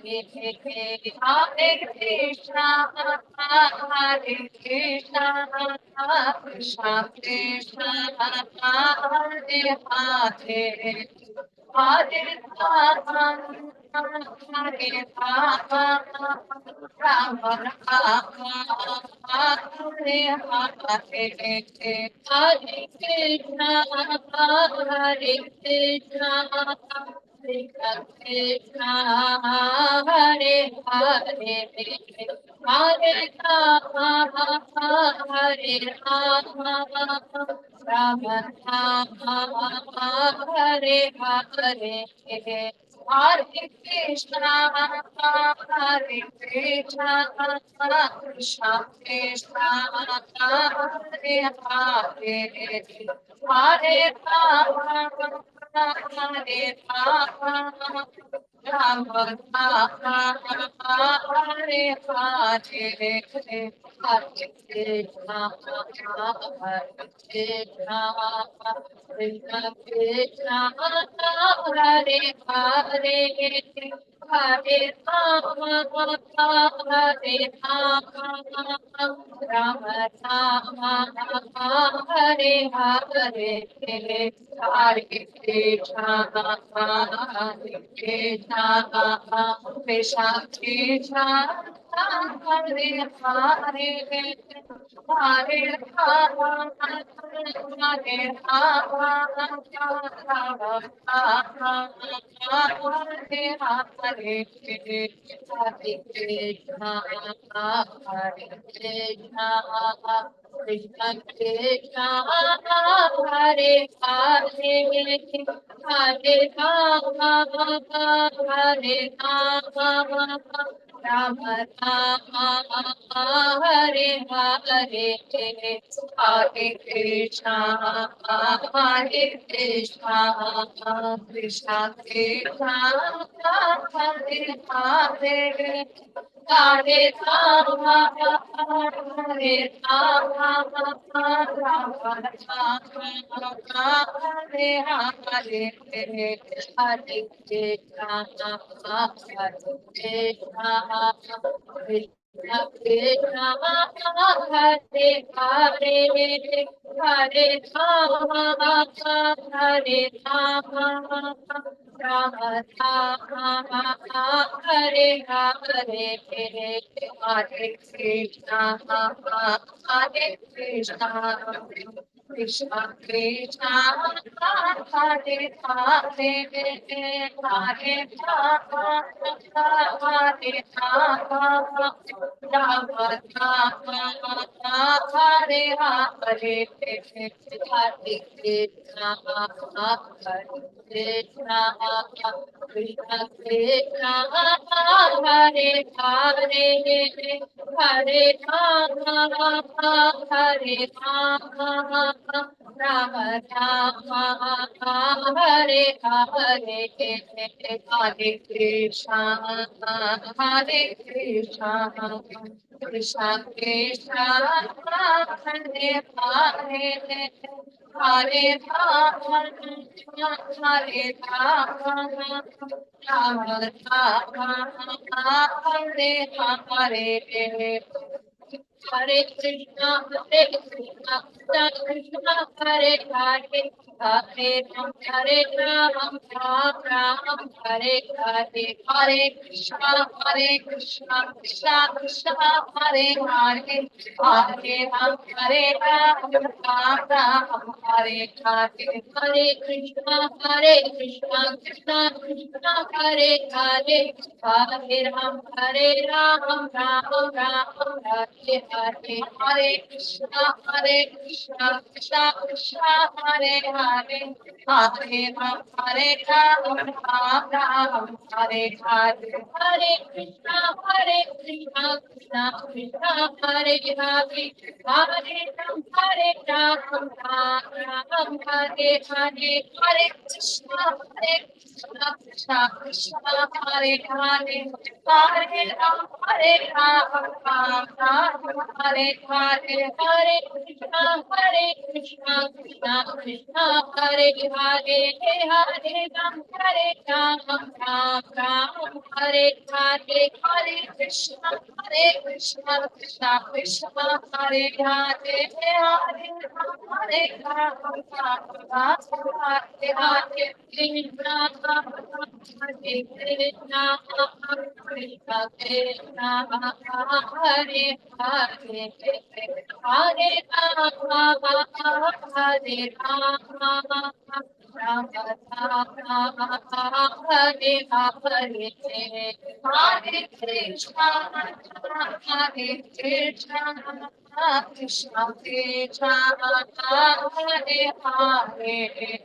M: Hare Krishna, Hare Krishna, Krishna Krishna, Hare Hare, Hare Rama, Hare Rama, Rama Rama, Hare Hare, Hare Krishna, Hare Krishna, Krishna Krishna, Hare Hare, Hare Rama, Hare Rama, Rama Rama, Hare Hare, Hare Krishna, Hare Krishna, Krishna Krishna, Hare Hare, Hare Rama, Hare Rama, Rama Rama, Hare Hare, Hare Krishna, Hare Krishna, Krishna Krishna, Hare Hare, Hare Rama, Hare Rama, Rama Rama, Hare Hare, Hare Krishna, Hare Krishna, Krishna Krishna, Hare Hare, Hare Rama, Hare Rama, Rama Rama, Hare Hare, Hare Krishna, Hare Krishna, Krishna Krishna, Hare Hare, Hare Rama, Hare Rama, Rama Rama, Hare Hare, Hare Krishna, Hare Krishna, Krishna Krishna, Hare Hare, Hare Rama, Hare Rama, Rama Rama, Hare Hare, Hare Krishna, Hare Krishna, Krishna Krishna, Hare Hare, Hare Rama, Hare Rama, Rama Rama, Hare Hare, Hare Krishna, Hare Krishna, Krishna Krishna, Hare Hare, Hare Rama, Hare Rama, Rama Rama, Hare Hare, Hare Krishna, Hare Krishna, Krishna Krishna, Hare Hare, Hare Rama, Hare Rama, Rama Rama, Hare Hare, Hare Krishna, Hare Krishna, Krishna Krishna, Hare Hare, Hare Rama, Hare Rama, Rama Rama, Hare Hare, Hare Krishna, Krishna Krishna, Hare Hare, Hare Ram, Ram Ram, Hare Hare, Hare Krishna, Krishna Krishna, Hare Hare, Hare Ram, Ram Hare Hare, Hare Krishna, Krishna Krishna, Hare Hare, Hare Ram, Ram Hare Hare, Hare Krishna, Krishna Krishna, Hare Hare, Hare Ram, Ram Hare Hare, Hare Krishna, Krishna Krishna, Hare Hare, Hare Ram, Ram Hare Hare, Hare Krishna, Krishna Krishna, Hare Hare, Hare Ram, Ram Hare Hare, Hare Krishna, Krishna Krishna, Hare Hare, Hare Ram, Ram Hare Hare, Hare Krishna, Krishna Krishna, Hare Hare, Hare Ram, Krishna Krishna, Hare Hare, Hare Rama, Hare Rama, Rama Rama, Hare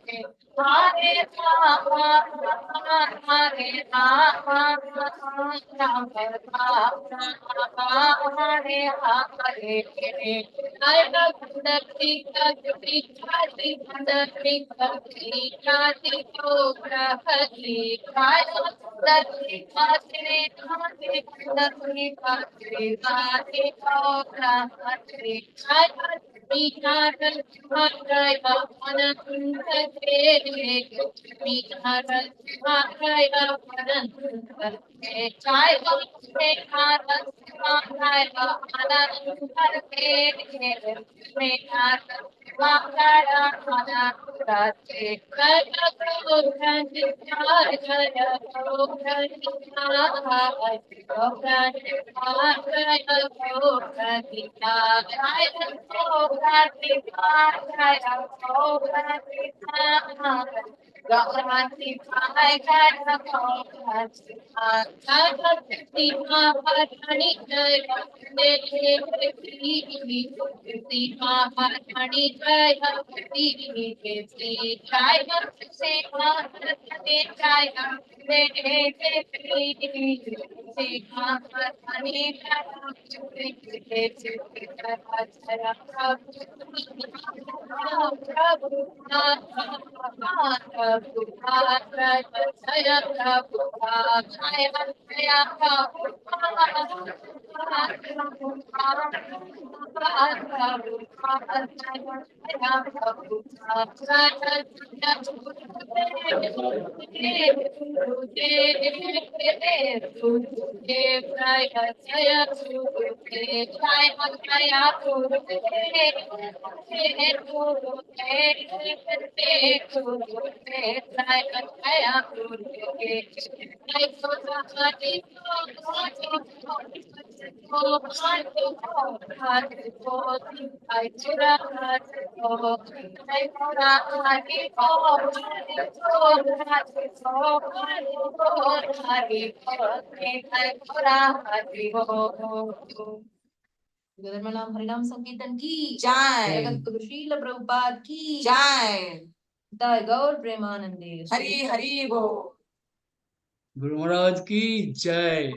M: Hare.
K: गदरमलाम हरिनाम संकीर्तन की जय, जगत गुरु श्रील प्रभुपाद की जय, दाय गौर प्रेमानंदे हरि हरि बोल।
B: Guru Maharaj ki jai.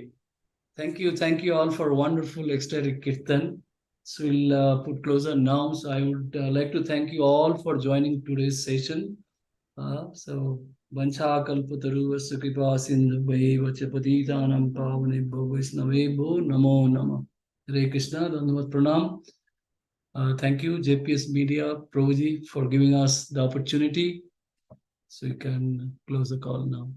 B: Thank you all for wonderful ecstatic kirtan. So we'll put closer now. So I would like to thank you all for joining today's session. So Vancha Kalpataru Sukripa Sindhu Bhai Vachapatitanam Pavane Bhavaisnave Bho Namo Nama. Hare Krishna, Dandavat Pranam. Thank you, JPS Media, Prabhuji, for giving us the opportunity. So you can close the call now.